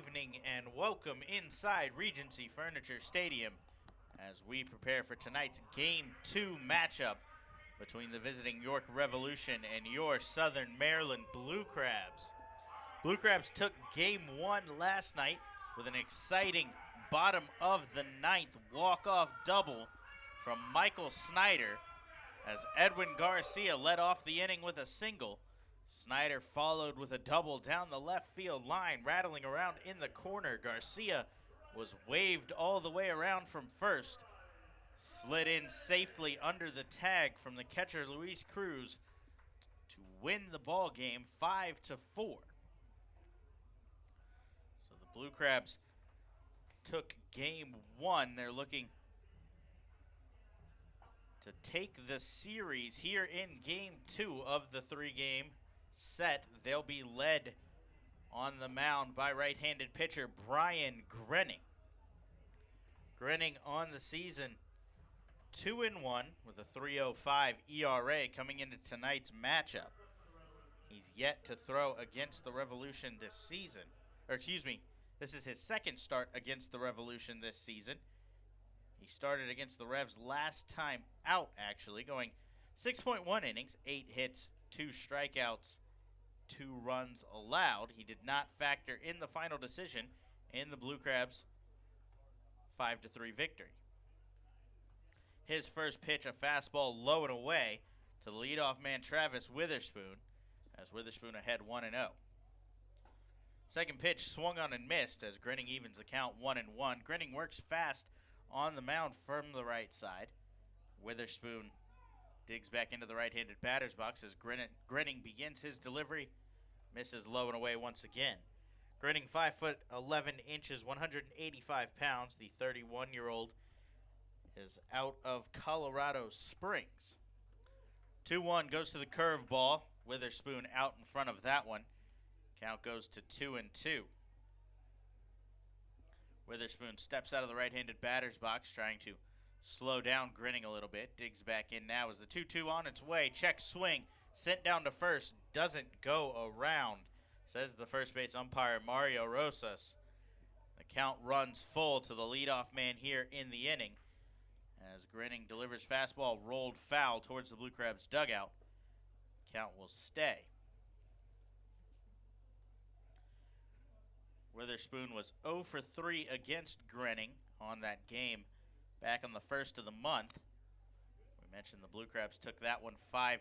evening and welcome inside Regency Furniture Stadium as we prepare for tonight's Game 2 matchup between the visiting York Revolution and your Southern Maryland Blue Crabs. Blue Crabs took Game 1 last night with an exciting bottom of the ninth walk-off double from Michael Snyder as Edwin Garcia led off the inning with a single. Snyder followed with a double down the left field line, rattling around in the corner. Garcia was waved all the way around from first, slid in safely under the tag from the catcher Luis Cruz to win the ball game 5-4. So the Blue Crabs took Game 1. They're looking to take the series here in Game 2 of the three-game set. They'll be led on the mound by right-handed pitcher Brian Grenning. Grenning on the season 2-1 with a 3.05 ERA coming into tonight's matchup. He's yet to throw against the Revolution this season. This is his second start against the Revolution this season. He started against the Revs last time out, actually, going 6.1 innings, 8 hits, 2 strikeouts, 2 runs allowed. He did not factor in the final decision in the Blue Crabs' 5-3 victory. His first pitch, a fastball low and away to the leadoff man Travis Witherspoon, as Witherspoon ahead 1-0. Second pitch swung on and missed as Grenning evens the count 1-1. Grenning works fast on the mound from the right side. Witherspoon digs back into the right-handed batter's box as Grenning begins his delivery. Misses low and away once again. Grenning 5'11", 185 pounds. The 31-year-old is out of Colorado Springs. 2-1 goes to the curveball. Witherspoon out in front of that one. Count goes to 2-2. Witherspoon steps out of the right-handed batter's box, trying to slow down Grenning a little bit. Digs back in now as the 2-2 on its way. Check swing, sent down to first, doesn't go around, says the first base umpire Mario Rosas. The count runs full to the leadoff man here in the inning as Grenning delivers fastball rolled foul towards the Blue Crabs dugout. Count will stay. Witherspoon was 0 for 3 against Grenning on that game back on the first of the month. We mentioned the Blue Crabs took that one 5-3,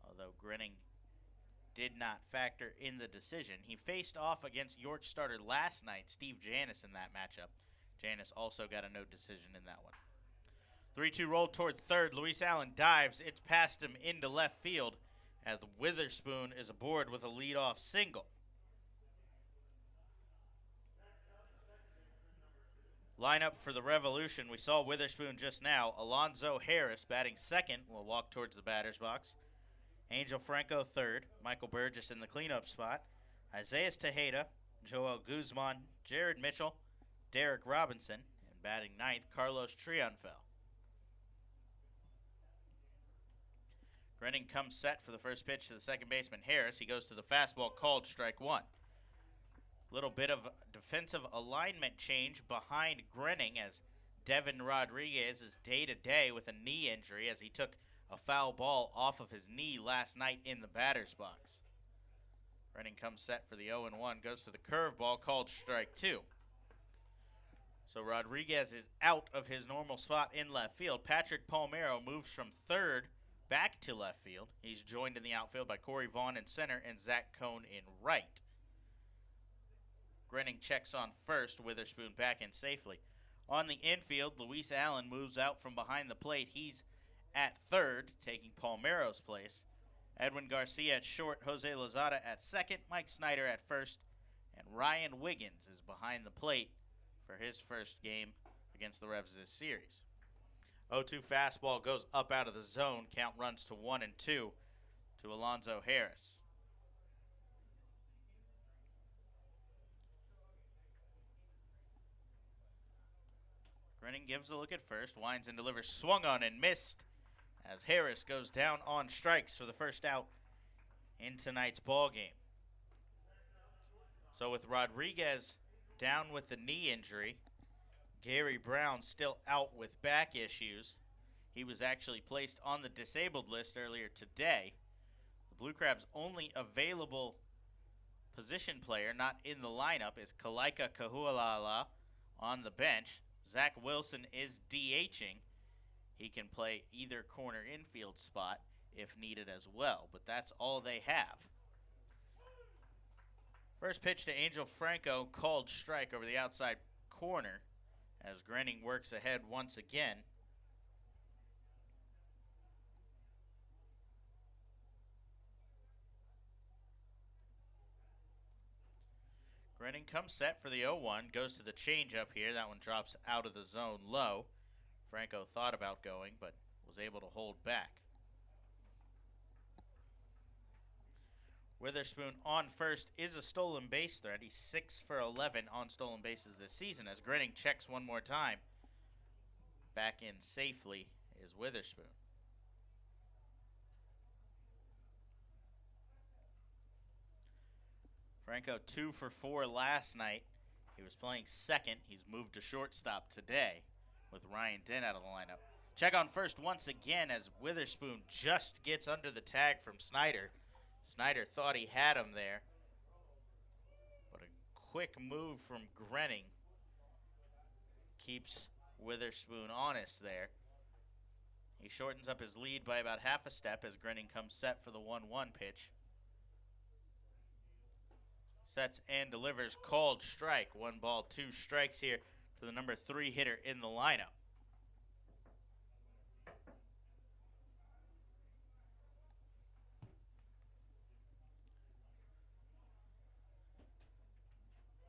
although Grenning did not factor in the decision. He faced off against York starter last night, Steve Janis, in that matchup. Janis also got a no decision in that one. 3-2 roll toward third. Luis Allen dives. It's past him into left field as Witherspoon is aboard with a leadoff single. Lineup for the Revolution. We saw Witherspoon just now. Alonzo Harris batting second will walk towards the batter's box. Angel Franco third. Michael Burgess in the cleanup spot. Isaias Tejeda, Joel Guzman, Jared Mitchell, Derek Robinson, and batting ninth, Carlos Triunfel. Grenning comes set for the first pitch to the second baseman Harris. He goes to the fastball called strike one. Little bit of defensive alignment change behind Grenning as Devin Rodriguez is day-to-day with a knee injury as he took a foul ball off of his knee last night in the batter's box. Grenning comes set for the 0-1, goes to the curveball called strike two. So Rodriguez is out of his normal spot in left field. Patrick Palmero moves from third back to left field. He's joined in the outfield by Corey Vaughn in center and Zach Cohn in right. Grenning checks on first, Witherspoon back in safely. On the infield, Luis Allen moves out from behind the plate. He's at third, taking Palmero's place. Edwin Garcia at short, Jose Lozada at second, Mike Snyder at first, and Ryan Wiggins is behind the plate for his first game against the Revs this series. 0-2 fastball goes up out of the zone. Count runs to 1-2 to Alonzo Harris. Grenning gives a look at first, winds and delivers, swung on and missed as Harris goes down on strikes for the first out in tonight's ball game. So with Rodriguez down with the knee injury, Gary Brown still out with back issues. He was actually placed on the disabled list earlier today. The Blue Crabs' only available position player not in the lineup is Kalaika Kahualala on the bench. Zach Wilson is DHing. He can play either corner infield spot if needed as well, but that's all they have. First pitch to Angel Franco, called strike over the outside corner as Grenning works ahead once again. Grenning comes set for the 0-1, goes to the changeup here. That one drops out of the zone low. Franco thought about going, but was able to hold back. Witherspoon on first is a stolen base threat. He's 6 for 11 on stolen bases this season as Grenning checks one more time. Back in safely is Witherspoon. Franco 2 for 4 last night. He was playing second. He's moved to shortstop today with Ryan Dent out of the lineup. Check on first once again as Witherspoon just gets under the tag from Snyder. Snyder thought he had him there. But a quick move from Grenning keeps Witherspoon honest there. He shortens up his lead by about half a step as Grenning comes set for the 1-1 pitch. Sets and delivers, called strike. 1 ball, 2 strikes here to the number 3 hitter in the lineup.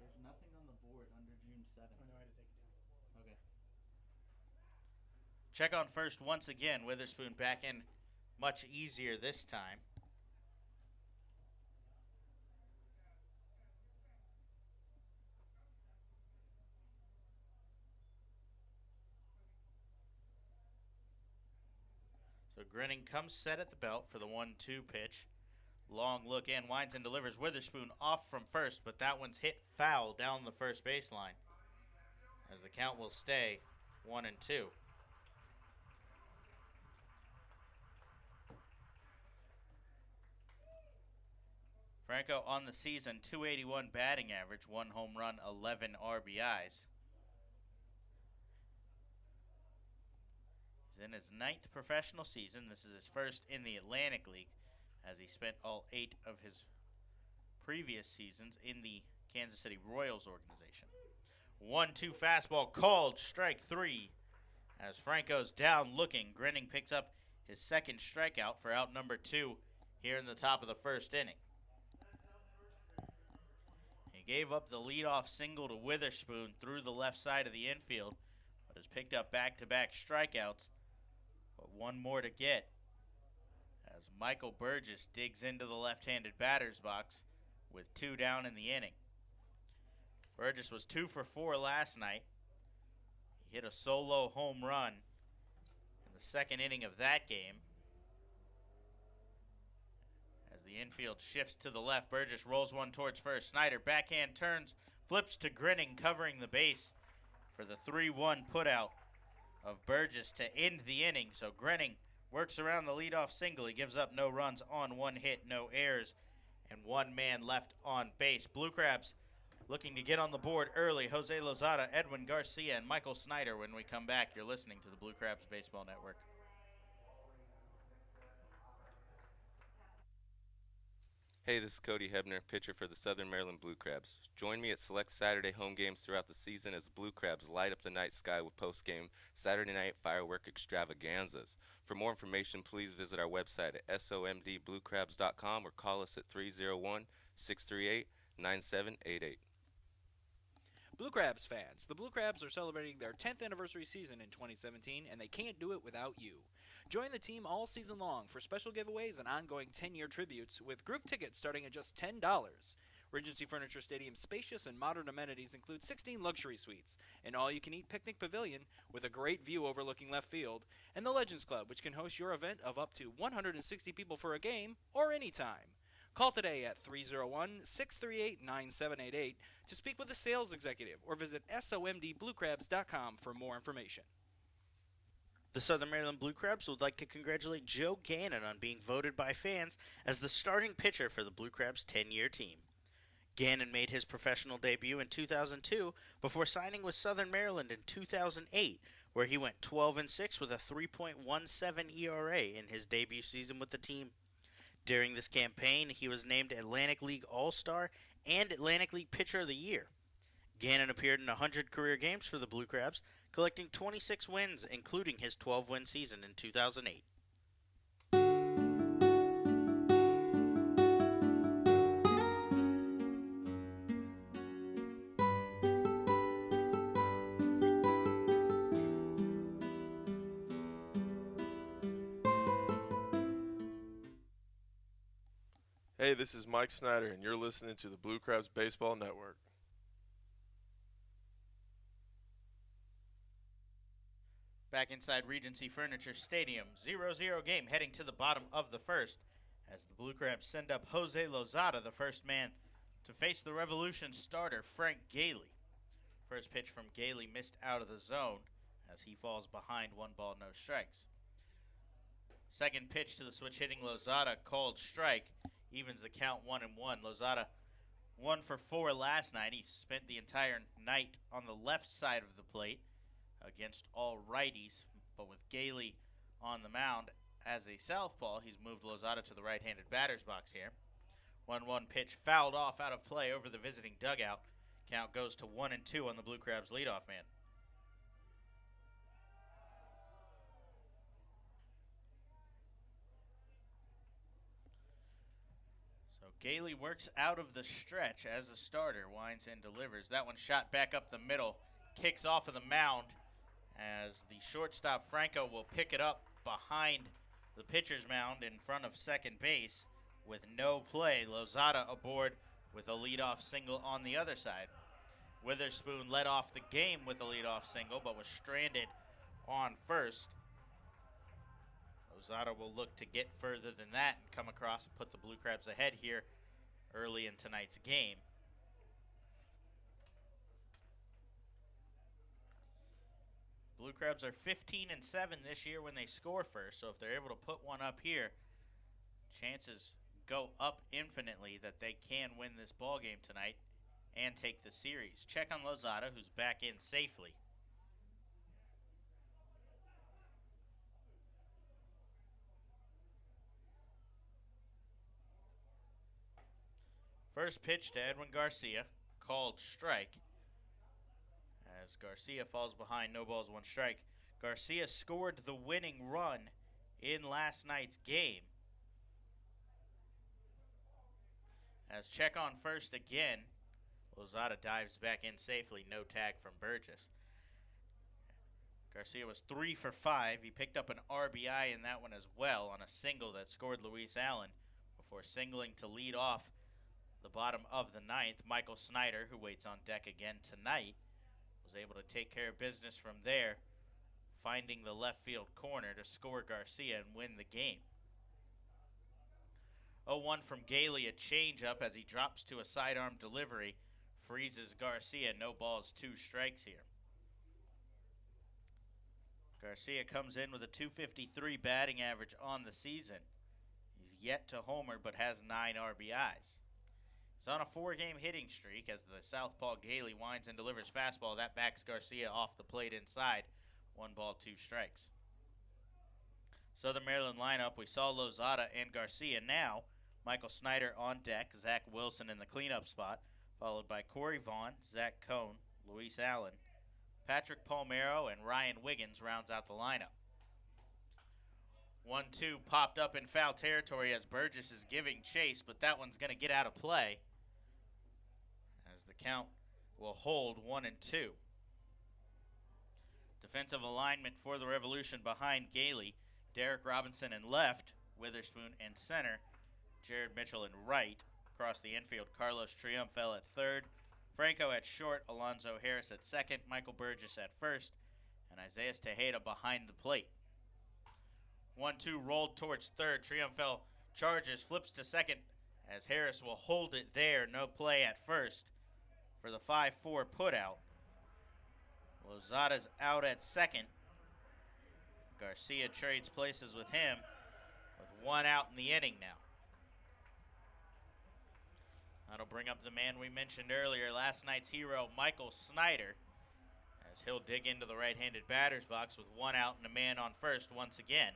There's nothing on the board under June 7th. Oh, no, I had to take it down. Okay. Check on first once again. Witherspoon back in much easier this time. So Grenning comes set at the belt for the 1-2 pitch. Long look in, winds and delivers. Witherspoon off from first, but that one's hit foul down the first baseline as the count will stay 1-2. Franco on the season, .281 batting average, 1 home run, 11 RBIs. He's in his 9th professional season. This is his first in the Atlantic League, as he spent all 8 of his previous seasons in the Kansas City Royals organization. 1-2 fastball, called strike 3 as Franco's down looking. Grenning picks up his second strikeout for out number 2 here in the top of the first inning. He gave up the leadoff single to Witherspoon through the left side of the infield, but has picked up back-to-back strikeouts, but one more to get as Michael Burgess digs into the left-handed batter's box with 2 down in the inning. Burgess was 2 for 4 last night. He hit a solo home run in the second inning of that game. As the infield shifts to the left, Burgess rolls one towards first. Snyder backhand turns, flips to Grenning, covering the base for the 3-1 putout of Burgess to end the inning. So Grenning works around the leadoff single. He gives up no runs on 1 hit, no errors, and 1 man left on base. Blue Crabs looking to get on the board early. Jose Lozada, Edwin Garcia, and Michael Snyder. When we come back, you're listening to the Blue Crabs Baseball Network. Hey, this is Cody Hebner, pitcher for the Southern Maryland Blue Crabs. Join me at select Saturday home games throughout the season as the Blue Crabs light up the night sky with post-game Saturday night firework extravaganzas. For more information, please visit our website at somdbluecrabs.com or call us at 301-638-9788. Blue Crabs fans, the Blue Crabs are celebrating their 10th anniversary season in 2017, and they can't do it without you. Join the team all season long for special giveaways and ongoing 10-year tributes with group tickets starting at just $10. Regency Furniture Stadium's spacious and modern amenities include 16 luxury suites, an all-you-can-eat picnic pavilion with a great view overlooking left field, and the Legends Club, which can host your event of up to 160 people for a game or anytime. Call today at 301-638-9788 to speak with a sales executive or visit somdbluecrabs.com for more information. The Southern Maryland Blue Crabs would like to congratulate Joe Gannon on being voted by fans as the starting pitcher for the Blue Crabs' 10-year team. Gannon made his professional debut in 2002 before signing with Southern Maryland in 2008, where he went 12-6 with a 3.17 ERA in his debut season with the team. During this campaign, he was named Atlantic League All-Star and Atlantic League Pitcher of the Year. Gannon appeared in 100 career games for the Blue Crabs, collecting 26 wins, including his 12-win season in 2008. Hey, this is Mike Snyder, and you're listening to the Blue Crabs Baseball Network. Back inside Regency Furniture Stadium, 0-0 game heading to the bottom of the first as the Blue Crabs send up Jose Lozada, the first man, to face the Revolution starter Frank Gailey. First pitch from Gailey missed out of the zone as he falls behind 1 ball, no strikes. Second pitch to the switch hitting Lozada, called strike, evens the count 1-1. Lozada 1 for 4 last night. He spent the entire night on the left side of the plate against all righties, but with Gailey on the mound as a southpaw, he's moved Lozada to the right-handed batter's box here. 1-1 pitch fouled off out of play over the visiting dugout. Count goes to 1-2 on the Blue Crabs leadoff man. So Gailey works out of the stretch as a starter, winds and delivers. That one shot back up the middle, kicks off of the mound as the shortstop Franco will pick it up behind the pitcher's mound in front of second base with no play. Lozada aboard with a leadoff single on the other side. Witherspoon led off the game with a leadoff single but was stranded on first. Lozada will look to get further than that and come across and put the Blue Crabs ahead here early in tonight's game. Blue Crabs are 15-7 this year when they score first, so if they're able to put one up here, chances go up infinitely that they can win this ball game tonight and take the series. Check on Lozada, who's back in safely. First pitch to Edwin Garcia, called strike. As Garcia falls behind, no balls, 1 strike. Garcia scored the winning run in last night's game. As check on first again, Lozada dives back in safely, no tag from Burgess. Garcia was 3 for 5. He picked up an RBI in that one as well on a single that scored Luis Allen before singling to lead off the bottom of the 9th. Michael Snyder, who waits on deck again tonight, was able to take care of business from there, finding the left field corner to score Garcia and win the game. 0-1 from Gailey, a changeup as he drops to a sidearm delivery, freezes Garcia, no balls, 2 strikes here. Garcia comes in with a .253 batting average on the season. He's yet to homer but has 9 RBIs. He's on a 4-game hitting streak as the southpaw Gailey winds and delivers fastball. That backs Garcia off the plate inside. 1 ball, 2 strikes. Southern Maryland lineup, we saw Lozada and Garcia. Now, Michael Snyder on deck, Zach Wilson in the cleanup spot, followed by Corey Vaughn, Zach Cohn, Luis Allen, Patrick Palmero, and Ryan Wiggins rounds out the lineup. 1-2 popped up in foul territory as Burgess is giving chase, but that one's going to get out of play as the count will hold 1-2. Defensive alignment for the Revolution behind Gailey, Derek Robinson in left, Witherspoon in center, Jared Mitchell in right. Across the infield, Carlos Triumphel at third, Franco at short, Alonzo Harris at second, Michael Burgess at first, and Isaiah Tejeda behind the plate. 1-2 rolled towards third. Triumphel charges, flips to second as Harris will hold it there. No play at first for the 5-4 putout. Lozada's out at second. Garcia trades places with him with one out in the inning now. That'll bring up the man we mentioned earlier, last night's hero, Michael Snyder, as he'll dig into the right-handed batter's box with one out and a man on first once again.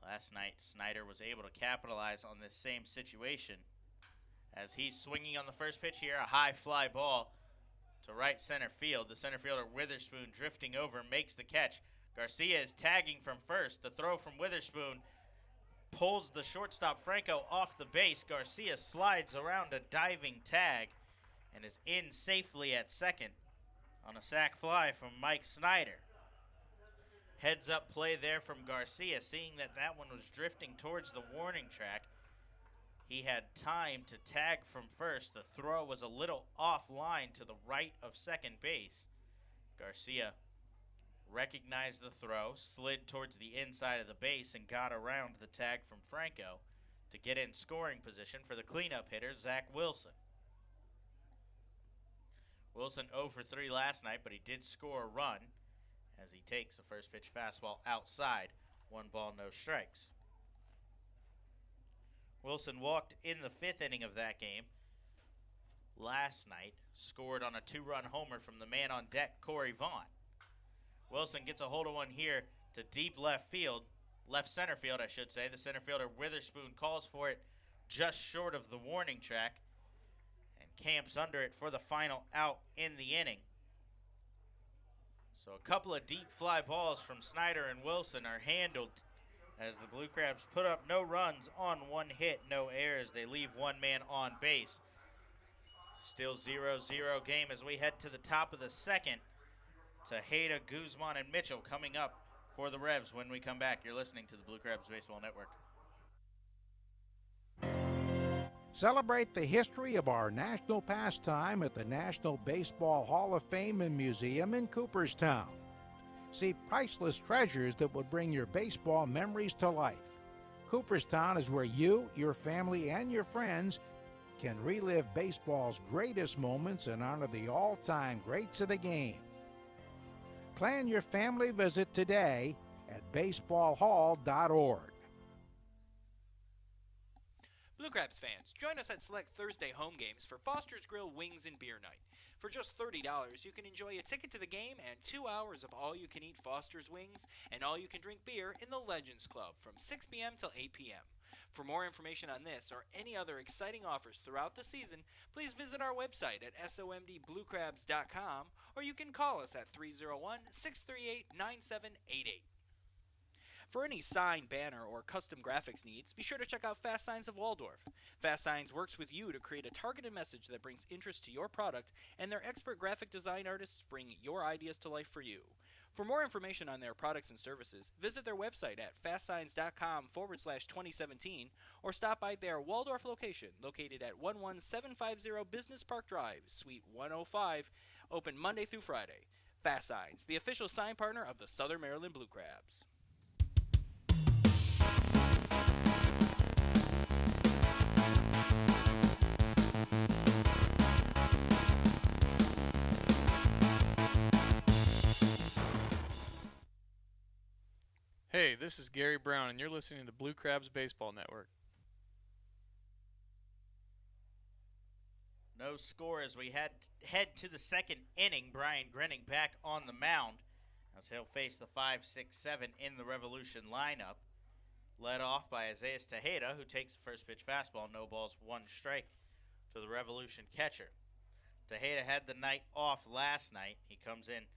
Last night, Snyder was able to capitalize on this same situation as he's swinging on the first pitch here, a high fly ball to right center field. The center fielder Witherspoon drifting over, makes the catch. Garcia is tagging from first. The throw from Witherspoon pulls the shortstop Franco off the base. Garcia slides around a diving tag and is in safely at second on a sac fly from Mike Snyder. Heads up play there from Garcia, seeing that that one was drifting towards the warning track. He had time to tag from first. The throw was a little offline to the right of second base. Garcia recognized the throw, slid towards the inside of the base, and got around the tag from Franco to get in scoring position for the cleanup hitter, Zach Wilson. Wilson 0 for 3 last night, but he did score a run as he takes a first pitch fastball outside. 1 ball, no strikes. Wilson walked in the 5th inning of that game last night, scored on a 2-run homer from the man on deck, Corey Vaughn. Wilson gets a hold of one here to deep left center field, I should say. The center fielder Witherspoon calls for it just short of the warning track and camps under it for the final out in the inning. So a couple of deep fly balls from Snyder and Wilson are handled as the Blue Crabs put up no runs on 1 hit, no errors. They leave 1 man on base. Still 0-0 game as we head to the top of the second. Tejeda, Guzman, and Mitchell coming up for the Revs when we come back. You're listening to the Blue Crabs Baseball Network. Celebrate the history of our national pastime at the National Baseball Hall of Fame and Museum in Cooperstown. See priceless treasures that will bring your baseball memories to life. Cooperstown is where you, your family, and your friends can relive baseball's greatest moments and honor the all-time greats of the game. Plan your family visit today at baseballhall.org. Blue Crabs fans, join us at select Thursday home games for Foster's Grill Wings and Beer Night. For just $30, you can enjoy a ticket to the game and 2 hours of all-you-can-eat Foster's Wings and all-you-can-drink beer in the Legends Club from 6 p.m. till 8 p.m. For more information on this or any other exciting offers throughout the season, please visit our website at somdbluecrabs.com or you can call us at 301-638-9788. For any sign, banner, or custom graphics needs, be sure to check out Fast Signs of Waldorf. Fast Signs works with you to create a targeted message that brings interest to your product, and their expert graphic design artists bring your ideas to life for you. For more information on their products and services, visit their website at fastsigns.com/2017 or stop by their Waldorf location located at 11750 Business Park Drive, Suite 105, open Monday through Friday. Fast Signs, the official sign partner of the Southern Maryland Blue Crabs. Hey, this is Gary Brown, and you're listening to Blue Crabs Baseball Network. No score as we head to the 2nd inning. Brian Grenning back on the mound as he'll face the 5-6-7 in the Revolution lineup. Led off by Isaiah Tejeda, who takes the first pitch fastball, no balls, 1 strike to the Revolution catcher. Tejeda had the night off last night. He comes in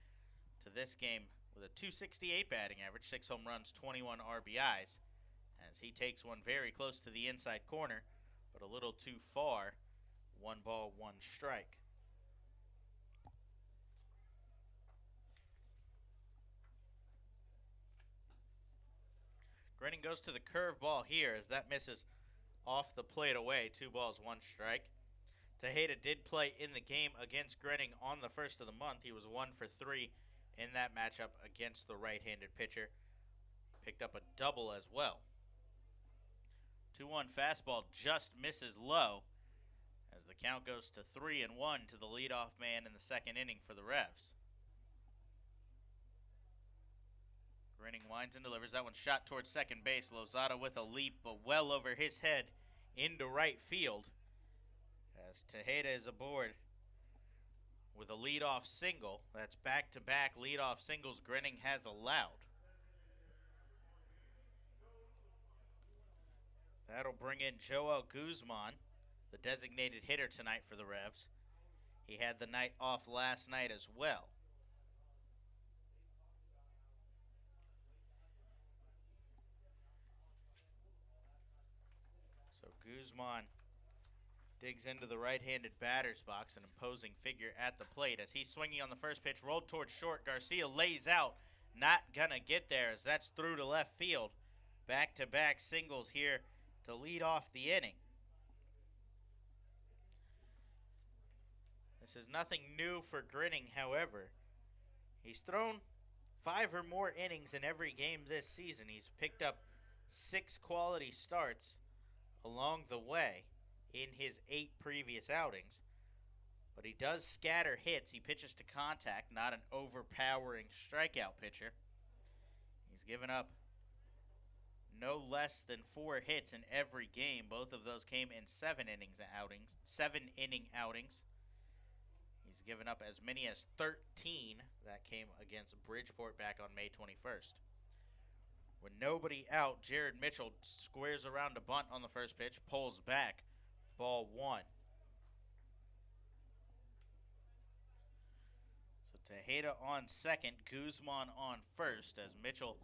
to this game with a .268 batting average, 6 home runs, 21 RBIs, as he takes one very close to the inside corner, but a little too far. 1 ball, 1 strike. Grenning goes to the curveball here as that misses off the plate away. 2 balls, 1 strike. Tejeda did play in the game against Grenning on the 1st of the month. He was 1 for 3 in that matchup against the right-handed pitcher. picked up a double as well. 2-1 fastball just misses low as the count goes to 3-1 to the leadoff man in the second inning for the Revs. Grinning winds and delivers. That one shot towards second base. Lozada with a leap, but well over his head into right field as Tejeda is aboard with a leadoff single. That's back-to-back leadoff singles Grinning has allowed. That'll bring in Joel Guzman, the designated hitter tonight for the Revs. He had the night off last night as well. So Guzman digs into the right-handed batter's box, an imposing figure at the plate as he's swinging on the first pitch, rolled towards short. Garcia lays out, not gonna get there as that's through to left field. Back-to-back singles here to lead off the inning. This is nothing new for Grinning, however. He's thrown 5 or more innings in every game this season. He's picked up 6 quality starts along the way in his 8 previous outings. But he does scatter hits. He pitches to contact, not an overpowering strikeout pitcher. He's given up no less than 4 hits in every game. Both of those came in 7-inning outings. He's given up as many as 13 that came against Bridgeport back on May 21st. With nobody out, Jared Mitchell squares around a bunt on the first pitch, pulls back, ball 1. So Tejeda on second, Guzman on first, as Mitchell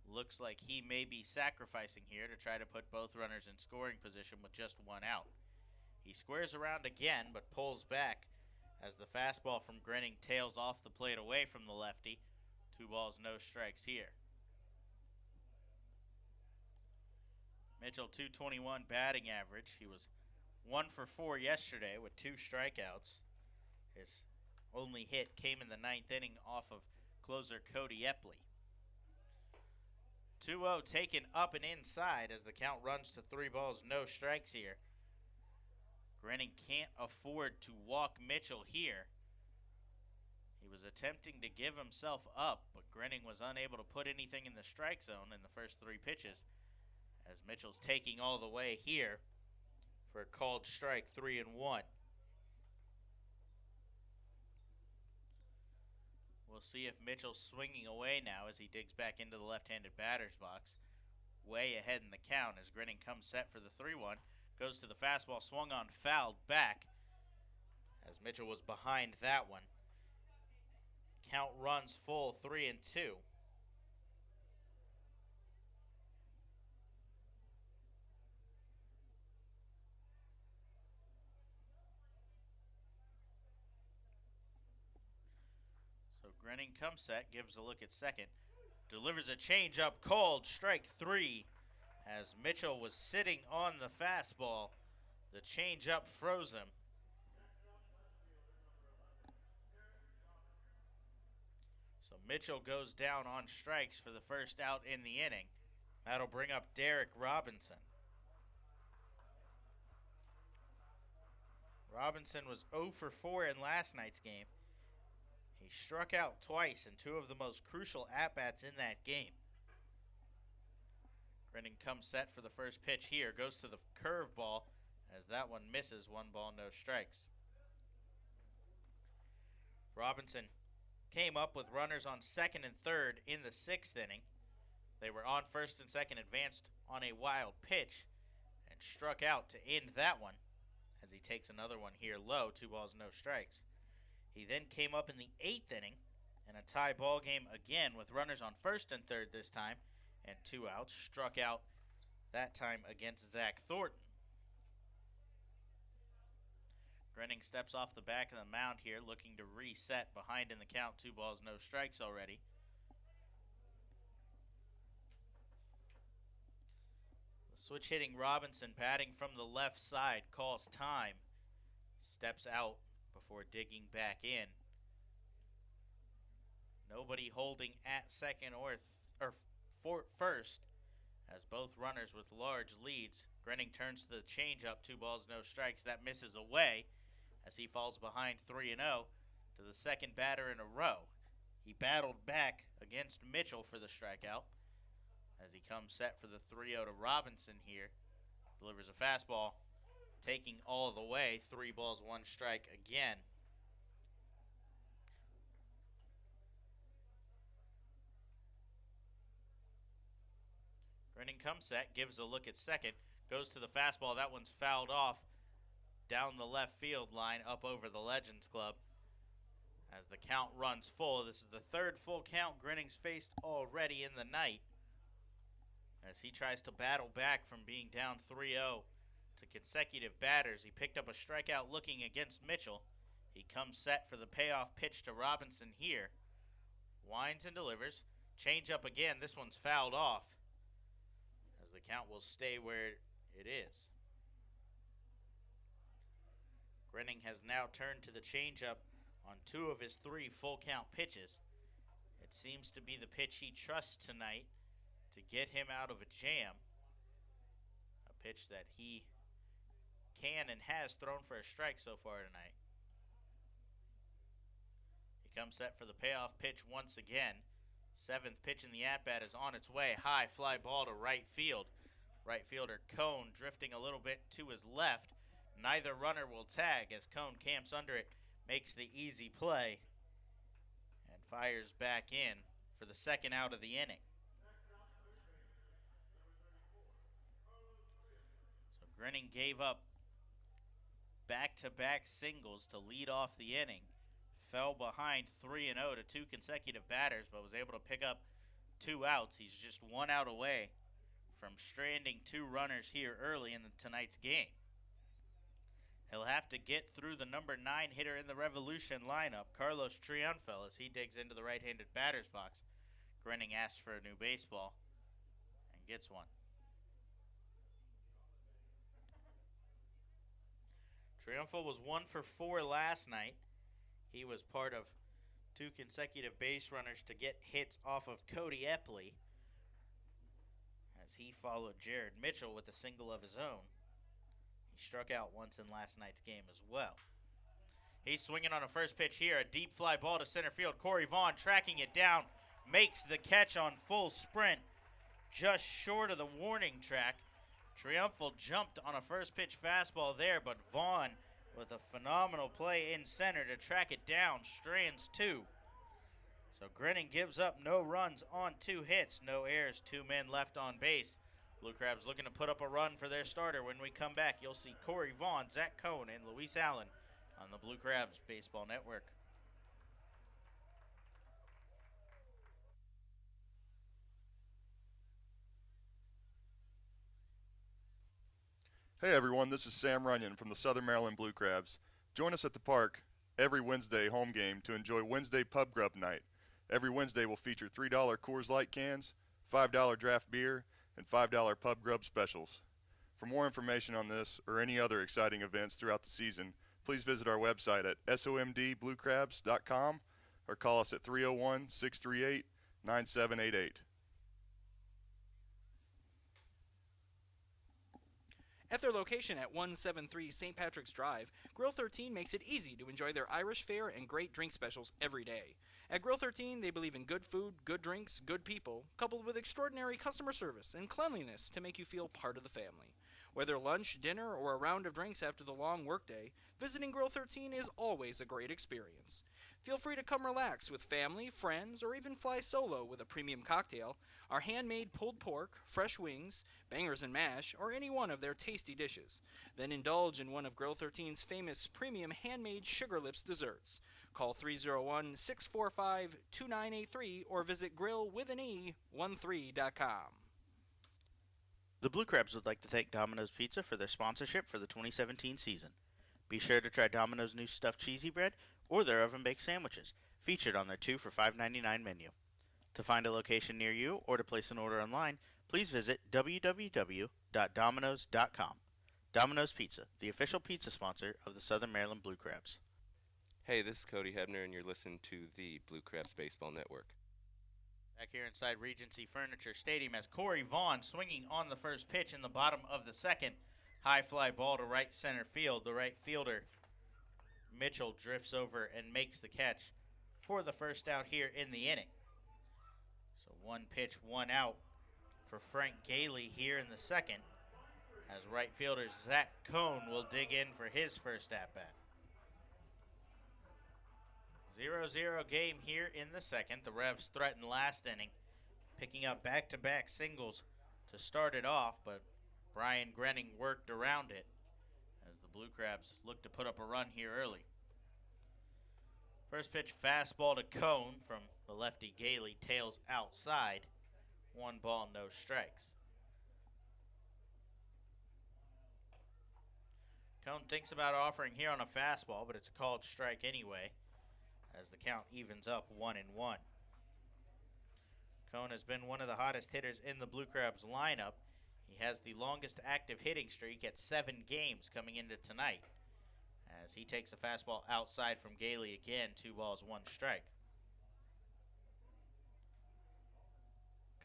looks like he may be sacrificing here to try to put both runners in scoring position with just 1 out. He squares around again, but pulls back as the fastball from Grinning tails off the plate away from the lefty. 2 balls, no strikes here. Mitchell, .221 batting average. He was 1 for 4 yesterday with 2 strikeouts. His only hit came in the 9th inning off of closer Cody Epley. 2-0 taken up and inside as the count runs to 3 balls, no strikes here. Grinning can't afford to walk Mitchell here. He was attempting to give himself up, but Grinning was unable to put anything in the strike zone in the first 3 pitches, as Mitchell's taking all the way here for a called strike, 3-1. We'll see if Mitchell's swinging away now as he digs back into the left-handed batter's box. Way ahead in the count as Grinning comes set for the 3-1. Goes to the fastball, swung on, fouled back as Mitchell was behind that one. Count runs full, 3-2. So Grinning comes set, gives a look at second, delivers a changeup, called strike 3. As Mitchell was sitting on the fastball, the changeup froze him. So Mitchell goes down on strikes for the first out in the inning. That'll bring up Derek Robinson. Robinson was 0 for 4 in last night's game. He struck out twice in 2 of the most crucial at-bats in that game. Grinning comes set for the first pitch here. Goes to the curveball as that one misses. 1 ball, no strikes. Robinson came up with runners on second and third in the 6th inning. They were on first and second, advanced on a wild pitch, and struck out to end that one as he takes another one here low. 2 balls, no strikes. He then came up in the 8th inning in a tie ball game again with runners on first and third this time, and 2 outs, struck out that time against Zach Thornton. Grinning steps off the back of the mound here, looking to reset behind in the count. 2 balls, no strikes already. The switch hitting Robinson, batting from the left side, calls time. Steps out before digging back in. Nobody holding at second or first, as both runners with large leads. Grinning turns to the changeup, 2 balls, no strikes. That misses away as he falls behind 3-0 to the second batter in a row. He battled back against Mitchell for the strikeout as he comes set for the 3-0 to Robinson here. Delivers a fastball, taking all the way. 3 balls, 1 strike again. Grinning comes set, gives a look at second, goes to the fastball. That one's fouled off down the left field line up over the Legends Club. As the count runs full, this is the 3rd full count Grinning's faced already in the night. As he tries to battle back from being down 3-0 to consecutive batters. He picked up a strikeout looking against Mitchell. He comes set for the payoff pitch to Robinson here. Winds and delivers. Change up again. This one's fouled off, as the count will stay where it is. Grinning has now turned to the changeup on 2 of his 3 full count pitches. It seems to be the pitch he trusts tonight to get him out of a jam. A pitch that he can and has thrown for a strike so far tonight. He comes set for the payoff pitch once again. 7th pitch in the at-bat is on its way. High fly ball to right field. Right fielder Cone drifting a little bit to his left. Neither runner will tag as Cone camps under it, makes the easy play, and fires back in for the 2nd out of the inning. So Grinning gave up back-to-back singles to lead off the inning. Fell behind 3-0 to 2 consecutive batters, but was able to pick up 2 outs. He's just 1 out away from stranding 2 runners here early in tonight's game. He'll have to get through the number 9 hitter in the Revolution lineup, Carlos Triunfo, as he digs into the right-handed batter's box. Grinning asks for a new baseball and gets one. Triunfo was 1 for 4 last night. He was part of 2 consecutive base runners to get hits off of Cody Epley, as he followed Jared Mitchell with a single of his own. He struck out once in last night's game as well. He's swinging on a first pitch here. A deep fly ball to center field. Corey Vaughn tracking it down. Makes the catch on full sprint. Just short of the warning track. Triumphal jumped on a first pitch fastball there, but Vaughn with a phenomenal play in center to track it down. Strands 2. So Grinning gives up no runs on 2 hits. No errors. 2 men left on base. Blue Crabs looking to put up a run for their starter. When we come back, you'll see Corey Vaughn, Zach Cohn, and Luis Allen on the Blue Crabs Baseball Network. Hey everyone, this is Sam Runyon from the Southern Maryland Blue Crabs. Join us at the park every Wednesday home game to enjoy Wednesday Pub Grub Night. Every Wednesday will feature $3 Coors Light cans, $5 draft beer, and $5 Pub Grub specials. For more information on this or any other exciting events throughout the season, please visit our website at somdbluecrabs.com or call us at 301-638-9788. At their location at 173 St. Patrick's Drive, Grill 13 makes it easy to enjoy their Irish fare and great drink specials every day. At Grill 13, they believe in good food, good drinks, good people, coupled with extraordinary customer service and cleanliness to make you feel part of the family. Whether lunch, dinner, or a round of drinks after the long workday, visiting Grill 13 is always a great experience. Feel free to come relax with family, friends, or even fly solo with a premium cocktail, our handmade pulled pork, fresh wings, bangers and mash, or any one of their tasty dishes. Then indulge in one of Grill 13's famous premium handmade Sugar Lips desserts. Call 301-645-2983 or visit grillwithane13.com. The Blue Crabs would like to thank Domino's Pizza for their sponsorship for the 2017 season. Be sure to try Domino's new stuffed cheesy bread or their oven-baked sandwiches, featured on their 2 for $5.99 menu. To find a location near you or to place an order online, please visit www.domino's.com. Domino's Pizza, the official pizza sponsor of the Southern Maryland Blue Crabs. Hey, this is Cody Hebner, and you're listening to the Blue Crabs Baseball Network. Back here inside Regency Furniture Stadium as Corey Vaughn swinging on the first pitch in the bottom of the second. High fly ball to right center field. The right fielder, Mitchell, drifts over and makes the catch for the first out here in the inning. So one pitch, one out for Frank Gailey here in the second, as right fielder Zach Cohn will dig in for his first at-bat. 0-0 game here in the second. The Revs threatened last inning, picking up back-to-back singles to start it off, but Brian Grenning worked around it as the Blue Crabs looked to put up a run here early. First pitch fastball to Cohn from the lefty Gailey, tails outside. 1 ball, no strikes. Cohn thinks about offering here on a fastball, but it's a called strike anyway, as the count evens up 1-1. Cohn has been one of the hottest hitters in the Blue Crabs lineup. He has the longest active hitting streak at 7 games coming into tonight, as he takes a fastball outside from Gailey again. 2 balls, 1 strike.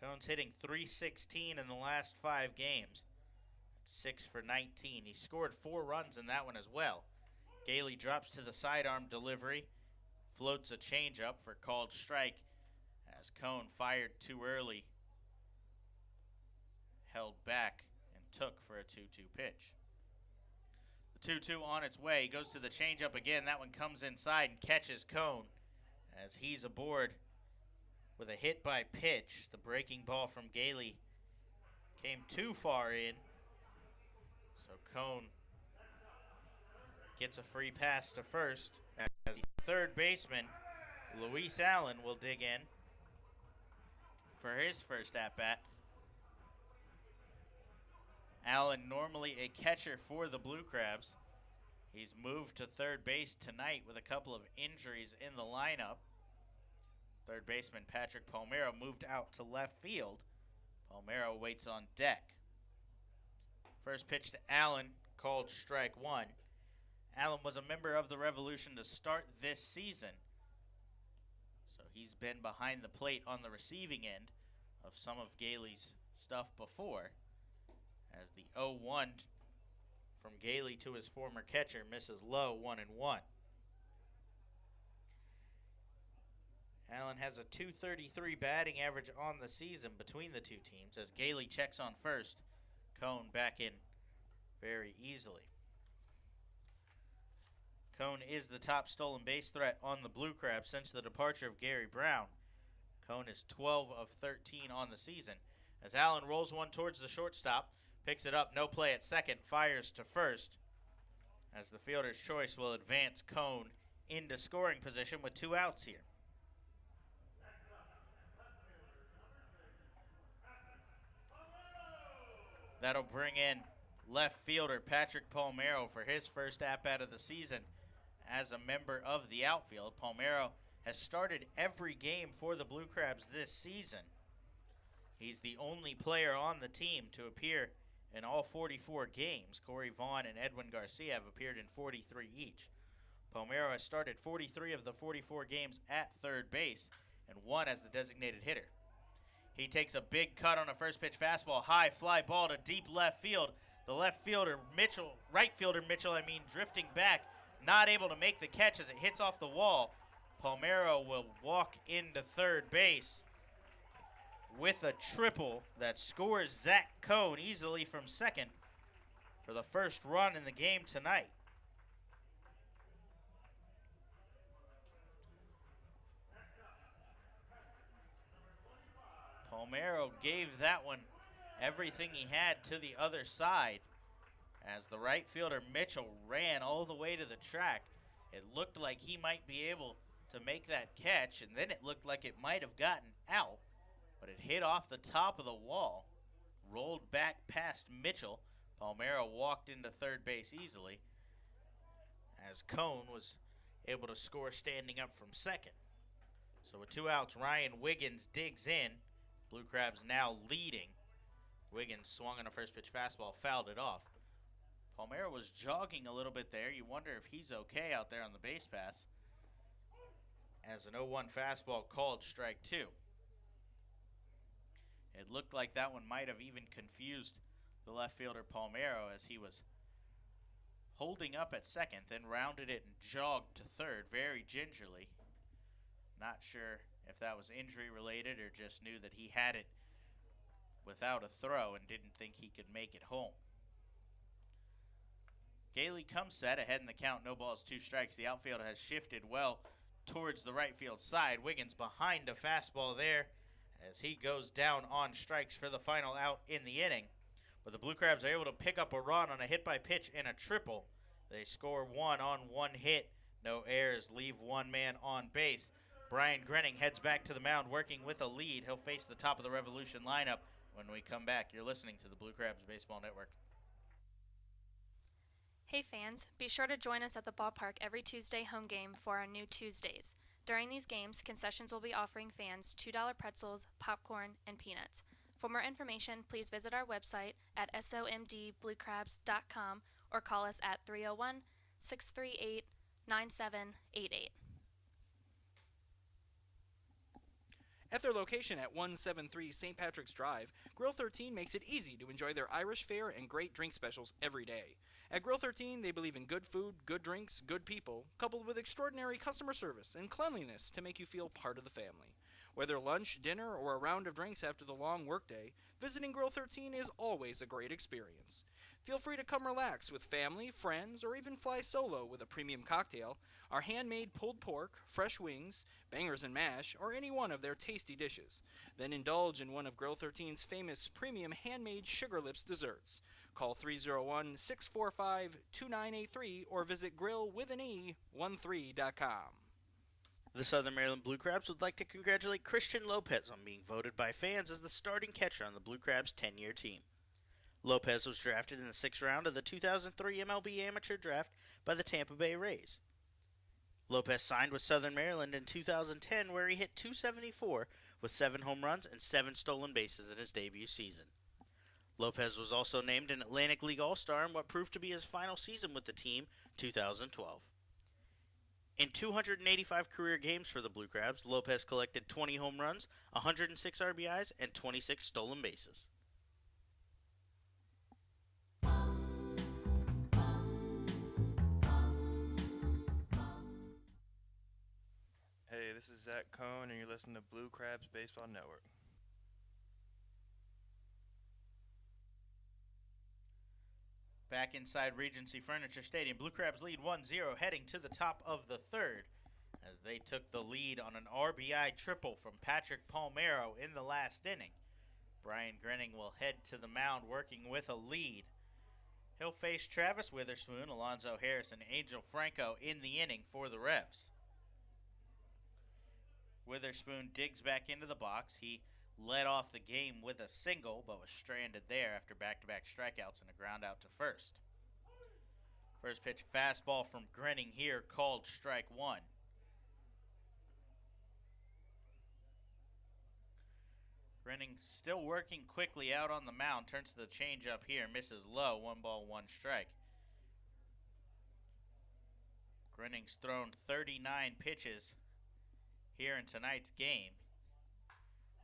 Cohn's hitting .316 in the last 5 games. That's 6 for 19. He scored 4 runs in that one as well. Gailey drops to the sidearm delivery, floats a changeup for called strike, as Cohn fired too early, held back, and took for a 2-2 pitch. The 2-2 on its way. He goes to the changeup again. That one comes inside and catches Cohn as he's aboard with a hit by pitch. The breaking ball from Gailey came too far in, so Cohn gets a free pass to first, as the third baseman, Luis Allen, will dig in for his first at-bat. Allen, normally a catcher for the Blue Crabs. He's moved to third base tonight with a couple of injuries in the lineup. Third baseman Patrick Palmero moved out to left field. Palmero waits on deck. First pitch to Allen, called strike 1. Allen was a member of the Revolution to start this season, so he's been behind the plate on the receiving end of some of Gailey's stuff before, as the 0-1 from Gailey to his former catcher misses low, 1-1. Allen has a .233 batting average on the season between the two teams, as Gailey checks on first. Cohn back in very easily. Cohn is the top stolen base threat on the Blue Crabs since the departure of Gary Brown. Cohn is 12 of 13 on the season, as Allen rolls one towards the shortstop, picks it up, no play at second, fires to first, as the fielder's choice will advance Cohn into scoring position with 2 outs here. That'll bring in left fielder Patrick Palmero for his first at-bat of the season as a member of the outfield. Palmero has started every game for the Blue Crabs this season. He's the only player on the team to appear in all 44 games. Corey Vaughn and Edwin Garcia have appeared in 43 each. Palmero has started 43 of the 44 games at third base and 1 as the designated hitter. He takes a big cut on a first pitch fastball, high fly ball to deep left field. The left fielder, right fielder Mitchell, drifting back, not able to make the catch as it hits off the wall. Palmero will walk into third base with a triple that scores Zach Cohn easily from second for the first run in the game tonight. Palmero gave that one everything he had to the other side, as the right fielder Mitchell ran all the way to the track. It looked like he might be able to make that catch, and then it looked like it might have gotten out, but it hit off the top of the wall, rolled back past Mitchell. Palmero walked into third base easily, as Cohn was able to score standing up from second. So with 2 outs, Ryan Wiggins digs in. Blue Crabs now leading. Wiggins swung on a first pitch fastball, fouled it off. Palmero was jogging a little bit there. You wonder if he's okay out there on the base pass, as an 0-1 fastball called strike 2. It looked like that one might have even confused the left fielder Palmero as he was holding up at second, then rounded it and jogged to third very gingerly. Not sure if that was injury related or just knew that he had it without a throw and didn't think he could make it home. Gailey comes set ahead in the count, no balls, 2 strikes. The outfield has shifted well towards the right field side. Wiggins behind a fastball there as he goes down on strikes for the final out in the inning. But the Blue Crabs are able to pick up a run on a hit by pitch and a triple. They score 1 on 1 hit. No errors, leave 1 man on base. Brian Grenning heads back to the mound working with a lead. He'll face the top of the Revolution lineup when we come back. You're listening to the Blue Crabs Baseball Network. Hey fans, be sure to join us at the ballpark every Tuesday home game for our new Tuesdays. During these games, concessions will be offering fans $2 pretzels, popcorn, and peanuts. For more information, please visit our website at somdbluecrabs.com or call us at 301-638-9788. At their location at 173 St. Patrick's Drive, Grill 13 makes it easy to enjoy their Irish fare and great drink specials every day. At Grill 13, they believe in good food, good drinks, good people, coupled with extraordinary customer service and cleanliness to make you feel part of the family. Whether lunch, dinner, or a round of drinks after the long workday, visiting Grill 13 is always a great experience. Feel free to come relax with family, friends, or even fly solo with a premium cocktail, our handmade pulled pork, fresh wings, bangers and mash, or any one of their tasty dishes. Then indulge in one of Grill 13's famous premium handmade Sugar Lips desserts. Call 301-645-2983 or visit grillwithane13.com. The Southern Maryland Blue Crabs would like to congratulate Christian Lopez on being voted by fans as the starting catcher on the Blue Crabs' 10-year team. Lopez was drafted in the 6th round of the 2003 MLB Amateur Draft by the Tampa Bay Rays. Lopez signed with Southern Maryland in 2010, where he hit .274 with 7 home runs and 7 stolen bases in his debut season. Lopez was also named an Atlantic League All-Star in what proved to be his final season with the team, 2012. In 285 career games for the Blue Crabs, Lopez collected 20 home runs, 106 RBIs, and 26 stolen bases. Hey, this is Zach Cohn, and you're listening to Blue Crabs Baseball Network. Back inside Regency Furniture Stadium, Blue Crabs lead 1-0 heading to the top of the 3rd as they took the lead on an RBI triple from Patrick Palmero in the last inning. Brian Grenning will head to the mound working with a lead. He'll face Travis Witherspoon, Alonzo Harris, and Angel Franco in the inning for the Revs. Witherspoon digs back into the box. He led off the game with a single, but was stranded there after back-to-back strikeouts and a ground out to first. First pitch fastball from Grenning here, called strike 1. Grenning still working quickly out on the mound, turns to the changeup here, misses low, 1 ball, 1 strike. Grenning's thrown 39 pitches here in tonight's game.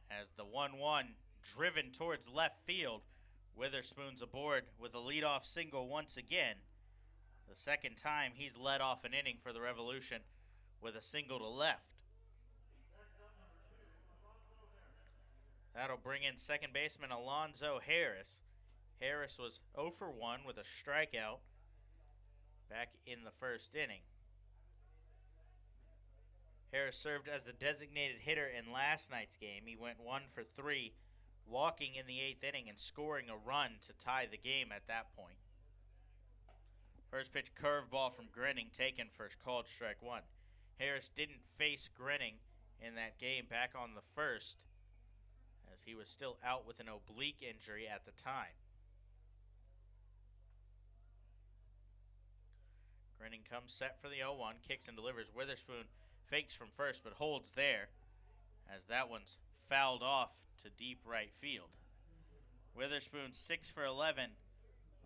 As the 1-1 driven towards left field, Witherspoon's aboard with a leadoff single once again. The second time he's led off an inning for the Revolution with a single to left. That'll bring in second baseman Alonzo Harris. Harris was 0 for 1 with a strikeout back in the first inning. Harris served as the designated hitter in last night's game. He went 1 for 3, walking in the 8th inning and scoring a run to tie the game at that point. First pitch curveball from Grenning taken for called strike 1. Harris didn't face Grenning in that game back on the 1st, as he was still out with an oblique injury at the time. Grenning comes set for the 0-1, kicks and delivers. Witherspoon fakes from first but holds there as that one's fouled off to deep right field. Witherspoon 6 for 11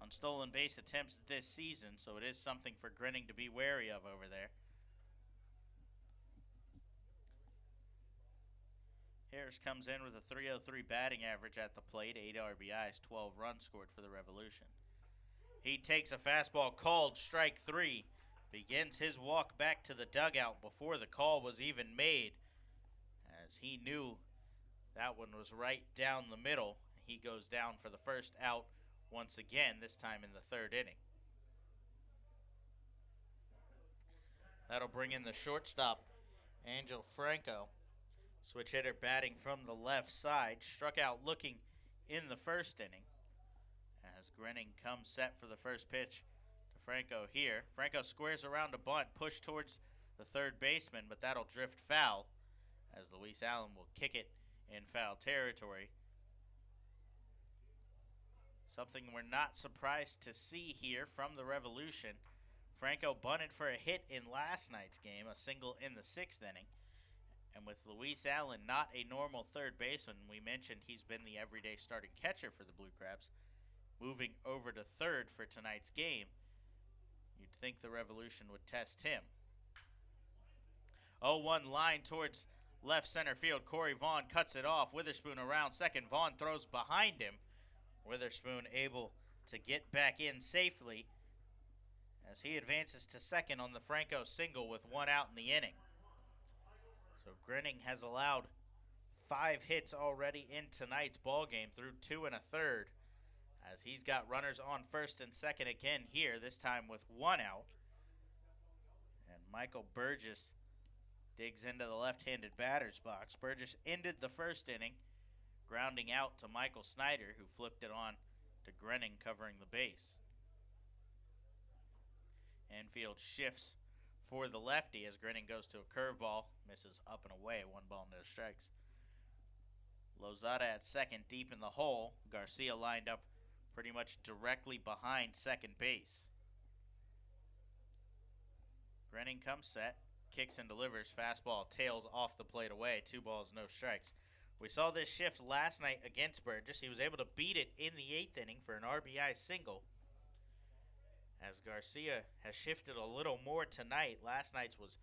on stolen base attempts this season, so it is something for Grenning to be wary of over there. Harris comes in with a .303 batting average at the plate, 8 RBIs, 12 runs scored for the Revolution. He takes a fastball called strike 3, begins his walk back to the dugout before the call was even made, as he knew that one was right down the middle. He goes down for the first out once again, this time in the 3rd inning. That'll bring in the shortstop, Angel Franco. Switch hitter batting from the left side. Struck out looking in the 1st inning. As Grenning comes set for the first pitch to Franco here. Franco squares around a bunt, push towards the 3rd baseman, but that'll drift foul as Luis Allen will kick it in foul territory. Something we're not surprised to see here from the Revolution. Franco bunted for a hit in last night's game, a single in the 6th inning. And with Luis Allen not a normal 3rd baseman, we mentioned he's been the everyday starting catcher for the Blue Crabs, moving over to 3rd for tonight's game. You'd think the Revolution would test him. 0-1 line towards left center field. Corey Vaughn cuts it off. Witherspoon around second. Vaughn throws behind him. Witherspoon able to get back in safely as he advances to second on the Franco single with 1 out in the inning. So Grenning has allowed 5 hits already in tonight's ball game through 2 1/3, as he's got runners on 1st and 2nd again here, this time with 1 out. And Michael Burgess digs into the left-handed batter's box. Burgess ended the 1st inning, grounding out to Michael Snyder, who flipped it on to Grenning covering the base. Infield shifts for the lefty as Grenning goes to a curveball, misses up and away, 1 ball, no strikes. Lozada at second, deep in the hole. Garcia lined up pretty much directly behind second base. Grenning comes set, kicks and delivers, fastball tails off the plate away, 2 balls, no strikes. We saw this shift last night against Burgess. He was able to beat it in the 8th inning for an RBI single. As Garcia has shifted a little more tonight. Last night's was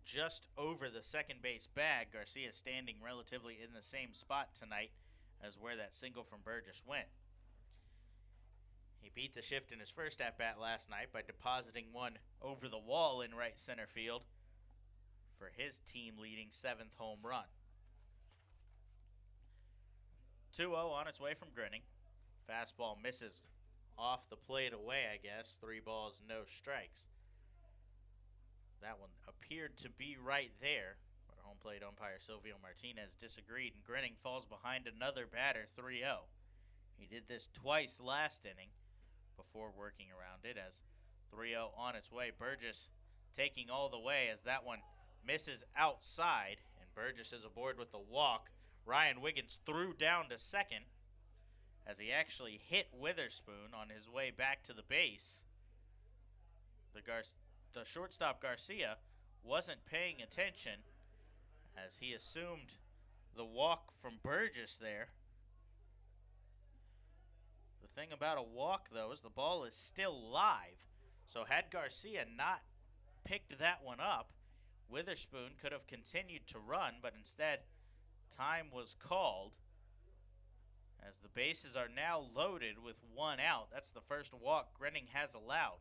just over the second base bag. Garcia standing relatively in the same spot tonight as where that single from Burgess went. He beat the shift in his first at-bat last night by depositing one over the wall in right center field for his team-leading 7th home run. 2-0 on its way from Grenning. Fastball misses off the plate away, I guess. 3 balls, no strikes. That one appeared to be right there, but home plate umpire Silvio Martinez disagreed, and Grenning falls behind another batter, 3-0. He did this twice last inning before working around it, as 3-0 on its way. Burgess taking all the way as that one misses outside, and Burgess is aboard with the walk. Ryan Wiggins threw down to second as he actually hit Witherspoon on his way back to the base. The shortstop Garcia wasn't paying attention as he assumed the walk from Burgess there. The thing about a walk, though, is the ball is still live. So had Garcia not picked that one up, Witherspoon could have continued to run, but instead time was called as the bases are now loaded with 1 out. That's the first walk Grenning has allowed.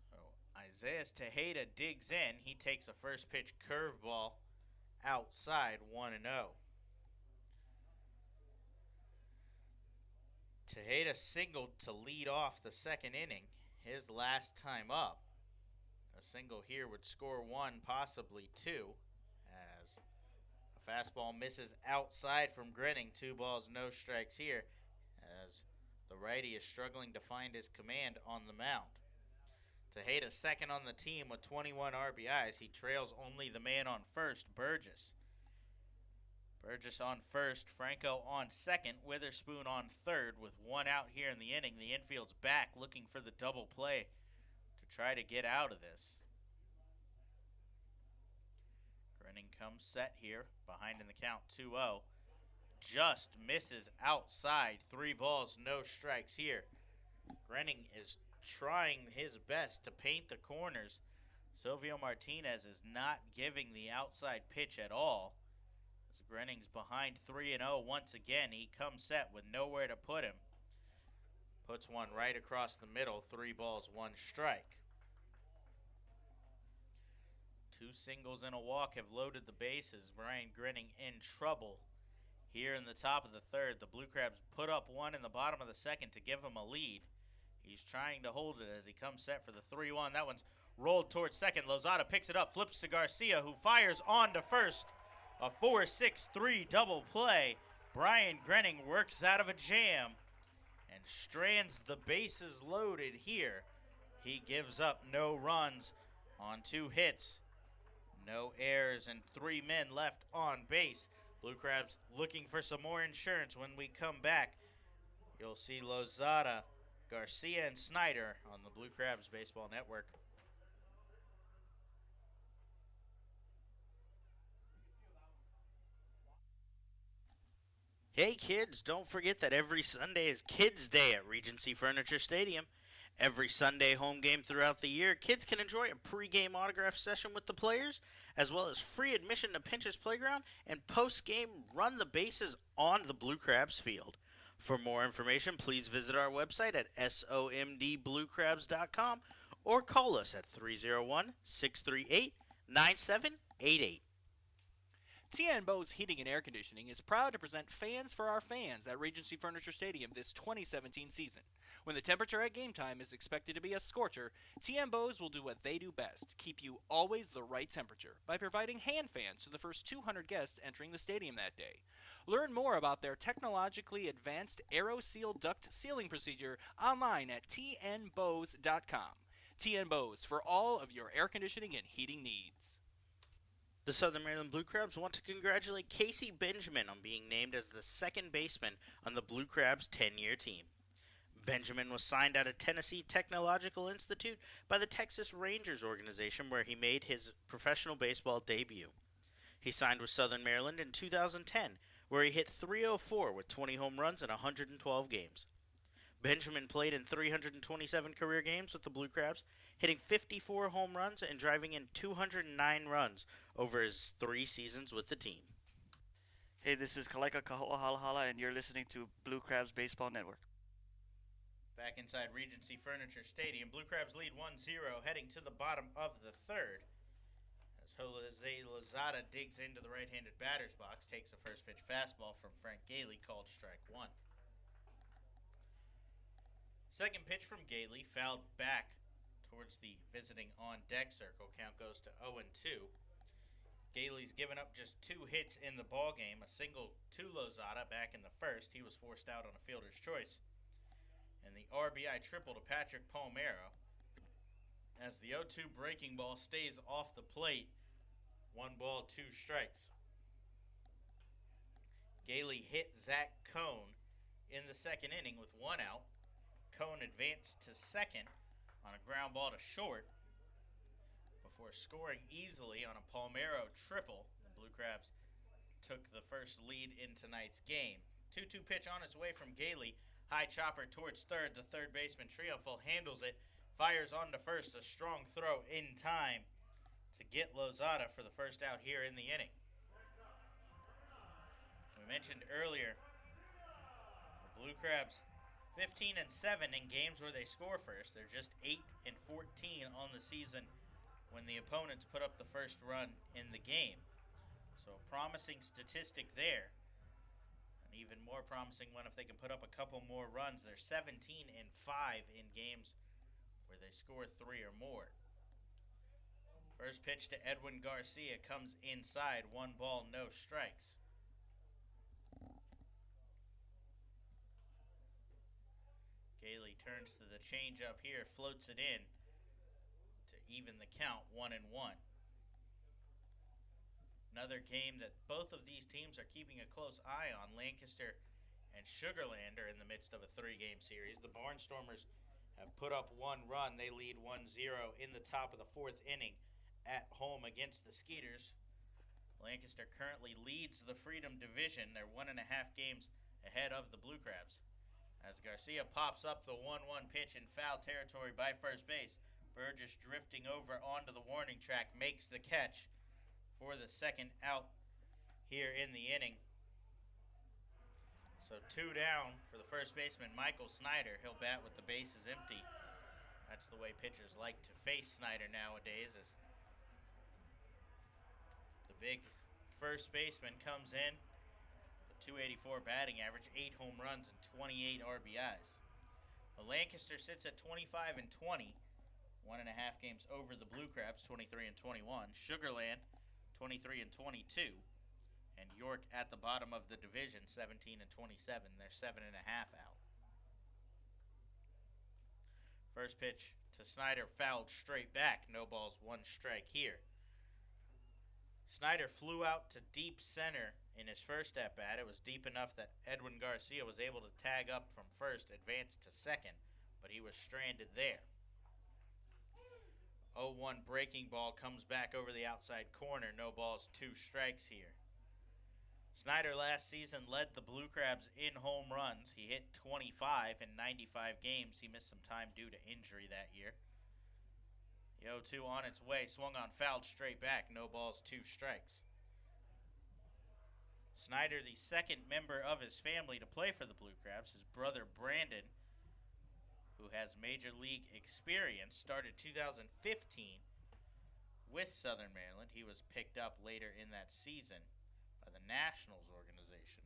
So Isaias Tejeda digs in. He takes a first pitch curveball outside, 1-0. Tejeda singled to lead off the 2nd inning, his last time up. A single here would score 1, possibly 2, as a fastball misses outside from Grenning. 2 balls, no strikes here, as the righty is struggling to find his command on the mound. Tejeda second on the team with 21 RBIs. He trails only the man on first, Burgess. Burgess on first, Franco on second, Witherspoon on third with 1 out here in the inning. The infield's back looking for the double play to try to get out of this. Grenning comes set here, behind in the count, 2-0. Just misses outside, 3 balls, no strikes here. Grenning is trying his best to paint the corners Silvio Martinez is not giving the outside pitch at all. As Grenning's behind 3-0 once again. He comes set with nowhere to put him. Puts one right across the middle. 3 balls, 1 strike. 2 singles and a walk have loaded the bases. Brian Grenning in trouble here in the top of the third. The Blue Crabs put up 1 in the bottom of the second to give him a lead. He's trying to hold it as he comes set for the 3-1. That one's rolled towards second. Lozada picks it up, flips to Garcia, who fires on to first. A 4-6-3 double play. Brian Grenning works out of a jam and strands the bases loaded here. He gives up no runs on 2 hits. No errors and 3 men left on base. Blue Crabs looking for some more insurance when we come back. You'll see Lozada, Garcia, and Snyder on the Blue Crabs Baseball Network. Hey kids, don't forget that every Sunday is Kids Day at Regency Furniture Stadium. Every Sunday home game throughout the year, kids can enjoy a pregame autograph session with the players, as well as free admission to Pinch's Playground and post-game run the bases on the Blue Crabs field. For more information, please visit our website at somdbluecrabs.com or call us at 301-638-9788. TN Bose Heating and Air Conditioning is proud to present Fans for Our Fans at Regency Furniture Stadium this 2017 season. When the temperature at game time is expected to be a scorcher, TN Bose will do what they do best, keep you always the right temperature, by providing hand fans to the first 200 guests entering the stadium that day. Learn more about their technologically advanced AeroSeal duct sealing procedure online at tnbose.com. TN Bose for all of your air conditioning and heating needs. The Southern Maryland Blue Crabs want to congratulate Casey Benjamin on being named as the second baseman on the Blue Crabs 10-year team. Benjamin was signed out of Tennessee Technological Institute by the Texas Rangers organization, where he made his professional baseball debut. He signed with Southern Maryland in 2010, where he hit .304 with 20 home runs in 112 games. Benjamin played in 327 career games with the Blue Crabs, hitting 54 home runs and driving in 209 runs over his 3 seasons with the team. Hey, this is Kalaika Kaho'ahala, and you're listening to Blue Crabs Baseball Network. Back inside Regency Furniture Stadium, Blue Crabs lead 1-0 heading to the bottom of the third. As Jose Lozada digs into the right-handed batter's box, takes a first pitch fastball from Frank Gailey, called strike 1. Second pitch from Gailey, fouled back towards the visiting on-deck circle. Count goes to 0-2. Gailey's given up just 2 hits in the ballgame, a single to Lozada back in the first. He was forced out on a fielder's choice. And the RBI triple to Patrick Palmero as the 0-2 breaking ball stays off the plate. 1 ball, 2 strikes. Gailey hit Zach Cohn in the second inning with 1 out. Cohn advanced to second on a ground ball to short before scoring easily on a Palmero triple. The Blue Crabs took the first lead in tonight's game. 2-2 pitch on its way from Gailey. High chopper towards third. The third baseman, Triumphal, handles it. Fires on to first. A strong throw in time to get Lozada for the first out here in the inning. We mentioned earlier the Blue Crabs 15-7 in games where they score first. They're just 8-14 on the season when the opponents put up the first run in the game. So a promising statistic there. An even more promising one if they can put up a couple more runs. They're 17-5 in games where they score 3 or more. First pitch to Edwin Garcia comes inside. 1 ball, no strikes. Gailey turns to the changeup here, floats it in to even the count, 1-1. Another game that both of these teams are keeping a close eye on. Lancaster and Sugar Land are in the midst of a 3-game series. The Barnstormers have put up 1 run. They lead 1-0 in the top of the 4th inning at home against the Skeeters. Lancaster currently leads the Freedom Division. They're 1.5 games ahead of the Blue Crabs. As Garcia pops up the 1-1 pitch in foul territory by first base, Burgess drifting over onto the warning track makes the catch for the second out here in the inning. So 2 down for the first baseman, Michael Snyder. He'll bat with the bases empty. That's the way pitchers like to face Snyder nowadays, as the big first baseman comes in with 284 batting average, 8 home runs, and 28 RBIs. Well, Lancaster sits at 25 and 20, 1.5 games over the Blue Crabs, 23 and 21. Sugarland, 23 and 22. And York at the bottom of the division, 17 and 27. They're 7.5 out. First pitch to Snyder, fouled straight back. No balls, 1 strike here. Snyder flew out to deep center in his first at-bat. It was deep enough that Edwin Garcia was able to tag up from first, advance to second, but he was stranded there. 0-1 breaking ball comes back over the outside corner. No balls, 2 strikes here. Snyder last season led the Blue Crabs in home runs. He hit 25 in 95 games. He missed some time due to injury that year. The 0-2 on its way, swung on, fouled straight back. No balls, 2 strikes. Snyder, the second member of his family to play for the Blue Crabs, his brother Brandon, who has major league experience, started 2015 with Southern Maryland. He was picked up later in that season by the Nationals organization.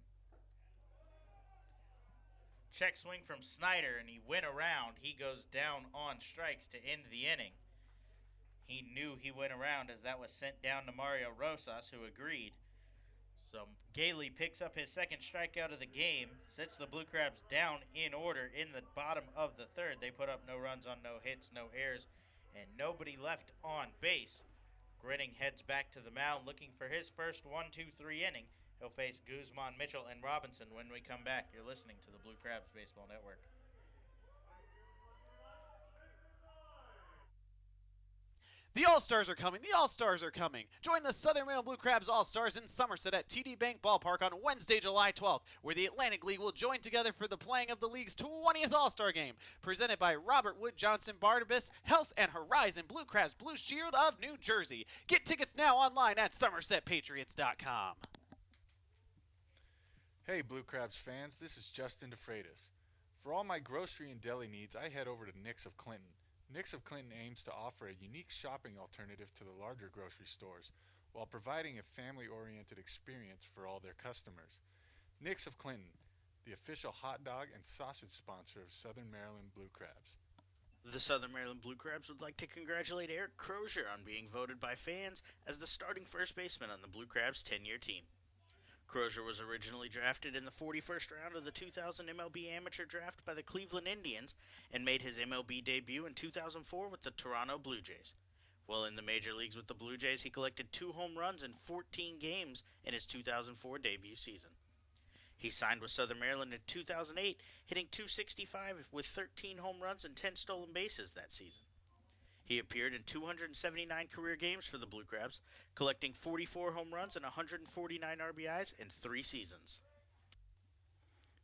Check swing from Snyder, and he went around. He goes down on strikes to end the inning. He knew he went around, as that was sent down to Mario Rosas, who agreed. So Gailey picks up his second strikeout of the game, sits the Blue Crabs down in order in the bottom of the third. They put up no runs on no hits, no errors, and nobody left on base. Grinning heads back to the mound looking for his first 1-2-3 inning. He'll face Guzman, Mitchell, and Robinson when we come back. You're listening to the Blue Crabs Baseball Network. The All-Stars are coming. The All-Stars are coming. Join the Southern Maryland Blue Crabs All-Stars in Somerset at TD Bank Ballpark on Wednesday, July 12th, where the Atlantic League will join together for the playing of the league's 20th All-Star Game, presented by Robert Wood Johnson Barnabas Health and Horizon Blue Crabs Blue Shield of New Jersey. Get tickets now online at SomersetPatriots.com. Hey Blue Crabs fans, this is Justin DeFreitas. For all my grocery and deli needs, I head over to Nick's of Clinton. Nick's of Clinton aims to offer a unique shopping alternative to the larger grocery stores while providing a family-oriented experience for all their customers. Nick's of Clinton, the official hot dog and sausage sponsor of Southern Maryland Blue Crabs. The Southern Maryland Blue Crabs would like to congratulate Eric Crozier on being voted by fans as the starting first baseman on the Blue Crabs 10-year team. Crozier was originally drafted in the 41st round of the 2000 MLB Amateur Draft by the Cleveland Indians and made his MLB debut in 2004 with the Toronto Blue Jays. While in the major leagues with the Blue Jays, he collected 2 home runs in 14 games in his 2004 debut season. He signed with Southern Maryland in 2008, hitting .265 with 13 home runs and 10 stolen bases that season. He appeared in 279 career games for the Blue Crabs, collecting 44 home runs and 149 RBIs in 3 seasons.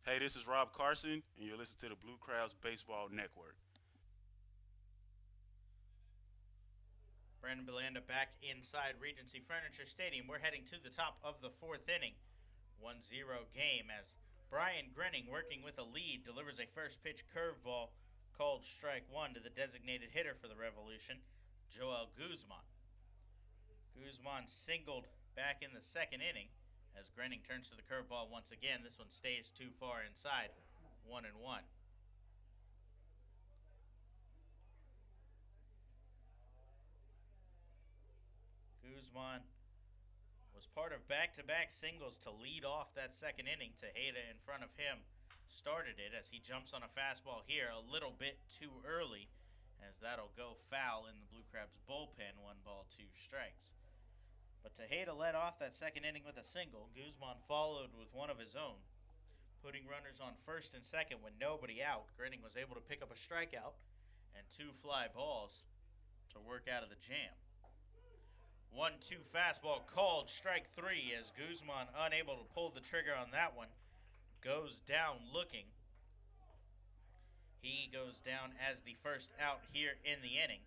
Hey, this is Rob Carson, and you're listening to the Blue Crabs Baseball Network. Brandon Belanda back inside Regency Furniture Stadium. We're heading to the top of the 4th inning. 1-0 game as Brian Grenning, working with a lead, delivers a first pitch curveball called strike 1 to the designated hitter for the Revolution, Joel Guzman. Guzman singled back in the 2nd inning as Grenning turns to the curveball once again. This one stays too far inside, 1-1. Guzman was part of back-to-back singles to lead off that 2nd inning. Tejeda in front of him started it as he jumps on a fastball here a little bit too early, as that'll go foul in the Blue Crabs bullpen. 1 ball, 2 strikes. But Tejeda led off that 2nd inning with a single. Guzman followed with one of his own, putting runners on 1st and 2nd with nobody out. Grenning was able to pick up a strikeout and 2 fly balls to work out of the jam. 1-2 fastball called strike 3 as Guzman, unable to pull the trigger on that one, goes down looking. He goes down as the first out here in the inning.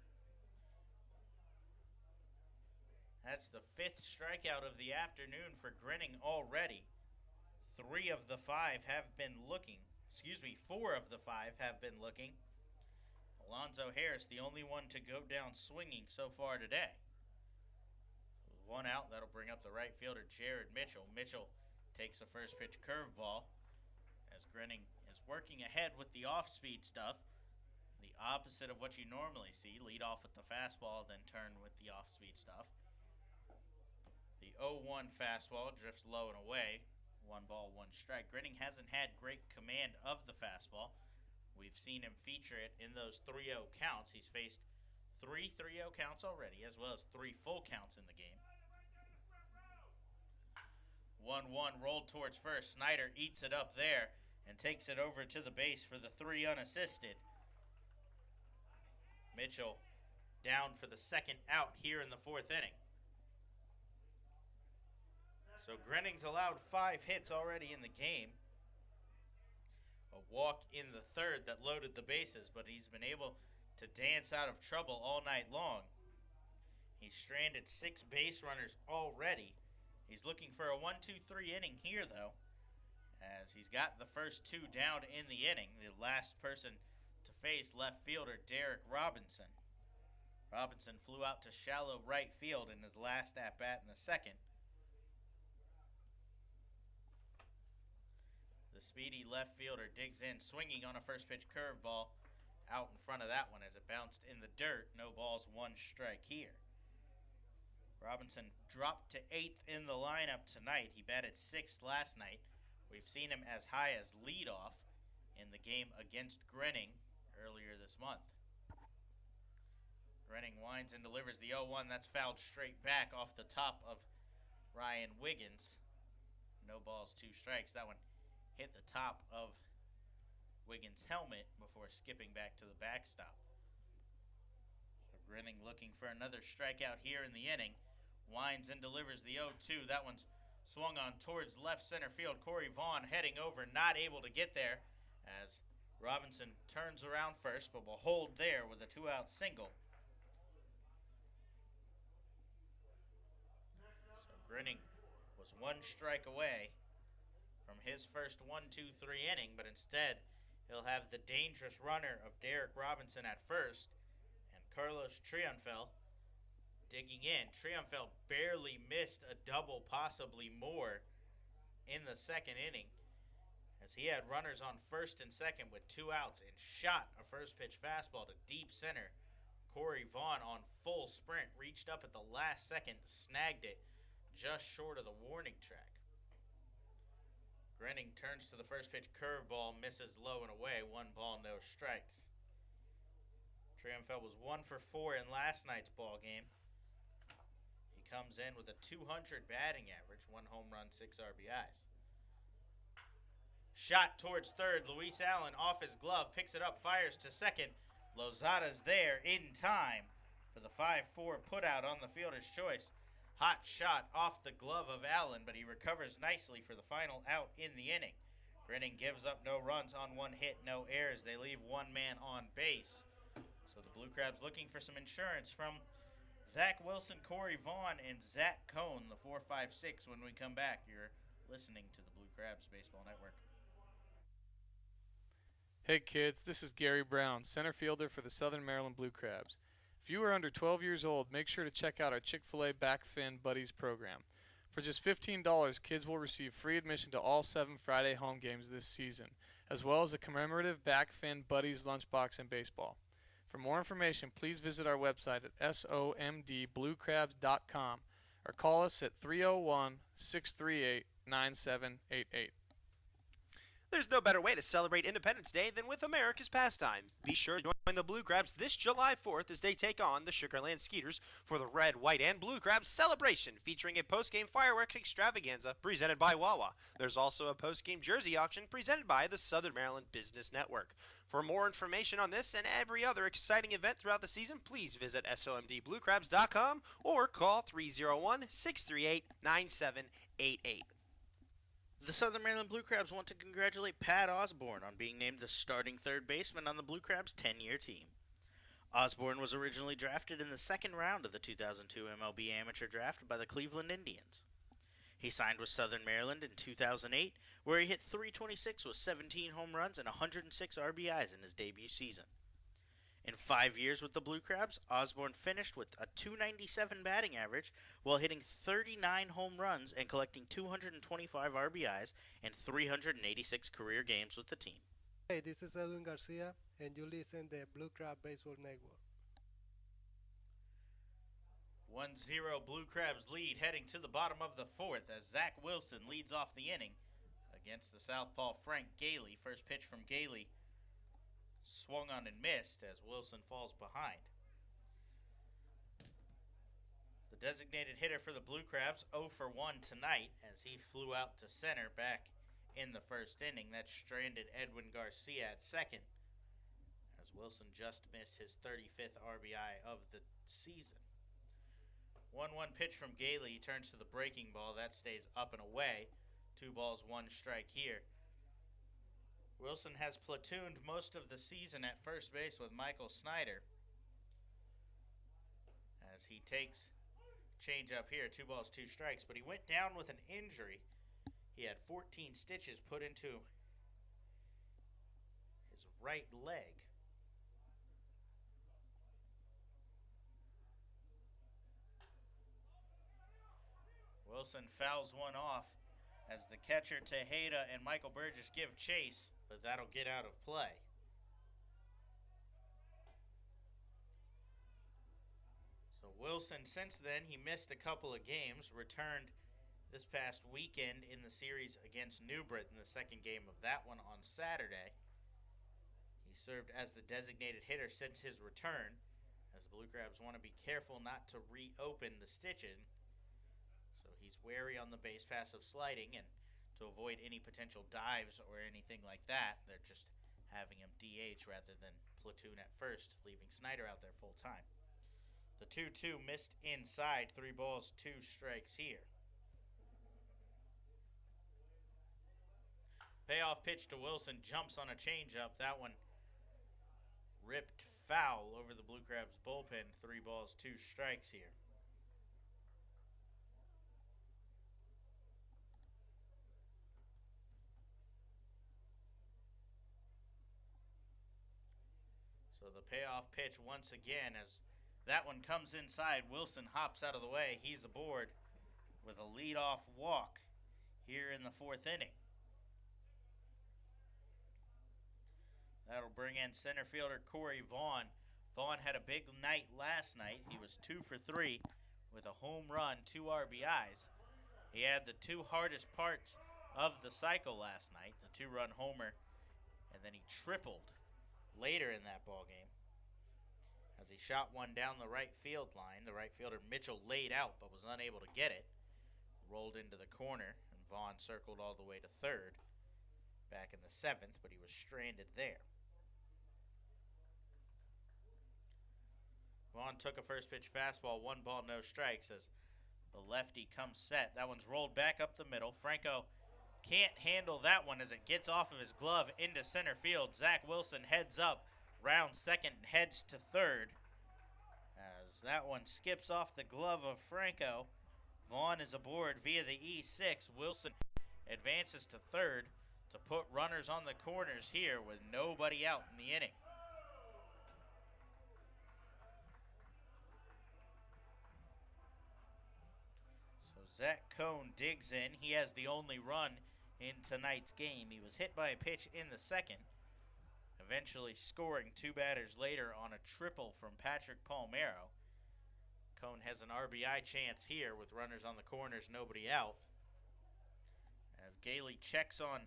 That's the 5th strikeout of the afternoon for Grinning already. 4 of the 5 have been looking. Alonzo Harris, the only one to go down swinging so far today. 1 out, that'll bring up the right fielder, Jared Mitchell. Mitchell takes a first pitch curveball as Grinning is working ahead with the off-speed stuff. The opposite of what you normally see. Lead off with the fastball, then turn with the off-speed stuff. The 0-1 fastball drifts low and away. 1 ball, 1 strike. Grinning hasn't had great command of the fastball. We've seen him feature it in those 3-0 counts. He's faced 3 3-0 counts already, as well as 3 full counts in the game. 1-1 rolled towards first. Snyder eats it up there and takes it over to the base for the 3 unassisted. Mitchell down for the 2nd out here in the 4th inning. So Grinning's allowed 5 hits already in the game. A walk in the 3rd that loaded the bases, but he's been able to dance out of trouble all night long. He's stranded 6 base runners already. He's looking for a 1-2-3 inning here, though, as he's got the first 2 down in the inning. The last person to face left fielder Derek Robinson. Robinson flew out to shallow right field in his last at-bat in the 2nd. The speedy left fielder digs in, swinging on a first pitch curveball out in front of that one as it bounced in the dirt. No balls, 1 strike here. Robinson dropped to 8th in the lineup tonight. He batted 6th last night. We've seen him as high as leadoff in the game against Grinning earlier this month. Grinning winds and delivers the 0-1. That's fouled straight back off the top of Ryan Wiggins. No balls, 2 strikes. That one hit the top of Wiggins' helmet before skipping back to the backstop. So Grinning looking for another strikeout here in the inning. Winds and delivers the 0-2. That one's swung on towards left center field. Corey Vaughn heading over, not able to get there as Robinson turns around first, but will hold there with a 2-out single. So Grinning was 1 strike away from his first 1-2-3 inning, but instead he'll have the dangerous runner of Derek Robinson at first and Carlos Triunfel digging in. Triunfel barely missed a double, possibly more, in the 2nd inning as he had runners on first and second with 2 outs and shot a first pitch fastball to deep center. Corey Vaughn on full sprint reached up at the last second, snagged it just short of the warning track. Grinning turns to the first pitch curveball, misses low and away. 1 ball, no strikes. Triunfel was 1 for 4 in last night's ball game. He comes in with a .200 batting average, 1 home run, 6 RBIs. Shot towards third. Luis Allen off his glove, picks it up, fires to second. Lozada's there in time for the 5-4 putout on the fielder's choice. Hot shot off the glove of Allen, but he recovers nicely for the final out in the inning. Grinning gives up no runs on 1 hit, no errors. They leave 1 man on base. So the Blue Crabs looking for some insurance from Zach Wilson, Corey Vaughn, and Zach Cohn, the 4-5-6. When we come back, you're listening to the Blue Crabs Baseball Network. Hey kids, this is Gary Brown, center fielder for the Southern Maryland Blue Crabs. If you are under 12 years old, make sure to check out our Chick-fil-A Back Fin Buddies program. For just $15, kids will receive free admission to all 7 Friday home games this season, as well as a commemorative Back Fin Buddies lunchbox and baseball. For more information, please visit our website at somdbluecrabs.com or call us at 301-638-9788. There's no better way to celebrate Independence Day than with America's pastime. Be sure to join the Blue Crabs this July 4th as they take on the Sugarland Skeeters for the Red, White, and Blue Crabs celebration featuring a post-game fireworks extravaganza presented by Wawa. There's also a post-game jersey auction presented by the Southern Maryland Business Network. For more information on this and every other exciting event throughout the season, please visit somdbluecrabs.com or call 301-638-9788. The Southern Maryland Blue Crabs want to congratulate Pat Osborne on being named the starting third baseman on the Blue Crabs' 10-year team. Osborne was originally drafted in the second round of the 2002 MLB Amateur Draft by the Cleveland Indians. He signed with Southern Maryland in 2008, where he hit .326 with 17 home runs and 106 RBIs in his debut season. In 5 years with the Blue Crabs, Osborne finished with a .297 batting average while hitting 39 home runs and collecting 225 RBIs in 386 career games with the team. Hey, this is Edwin Garcia, and you listen to Blue Crab Baseball Network. 1-0 Blue Crabs lead heading to the bottom of the fourth as Zach Wilson leads off the inning against the southpaw Frank Gailey. First pitch from Gailey swung on and missed as Wilson falls behind. The designated hitter for the Blue Crabs 0 for 1 tonight as he flew out to center back in the first inning. That stranded Edwin Garcia at second as Wilson just missed his 35th RBI of the season. 1-1 pitch from Gailey. He turns to the breaking ball. That stays up and away. 2 balls, 1 strike here. Wilson has platooned most of the season at first base with Michael Snyder as he takes change up here. 2 balls, 2 strikes, but he went down with an injury. He had 14 stitches put into his right leg. Wilson fouls one off as the catcher Tejeda and Michael Burgess give chase, but that'll get out of play. So Wilson, since then, he missed a couple of games, returned this past weekend in the series against New Britain, the second game of that one on Saturday. He served as the designated hitter since his return, as the Blue Crabs want to be careful not to reopen the stitching. So he's wary on the base pass of sliding, and to avoid any potential dives or anything like that, they're just having him DH rather than platoon at first, leaving Snyder out there full time. The 2-2 missed inside, 3 balls, 2 strikes here. Payoff pitch to Wilson, jumps on a changeup. That one ripped foul over the Blue Crabs bullpen. 3 balls, 2 strikes here. So the payoff pitch once again, as that one comes inside, Wilson hops out of the way. He's aboard with a leadoff walk here in the 4th inning. That'll bring in center fielder Corey Vaughn. Vaughn had a big night last night. He was 2 for 3 with a home run, 2 RBIs. He had the 2 hardest parts of the cycle last night, the 2-run homer, and then he tripled later in that ball game as he shot one down the right field line. The right fielder Mitchell laid out but was unable to get it. Rolled into the corner, and Vaughn circled all the way to third back in the 7th, but he was stranded there. Vaughn took a first pitch fastball, 1 ball, no strikes as the lefty comes set. That one's rolled back up the middle. Franco can't handle that one as it gets off of his glove into center field. Zach Wilson heads up, rounds second, and heads to third. As that one skips off the glove of Franco, Vaughn is aboard via the E6. Wilson advances to third to put runners on the corners here with nobody out in the inning. So Zach Cohn digs in. He has the only run in tonight's game. He was hit by a pitch in the 2nd, eventually scoring 2 batters later on a triple from Patrick Palmero. Cohn has an RBI chance here with runners on the corners, nobody out. As Gailey checks on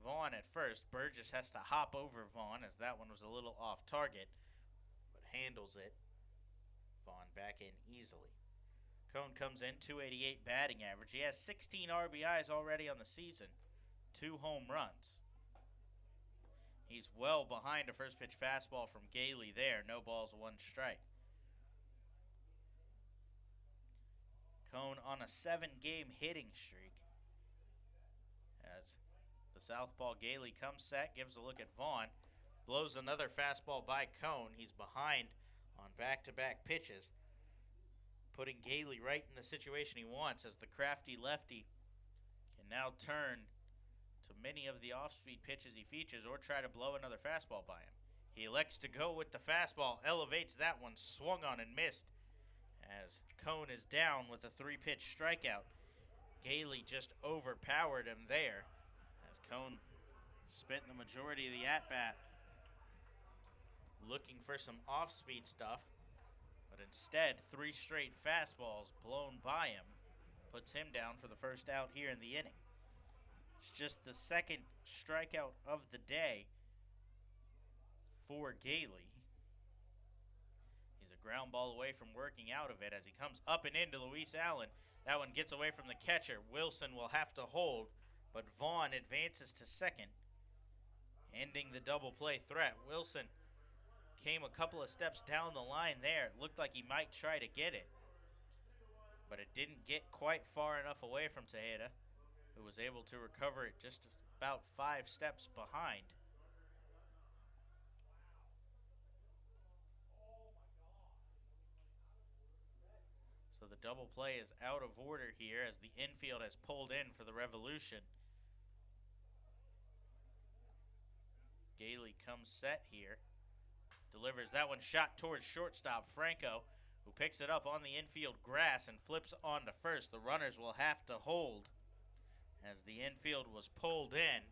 Vaughn at first, Burgess has to hop over Vaughn as that one was a little off target, but handles it. Vaughn back in easily. Cohn comes in, 288 batting average. He has 16 RBIs already on the season, 2 home runs. He's well behind a first pitch fastball from Gailey there. No balls, 1 strike. Cohn on a 7-game hitting streak. As the southpaw Gailey comes set, gives a look at Vaughn, blows another fastball by Cohn. He's behind on back-to-back pitches, putting Gailey right in the situation he wants as the crafty lefty can now turn to many of the off-speed pitches he features or try to blow another fastball by him. He elects to go with the fastball, elevates that one, swung on and missed as Cone is down with a 3-pitch strikeout. Gailey just overpowered him there as Cone spent the majority of the at-bat looking for some off-speed stuff, but instead 3 straight fastballs blown by him puts him down for the first out here in the inning. It's just the second strikeout of the day for Gailey. He's a ground ball away from working out of it as he comes up and into Luis Allen. That one gets away from the catcher. Wilson will have to hold, but Vaughn advances to second, ending the double play threat. Wilson came a couple of steps down the line there. It looked like he might try to get it, but it didn't get quite far enough away from Tejeda, who was able to recover it just about 5 steps behind. So the double play is out of order here as the infield has pulled in for the Revolution. Gailey comes set here. Delivers that one shot towards shortstop Franco, who picks it up on the infield grass and flips on to first. The runners will have to hold as the infield was pulled in.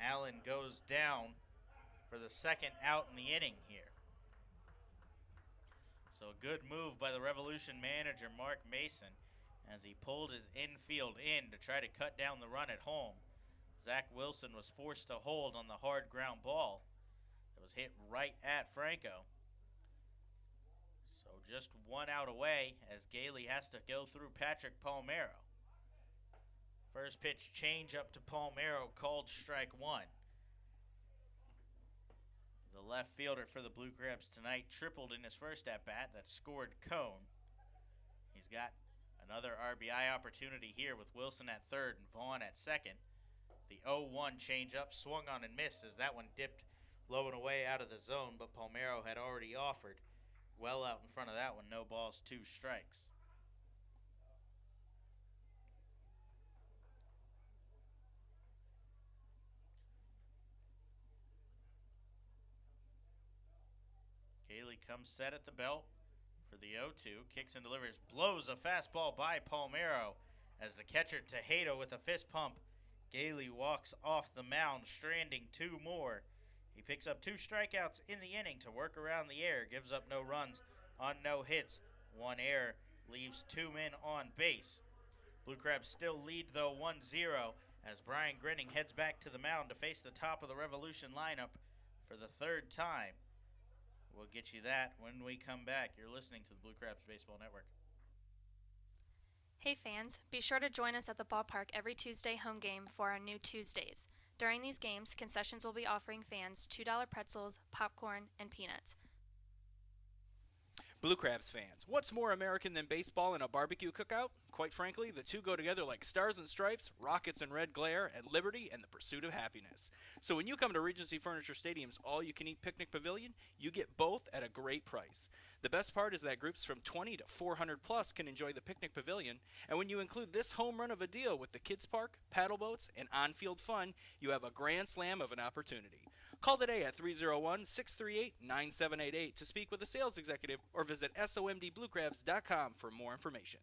Allen goes down for the second out in the inning here. So a good move by the Revolution manager, Mark Mason, as he pulled his infield in to try to cut down the run at home. Zach Wilson was forced to hold on the hard ground ball that was hit right at Franco. So just 1 out away as Gailey has to go through Patrick Palmero. First pitch change up to Palmero, called strike 1. The left fielder for the Blue Crabs tonight tripled in his first at-bat that scored Cone. He's got another RBI opportunity here with Wilson at third and Vaughn at second. The 0-1 changeup swung on and missed as that one dipped low and away out of the zone, but Palmero had already offered well out in front of that one. No balls, 2 strikes. Gailey comes set at the belt for the 0-2. Kicks and delivers. Blows a fastball by Palmero as the catcher Tejeda with a fist pump. Gailey walks off the mound, stranding 2 more. He picks up 2 strikeouts in the inning to work around the error. Gives up no runs on no hits. 1 error leaves 2 men on base. Blue Crabs still lead though 1-0 as Brian Grinning heads back to the mound to face the top of the Revolution lineup for the 3rd time. We'll get you that when we come back. You're listening to the Blue Crabs Baseball Network. Hey fans, be sure to join us at the ballpark every Tuesday home game for our new Tuesdays. During these games, concessions will be offering fans $2 pretzels, popcorn, and peanuts. Blue Crabs fans, what's more American than baseball and a barbecue cookout? Quite frankly, the two go together like stars and stripes, rockets and red glare, and liberty and the pursuit of happiness. So when you come to Regency Furniture Stadium's all-you-can-eat picnic pavilion, you get both at a great price. The best part is that groups from 20 to 400 plus can enjoy the picnic pavilion, and when you include this home run of a deal with the kids park, paddle boats, and on-field fun, you have a grand slam of an opportunity. Call today at 301-638-9788 to speak with a sales executive or visit somdbluecrabs.com for more information.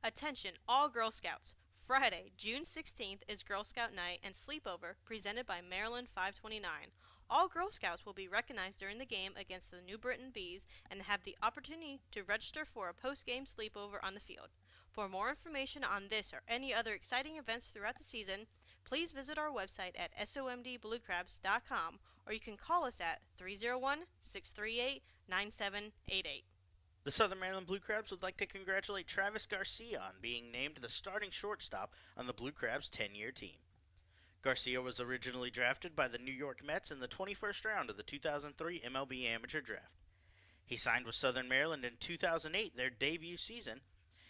Attention all Girl Scouts. Friday, June 16th is Girl Scout Night and Sleepover presented by Maryland 529. All Girl Scouts will be recognized during the game against the New Britain Bees and have the opportunity to register for a post-game sleepover on the field. For more information on this or any other exciting events throughout the season, please visit our website at somdbluecrabs.com or you can call us at 301-638-9788. The Southern Maryland Blue Crabs would like to congratulate Travis Garcia on being named the starting shortstop on the Blue Crabs' 10-year team. Garcia was originally drafted by the New York Mets in the 21st round of the 2003 MLB Amateur Draft. He signed with Southern Maryland in 2008, their debut season,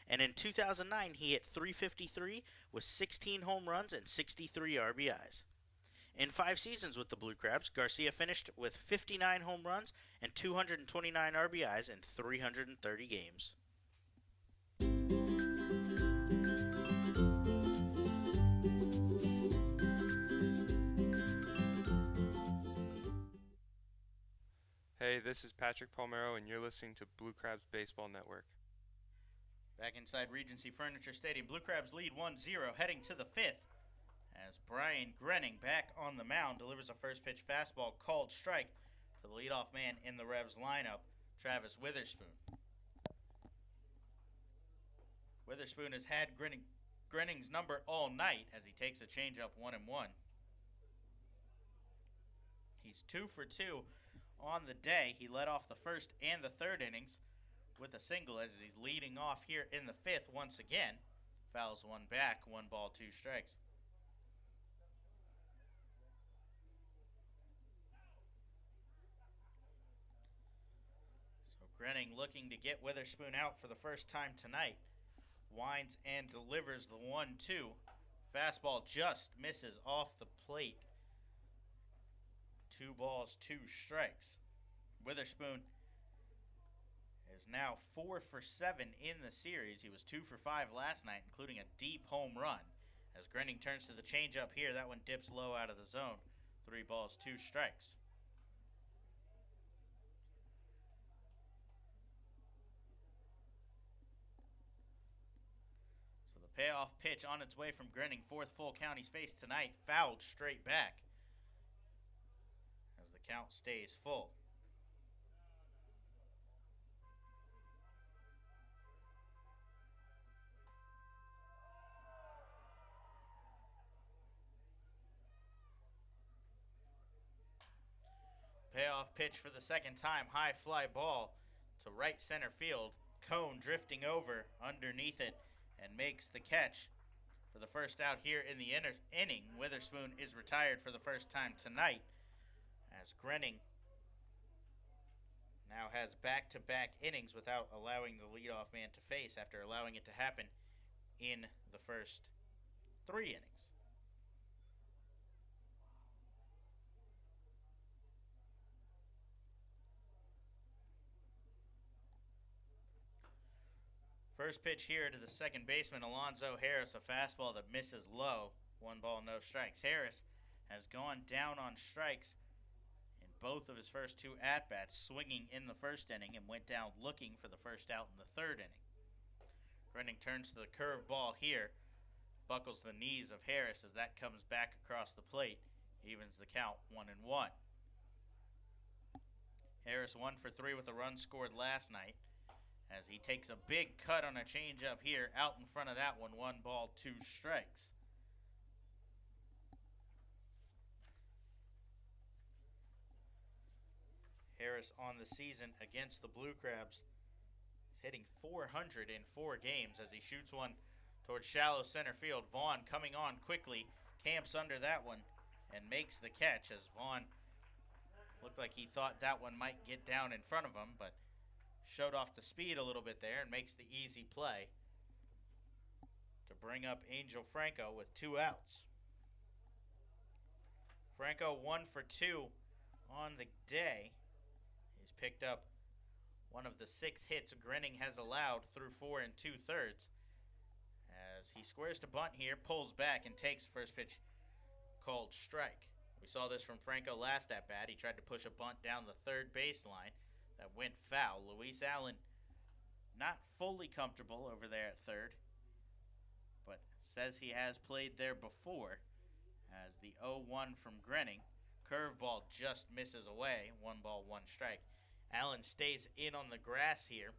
and in 2009 he hit .353 with 16 home runs and 63 RBIs. In 5 seasons with the Blue Crabs, Garcia finished with 59 home runs and 229 RBIs in 330 games. Hey, this is Patrick Palmero, and you're listening to Blue Crabs Baseball Network. Back inside Regency Furniture Stadium, Blue Crabs lead 1-0 heading to the 5th as Brian Grenning back on the mound delivers a first pitch fastball called strike to the leadoff man in the Revs lineup, Travis Witherspoon. Witherspoon has had Grenning's number all night as he takes a changeup 1-1. He's 2 for 2 on the day. He led off the first and the third innings with a single as he's leading off here in the 5th once again. Fouls one back, 1 ball, 2 strikes. So Grenning looking to get Witherspoon out for the first time tonight. Winds and delivers the 1-2. Fastball just misses off the plate. 2 balls, 2 strikes. Witherspoon is now 4 for 7 in the series. He was 2 for 5 last night, including a deep home run. As Grenning turns to the changeup here, that one dips low out of the zone. 3 balls, 2 strikes. So the payoff pitch on its way from Grenning, 4th full count he's faced tonight, fouled straight back. Count stays full. Payoff pitch for the second time. High fly ball to right center field. Cone drifting over underneath it and makes the catch for the first out here in the inning. Witherspoon is retired for the first time tonight, as Grenning now has back-to-back innings without allowing the leadoff man to face after allowing it to happen in the first 3 innings. First pitch here to the second baseman, Alonzo Harris, a fastball that misses low. 1 ball, no strikes. Harris has gone down on strikes both of his first 2 at-bats, swinging in the first inning and went down looking for the first out in the 3rd inning. Grenning turns to the curve ball here, buckles the knees of Harris as that comes back across the plate, evens the count 1-1. Harris 1 for 3 with a run scored last night as he takes a big cut on a changeup here out in front of that one. 1 ball, 2 strikes. Harris on the season against the Blue Crabs is hitting .400 in 4 games as he shoots one towards shallow center field. Vaughn coming on quickly, camps under that one, and makes the catch as Vaughn looked like he thought that one might get down in front of him, but showed off the speed a little bit there and makes the easy play to bring up Angel Franco with 2 outs. Franco 1 for 2 on the day. He's picked up one of the 6 hits Grenning has allowed through 4 2/3. As he squares to bunt here, pulls back and takes the first pitch called strike. We saw this from Franco last at bat. He tried to push a bunt down the third baseline that went foul. Luis Allen not fully comfortable over there at third, but says he has played there before. As the 0-1 from Grenning, curveball just misses away. 1 ball, 1 strike. Allen stays in on the grass here,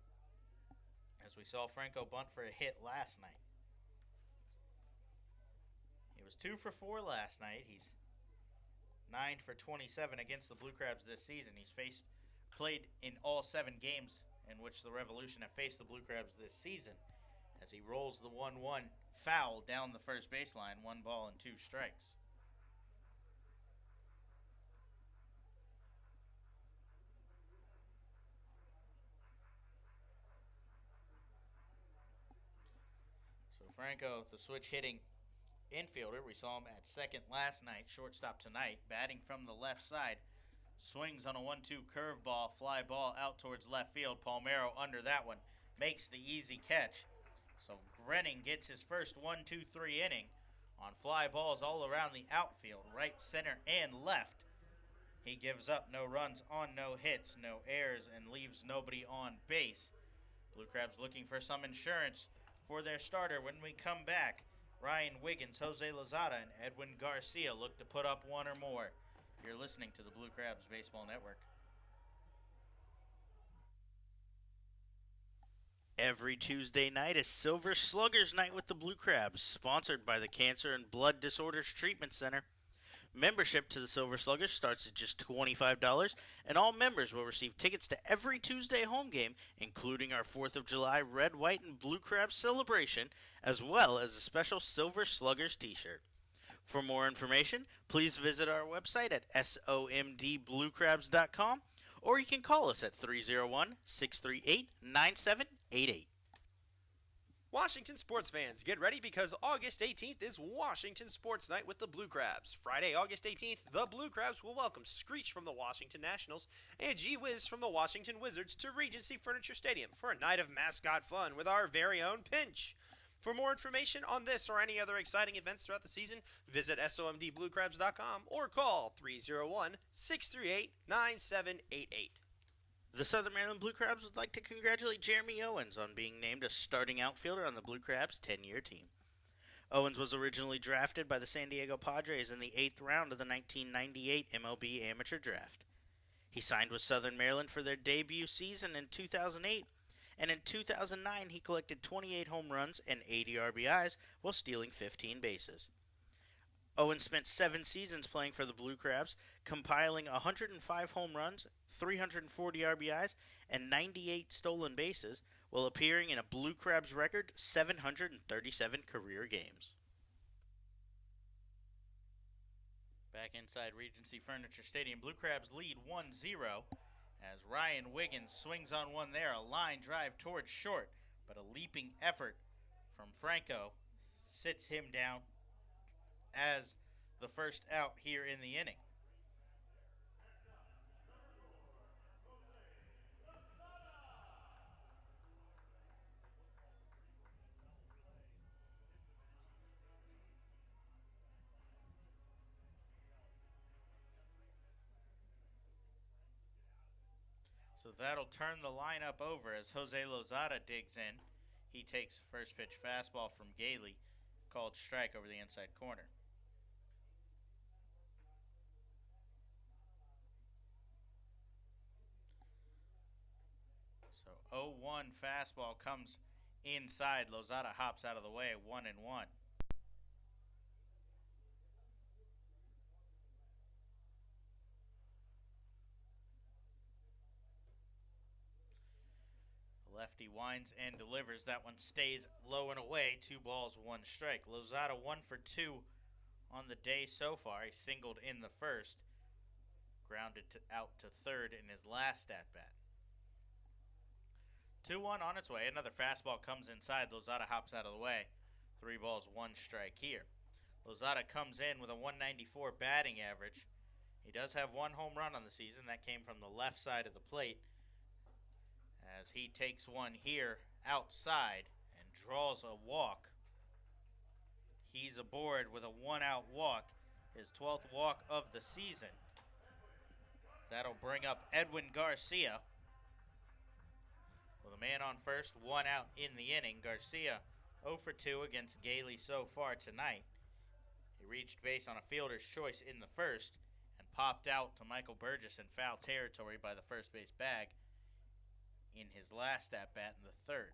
as we saw Franco bunt for a hit last night. He was 2 for 4 last night. He's 9 for 27 against the Blue Crabs this season. He's played in all 7 games in which the Revolution have faced the Blue Crabs this season, as he rolls the 1-1 foul down the first baseline. 1 ball and 2 strikes. So Franco, the switch hitting infielder. We saw him at second last night, shortstop tonight, batting from the left side. Swings on a 1-2 curveball, fly ball out towards left field. Palmero under that one, makes the easy catch. So Grenning gets his first 1-2-3 inning on fly balls all around the outfield, right, center, and left. He gives up no runs on no hits, no errors, and leaves nobody on base. Blue Crabs looking for some insurance for their starter when we come back. Ryan Wiggins, Jose Lozada, and Edwin Garcia look to put up one or more. You're listening to the Blue Crabs Baseball Network. Every Tuesday night is Silver Sluggers Night with the Blue Crabs, sponsored by the Cancer and Blood Disorders Treatment Center. Membership to the Silver Sluggers starts at just $25, and all members will receive tickets to every Tuesday home game, including our 4th of July Red, White, and Blue Crabs celebration, as well as a special Silver Sluggers t-shirt. For more information, please visit our website at somdbluecrabs.com, or you can call us at 301-638-9788. Washington sports fans, get ready because August 18th is Washington Sports Night with the Blue Crabs. Friday, August 18th, the Blue Crabs will welcome Screech from the Washington Nationals and Gee Whiz from the Washington Wizards to Regency Furniture Stadium for a night of mascot fun with our very own Pinch. For more information on this or any other exciting events throughout the season, visit somdbluecrabs.com or call 301-638-9788. The Southern Maryland Blue Crabs would like to congratulate Jeremy Owens on being named a starting outfielder on the Blue Crabs' 10-year team. Owens was originally drafted by the San Diego Padres in the 8th round of the 1998 MLB Amateur Draft. He signed with Southern Maryland for their debut season in 2008, and in 2009 he collected 28 home runs and 80 RBIs while stealing 15 bases. Owens spent 7 seasons playing for the Blue Crabs, compiling 105 home runs, 340 RBIs, and 98 stolen bases, while appearing in a Blue Crabs record 737 career games. Back inside Regency Furniture Stadium, Blue Crabs lead 1-0 as Ryan Wiggins swings on one there, a line drive towards short, but a leaping effort from Franco sits him down as the first out here in the inning. So that'll turn the lineup over as Jose Lozada digs in. He takes first pitch fastball from Gailey, called strike over the inside corner. So 0-1 fastball comes inside. Lozada hops out of the way, 1-1. Lefty winds and delivers. That one stays low and away. 2 balls, 1 strike. Lozada 1 for 2 on the day so far. He singled in the first. Grounded out to third in his last at-bat. 2-1 on its way. Another fastball comes inside. Lozada hops out of the way. 3 balls, 1 strike here. Lozada comes in with a 194 batting average. He does have 1 home run on the season. That came from the left side of the plate, as he takes one here outside and draws a walk. He's aboard with a 1-out walk, his 12th walk of the season. That'll bring up Edwin Garcia with a man on first, 1 out in the inning. Garcia 0 for 2 against Gailey so far tonight. He reached base on a fielder's choice in the first and popped out to Michael Burgess in foul territory by the first base bag in his last at-bat in the third.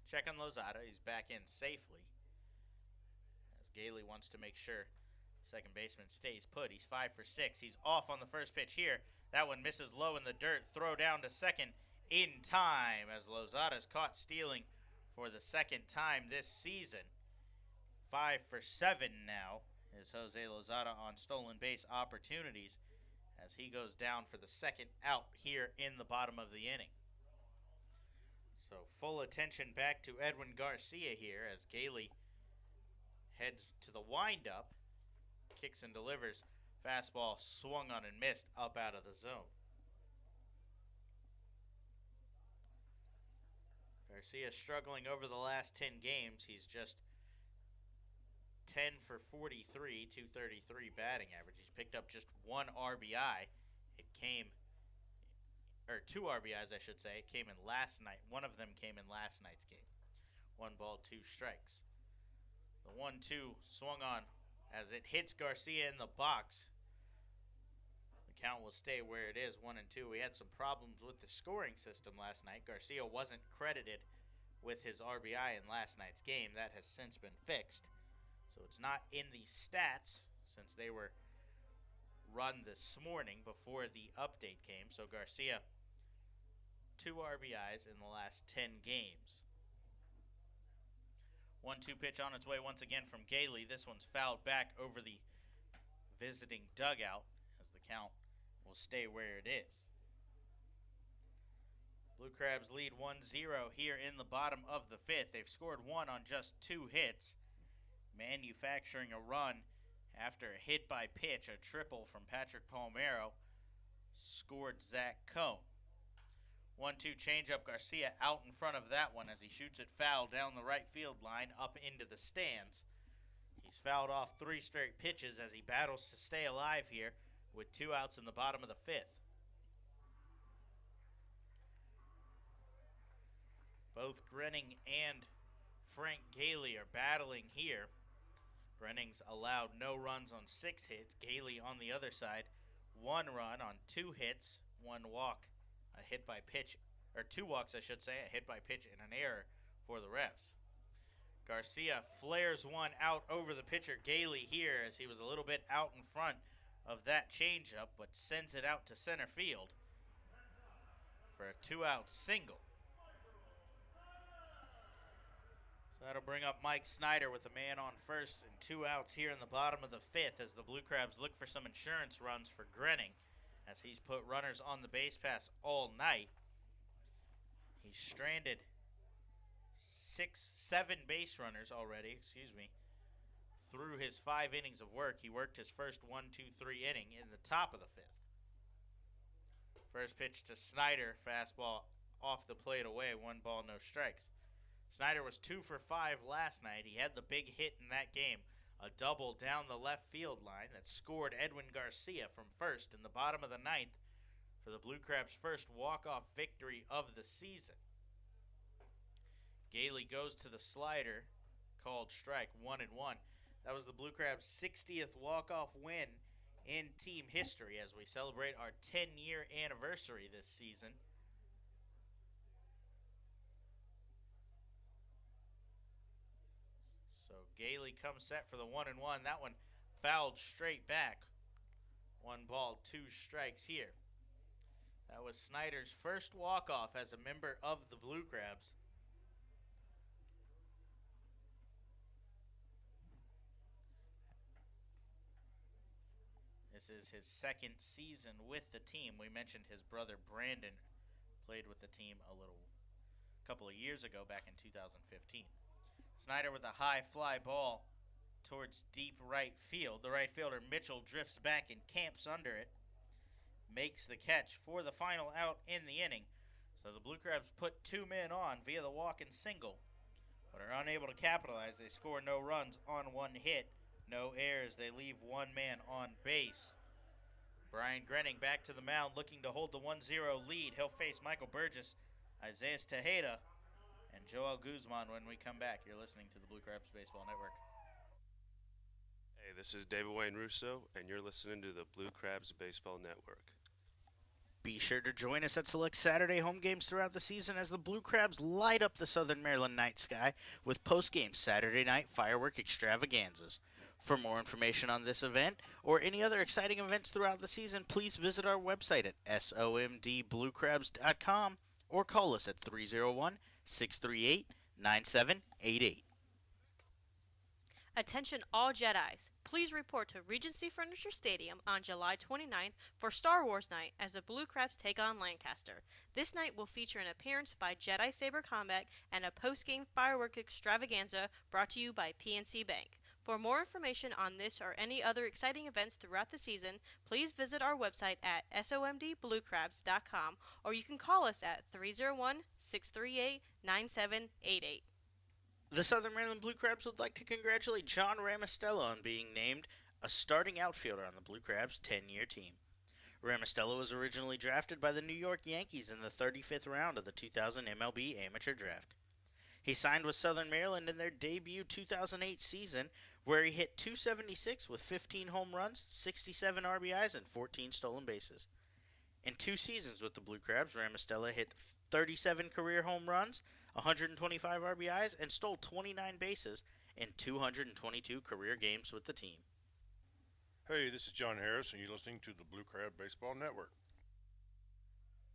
Check on Lozada. He's back in safely, as Gailey wants to make sure second baseman stays put. He's 5 for 6. He's off on the first pitch here. That one misses low in the dirt. Throw down to second in time, as Lozada's caught stealing for the second time this season. 5 for 7 now is Jose Lozada on stolen base opportunities, as he goes down for the second out here in the bottom of the inning. So full attention back to Edwin Garcia here as Gailey heads to the windup, kicks and delivers. Fastball swung on and missed up out of the zone. Garcia struggling over the last 10 games. He's just 10 for 43, 233 batting average. He's picked up just one RBI. Two RBIs, I should say. It came in last night. One of them came in last night's game. 1 ball, 2 strikes. The 1-2 swung on as it hits Garcia in the box. The count will stay where it is, 1-2. We had some problems with the scoring system last night. Garcia wasn't credited with his RBI in last night's game. That has since been fixed. So it's not in the stats since they were run this morning before the update came. So Garcia, 2 RBIs in the last 10 games. 1-2 pitch on its way once again from Gailey. This one's fouled back over the visiting dugout as the count will stay where it is. Blue Crabs lead 1-0 here in the bottom of the 5th. They've scored 1 on just 2 hits, manufacturing a run after a hit by pitch, a triple from Patrick Palmero, scored Zach Cohn. 1-2 changeup, Garcia out in front of that one as he shoots it foul down the right field line up into the stands. He's fouled off 3 straight pitches as he battles to stay alive here with 2 outs in the bottom of the 5th. Both Grenning and Frank Gailey are battling here. Grenning's allowed no runs on 6 hits. Gailey on the other side, 1 run on 2 hits, 1 walk, a hit by pitch, or 2 walks I should say, a hit by pitch and an error for the refs. Garcia flares one out over the pitcher Gailey here as he was a little bit out in front of that changeup, but sends it out to center field for a 2-out single. So that'll bring up Mike Snyder with a man on first and 2 outs here in the bottom of the 5th as the Blue Crabs look for some insurance runs for Grenning as he's put runners on the base pass all night. He's stranded 7 base runners already, through his 5 innings of work. He worked his first 1-2-3 inning in the top of the 5th. First pitch to Snyder, fastball off the plate away, 1 ball, no strikes. Snyder was 2 for 5 last night. He had the big hit in that game, a double down the left field line that scored Edwin Garcia from first in the bottom of the 9th for the Blue Crabs' first walk-off victory of the season. Gailey goes to the slider, called strike, 1-1. That was the Blue Crabs' 60th walk-off win in team history as we celebrate our 10-year anniversary this season. So Gailey comes set for the 1-1. That one fouled straight back. 1 ball, 2 strikes here. That was Snyder's first walk-off as a member of the Blue Crabs. This is his 2nd season with the team. We mentioned his brother Brandon played with the team a couple of years ago back in 2015. Snyder with a high fly ball towards deep right field. The right fielder Mitchell drifts back and camps under it. Makes the catch for the final out in the inning. So the Blue Crabs put 2 men on via the walk and single, but are unable to capitalize. They score no runs on 1 hit. No errors. They leave 1 man on base. Brian Grenning back to the mound looking to hold the 1-0 lead. He'll face Michael Burgess, Isaiah Tejeda, and Joel Guzman when we come back. You're listening to the Blue Crabs Baseball Network. Hey, this is David Wayne Russo, and you're listening to the Blue Crabs Baseball Network. Be sure to join us at select Saturday home games throughout the season as the Blue Crabs light up the Southern Maryland night sky with post-game Saturday night firework extravaganzas. For more information on this event or any other exciting events throughout the season, please visit our website at somdbluecrabs.com or call us at 301-638-9788. Attention all Jedis. Please report to Regency Furniture Stadium on July 29th for Star Wars Night as the Blue Crabs take on Lancaster. This night will feature an appearance by Jedi Saber Combat and a post-game firework extravaganza brought to you by PNC Bank. For more information on this or any other exciting events throughout the season, please visit our website at somdbluecrabs.com or you can call us at 301-638-9788. The Southern Maryland Blue Crabs would like to congratulate John Ramastello on being named a starting outfielder on the Blue Crabs' 10-year team. Ramastello was originally drafted by the New York Yankees in the 35th round of the 2000 MLB Amateur Draft. He signed with Southern Maryland in their debut 2008 season, where he hit .276 with 15 home runs, 67 RBIs, and 14 stolen bases. In 2 seasons with the Blue Crabs, Ramastello hit 37 career home runs, 125 RBIs, and stole 29 bases in 222 career games with the team. Hey, this is John Harris, and you're listening to the Blue Crab Baseball Network.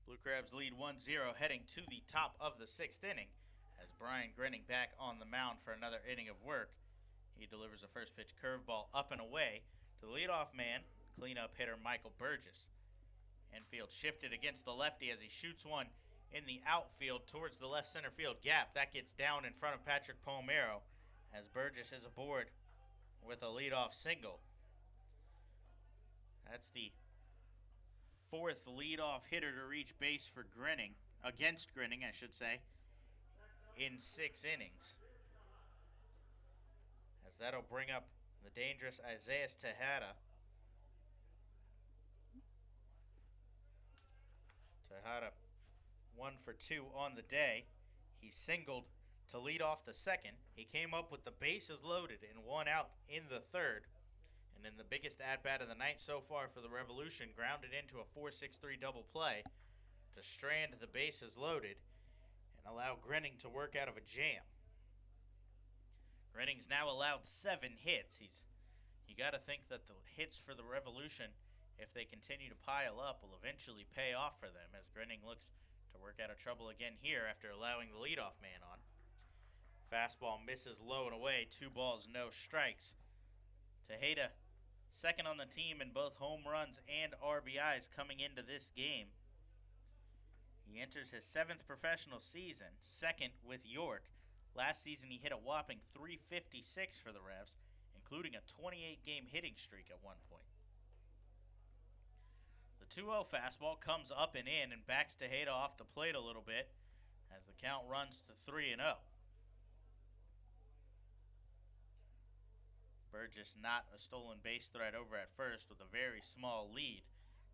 Blue Crabs lead 1-0 heading to the top of the 6th inning as Brian Grenning back on the mound for another inning of work. He delivers a first pitch curveball up and away to the leadoff man, cleanup hitter Michael Burgess. Infield shifted against the lefty as he shoots one in the outfield towards the left center field gap. That gets down in front of Patrick Palmero as Burgess is aboard with a leadoff single. That's the 4th leadoff hitter to reach base for Grenning, against Grenning, I should say, in 6 innings. As that'll bring up the dangerous Isaiah Tejada. Tejada 1 for 2 on the day. He singled to lead off the 2nd. He came up with the bases loaded and 1 out in the 3rd. And in the biggest at-bat of the night so far for the Revolution, grounded into a 4-6-3 double play to strand the bases loaded and allow Grenning to work out of a jam. Grenning's now allowed 7 hits. You got to think that the hits for the Revolution, if they continue to pile up, will eventually pay off for them as Grenning looks to work out of trouble again here after allowing the leadoff man on. Fastball misses low and away, 2 balls, no strikes. Tejada, second on the team in both home runs and RBIs coming into this game. He enters his 7th professional season, 2nd with York. Last season he hit a whopping .356 for the Revs, including a 28-game hitting streak at one point. The 2-0 fastball comes up and in and backs Tejada off the plate a little bit as the count runs to 3-0. Burgess not a stolen base threat over at first with a very small lead.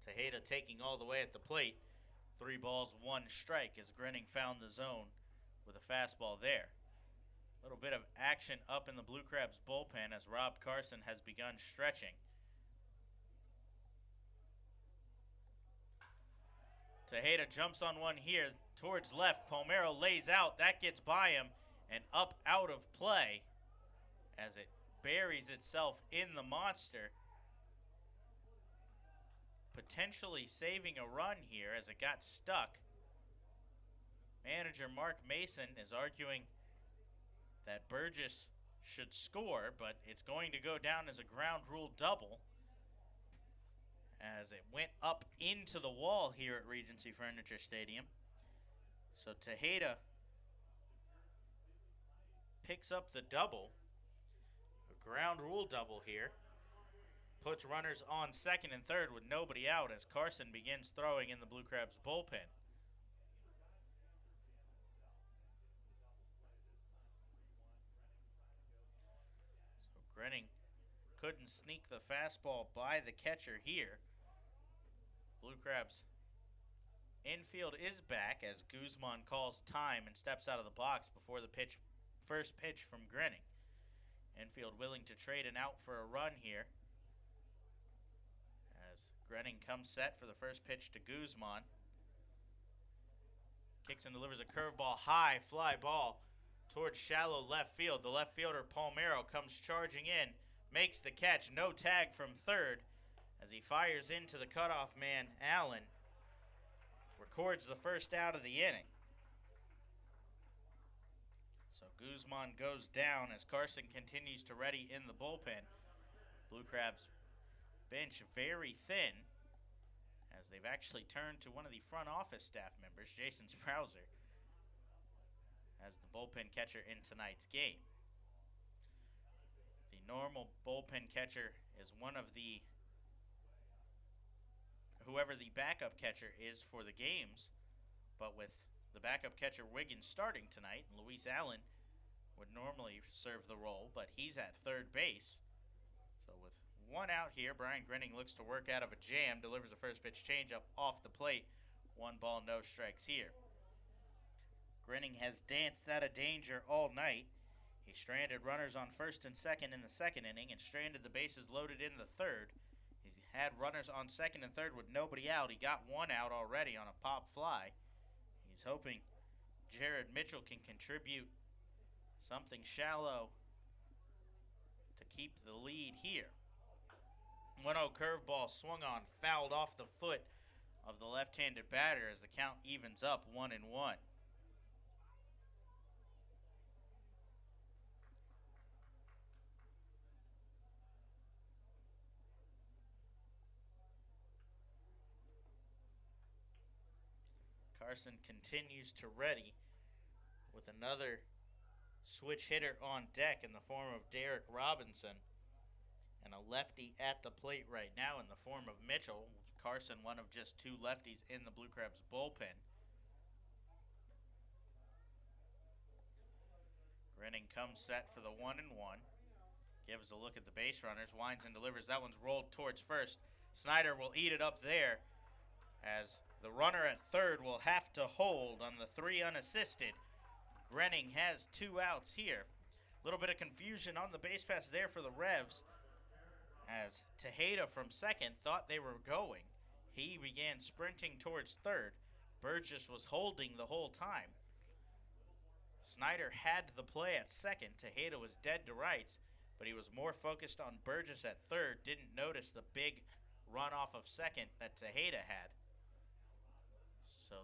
Tejada taking all the way at the plate. 3 balls, 1 strike as Grenning found the zone with a fastball there. A little bit of action up in the Blue Crabs bullpen as Rob Carson has begun stretching. Tejada jumps on one here towards left. Palmero lays out. That gets by him and up out of play as it buries itself in the monster. Potentially saving a run here as it got stuck. Manager Mark Mason is arguing that Burgess should score, but it's going to go down as a ground rule double as it went up into the wall here at Regency Furniture Stadium. So Tejada picks up the double, a ground rule double here. Puts runners on 2nd and 3rd with nobody out as Carson begins throwing in the Blue Crabs bullpen. So Grenning couldn't sneak the fastball by the catcher here. Blue Crabs infield is back as Guzman calls time and steps out of the box before the first pitch from Grenning. Infield willing to trade an out for a run here. Grenning comes set for the first pitch to Guzman. Kicks and delivers a curveball, high fly ball towards shallow left field. The left fielder Palmero comes charging in, makes the catch, no tag from 3rd as he fires into the cutoff man Allen. Records the first out of the inning. So Guzman goes down as Carson continues to ready in the bullpen. Blue Crabs bench very thin, as they've actually turned to one of the front office staff members, Jason Sprouser, as the bullpen catcher in tonight's game. The normal bullpen catcher is whoever the backup catcher is for the games, but with the backup catcher Wiggins starting tonight, Luis Allen would normally serve the role, but he's at third base. So with one out here, Brian Grenning looks to work out of a jam, delivers a first pitch changeup off the plate. 1 ball, no strikes here. Grenning has danced out of danger all night. He stranded runners on first and second in the second inning and stranded the bases loaded in the third. He had runners on second and third with nobody out. He got 1 out already on a pop fly. He's hoping Jared Mitchell can contribute something shallow to keep the lead here. 1-0 curveball swung on, fouled off the foot of the left-handed batter as the count evens up 1-1. Carson continues to ready with another switch hitter on deck in the form of Derek Robinson, and a lefty at the plate right now in the form of Mitchell. Carson, one of just 2 lefties in the Blue Crabs bullpen. Grenning comes set for the 1-1. Gives a look at the base runners. Winds and delivers. That one's rolled towards first. Snyder will eat it up there, as the runner at third will have to hold on the 3 unassisted. Grenning has 2 outs here. A little bit of confusion on the base pass there for the Revs, as Tejeda from second thought they were going. He began sprinting towards third. Burgess was holding the whole time. Snyder had the play at second. Tejeda was dead to rights, but he was more focused on Burgess at third. Didn't notice the big run off of second that Tejeda had. So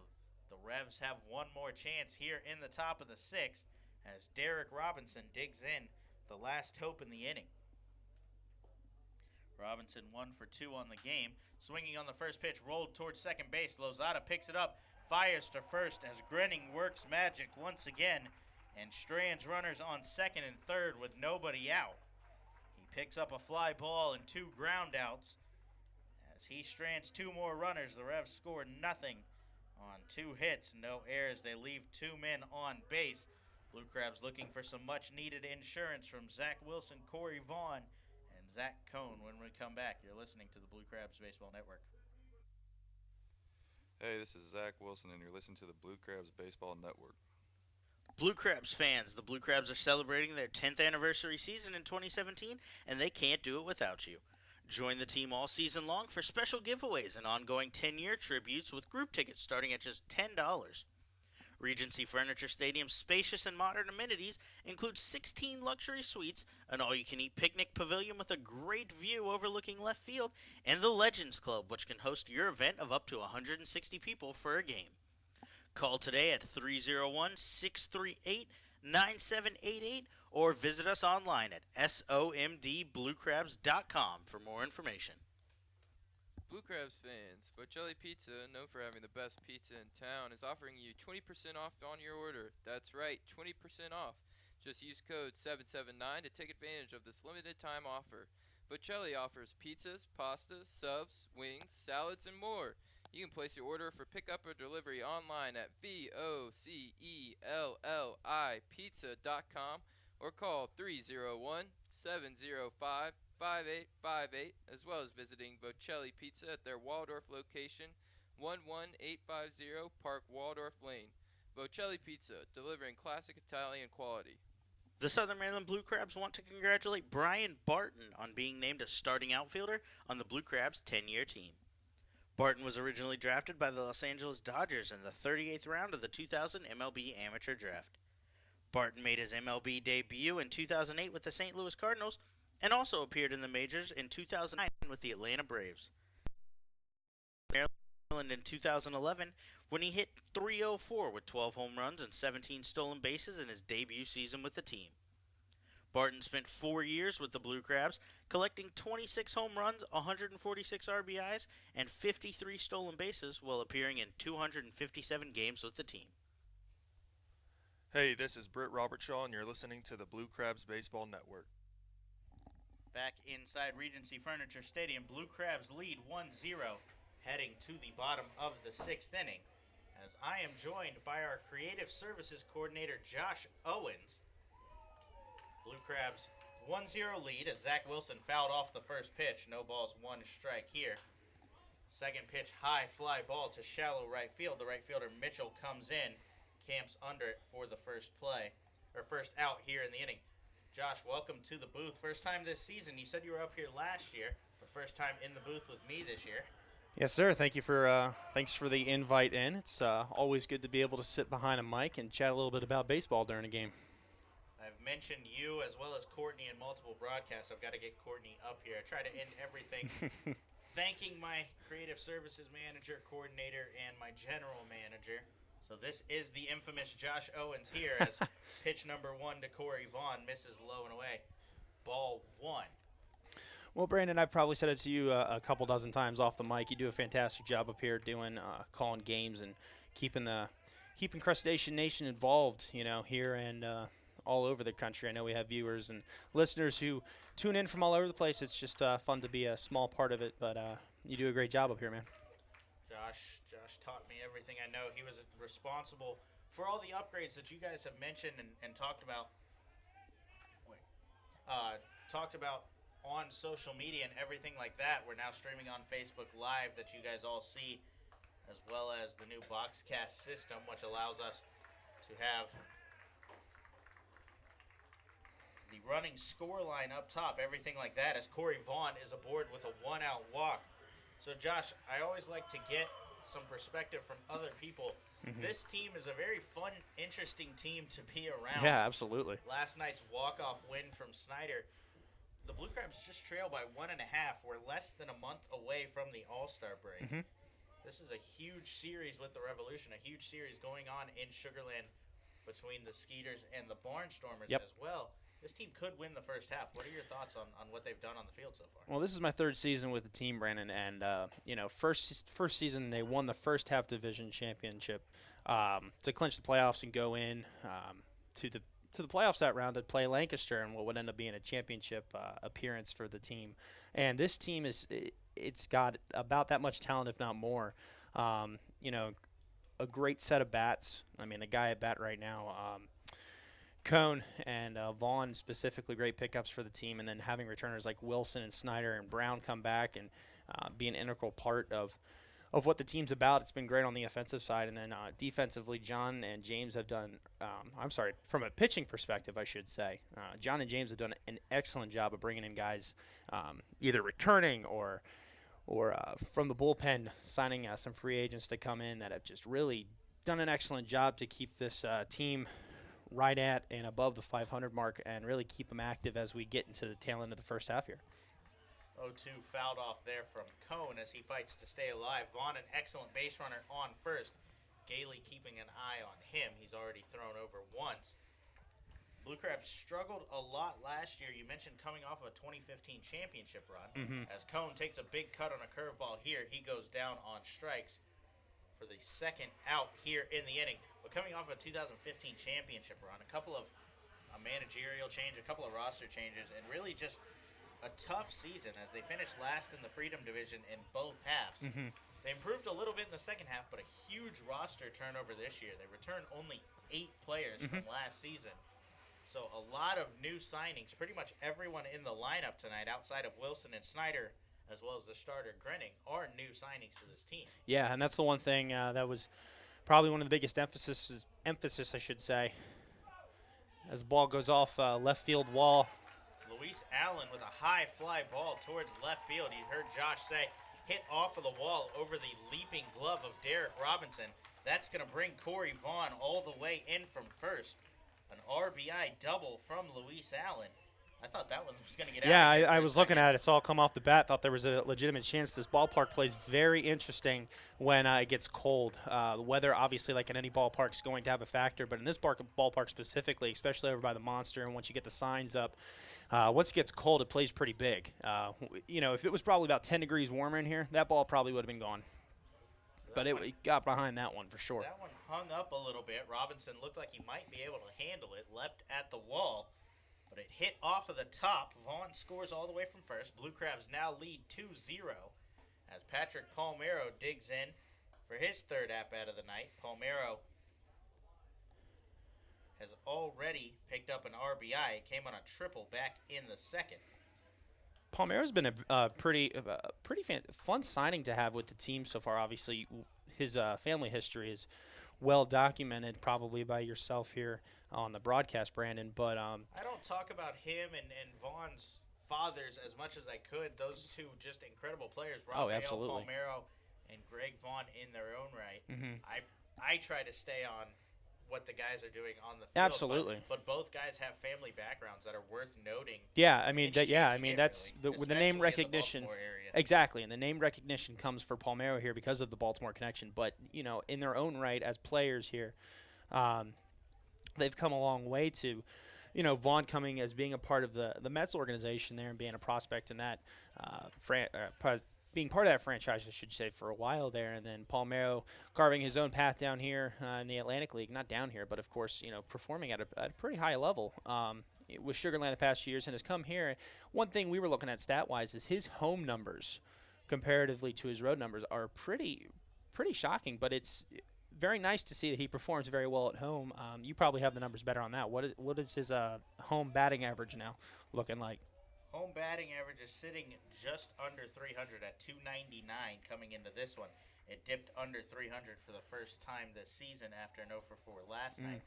the Revs have one more chance here in the top of the 6th, as Derek Robinson digs in the last hope in the inning. Robinson 1 for 2 on the game. Swinging on the first pitch, rolled towards second base. Lozada picks it up, fires to first as Grenning works magic once again and strands runners on second and third with nobody out. He picks up a fly ball and 2 ground outs. As he strands 2 more runners, the Revs score nothing on 2 hits, no errors. They leave 2 men on base. Blue Crabs looking for some much-needed insurance from Zach Wilson, Corey Vaughn, and Zach Cohn. When we come back, you're listening to the Blue Crabs Baseball Network. Hey, this is Zach Wilson, and you're listening to the Blue Crabs Baseball Network. Blue Crabs fans, the Blue Crabs are celebrating their 10th anniversary season in 2017, and they can't do it without you. Join the team all season long for special giveaways and ongoing 10-year tributes with group tickets starting at just $10. Regency Furniture Stadium's spacious and modern amenities include 16 luxury suites, an all-you-can-eat picnic pavilion with a great view overlooking left field, and the Legends Club, which can host your event of up to 160 people for a game. Call today at 301-638-9788 or visit us online at somdbluecrabs.com for more information. Blue Crabs fans, Bocelli Pizza, known for having the best pizza in town, is offering you 20% off on your order. That's right, 20% off. Just use code 779 to take advantage of this limited time offer. Bocelli offers pizzas, pastas, subs, wings, salads, and more. You can place your order for pickup or delivery online at VOCELLI pizza.com or call 301-705-5858, as well as visiting Bocelli Pizza at their Waldorf location, 11850 Park Waldorf Lane. Bocelli Pizza, delivering classic Italian quality. The Southern Maryland Blue Crabs want to congratulate Brian Barton on being named a starting outfielder on the Blue Crabs' 10-year team. Barton was originally drafted by the Los Angeles Dodgers in the 38th round of the 2000 MLB Amateur Draft. Barton made his MLB debut in 2008 with the St. Louis Cardinals and also appeared in the majors in 2009 with the Atlanta Braves. Maryland Maryland in 2011 when he hit .304 with 12 home runs and 17 stolen bases in his debut season with the team. Barton spent 4 years with the Blue Crabs, collecting 26 home runs, 146 RBIs, and 53 stolen bases while appearing in 257 games with the team. Hey, this is Britt Robertshaw, and you're listening to the Blue Crabs Baseball Network. Back inside Regency Furniture Stadium, Blue Crabs lead 1-0, heading to the bottom of the 6th inning, as I am joined by our Creative Services Coordinator, Josh Owens. Blue Crabs 1-0 lead as Zach Wilson fouled off the first pitch. No balls, 1 strike here. Second pitch, high fly ball to shallow right field. The right fielder Mitchell comes in, camps under it for the first out here in the inning. Josh, welcome to the booth. First time this season. You said you were up here last year, but first time in the booth with me this year. Yes, sir. Thanks for the invite in. It's always good to be able to sit behind a mic and chat a little bit about baseball during a game. I've mentioned you as well as Courtney in multiple broadcasts. I've got to get Courtney up here. I try to end everything thanking my creative services manager, coordinator, and my general manager. So this is the infamous Josh Owens here as pitch number 1 to Corey Vaughn misses low and away. Ball 1. Well, Brandon, I've probably said it to you a couple dozen times off the mic. You do a fantastic job up here doing calling games and keeping Crustacean Nation involved, here and all over the country. I know we have viewers and listeners who tune in from all over the place. It's just fun to be a small part of it, but you do a great job up here, man. Josh taught me everything I know. He was responsible for all the upgrades that you guys have mentioned and talked about. Talked about on social media and everything like that. We're now streaming on Facebook Live that you guys all see, as well as the new Boxcast system, which allows us to have the running score line up top, everything like that, as Corey Vaughn is aboard with a 1-out walk. So, Josh, I always like to get some perspective from other people. Mm-hmm. This team is a very fun, interesting team to be around. Yeah, absolutely. Last night's walk-off win from Snyder. The Blue Crabs just trail by 1.5. We're less than a month away from the All-Star break. Mm-hmm. This is a huge series with the Revolution, a huge series going on in Sugarland between the Skeeters and the Barnstormers as well. This team could win the first half. What are your thoughts on what they've done on the field so far? Well, this is my 3rd season with the team, Brandon, and first season they won the first half division championship to clinch the playoffs and go in to the playoffs that round to play Lancaster and what would end up being a championship appearance for the team. And this team it's got about that much talent, if not more. A great set of bats. I mean, the guy at bat right now. Cone and Vaughn specifically great pickups for the team, and then having returners like Wilson and Snyder and Brown come back and be an integral part of what the team's about. It's been great on the offensive side, and then defensively, John and James have done from a pitching perspective, I should say, John and James have done an excellent job of bringing in guys either returning or from the bullpen, signing some free agents to come in that have just really done an excellent job to keep this team right at and above the 500 mark and really keep them active as we get into the tail end of the first half here. 0-2 fouled off there from Cone as he fights to stay alive. Vaughn, an excellent base runner on first. Gailey keeping an eye on him. He's already thrown over once. Blue Crabs struggled a lot last year. You mentioned coming off of a 2015 championship run. Mm-hmm. As Cone takes a big cut on a curveball here, he goes down on strikes for the second out here in the inning. But coming off a 2015 championship run, a couple of managerial change, a couple of roster changes, and really just a tough season as they finished last in the Freedom Division in both halves. Mm-hmm. They improved a little bit in the second half, but a huge roster turnover this year. They returned only 8 players from last season. So a lot of new signings. Pretty much everyone in the lineup tonight outside of Wilson and Snyder, as well as the starter Grenning, are new signings to this team. Yeah, and that's the one thing that was probably one of the biggest emphasis, I should say, as the ball goes off left field wall. Luis Allen with a high fly ball towards left field. You heard Josh say, hit off of the wall over the leaping glove of Derek Robinson. That's going to bring Corey Vaughn all the way in from first. An RBI double from Luis Allen. I thought that one was going to get Yeah, out of here I for a was looking second. at it. It's all come off the bat. Thought there was a legitimate chance. This ballpark plays very interesting when it gets cold. The weather, obviously, like in any ballpark, is going to have a factor. But in this ballpark specifically, especially over by the Monster, and once you get the signs up, once it gets cold, it plays pretty big. If it was probably about 10 degrees warmer in here, that ball probably would have been gone. But it got behind that one for sure. That one hung up a little bit. Robinson looked like he might be able to handle it. Leapt at the wall. But it hit off of the top. Vaughn scores all the way from first. Blue Crabs now lead 2-0 as Patrick Palmero digs in for his third at-bat of the night. Palmero has already picked up an RBI. It came on a triple back in the second. Palmero's been a pretty fun signing to have with the team so far. Obviously, his family history is well documented, probably by yourself here on the broadcast, Brandon. But I don't talk about him and Vaughn's fathers as much as I could. Those two just incredible players, Rafael absolutely. Palmero and Greg Vaughn in their own right. Mhm. I try to stay on what the guys are doing on the field. Absolutely. But both guys have family backgrounds that are worth noting. yeah, I mean any chance you get, that's really, with the name especially in the recognition. Baltimore area. Exactly, and the name recognition comes for Palmero here because of the Baltimore connection. But in their own right as players here, they've come a long way to, Vaughn coming as being a part of the Mets organization there and being a prospect in that, being part of that franchise, I should say, for a while there, and then Palmero carving his own path down here in the Atlantic League, not down here, but of course, performing at a pretty high level with Sugarland the past few years, and has come here. One thing we were looking at stat-wise is his home numbers comparatively to his road numbers are pretty shocking, but it's very nice to see that he performs very well at home. You probably have the numbers better on that. What is his home batting average now looking like? Home batting average is sitting just under 300 at 299 coming into this one. It dipped under 300 for the first time this season after an 0-for-4 last night.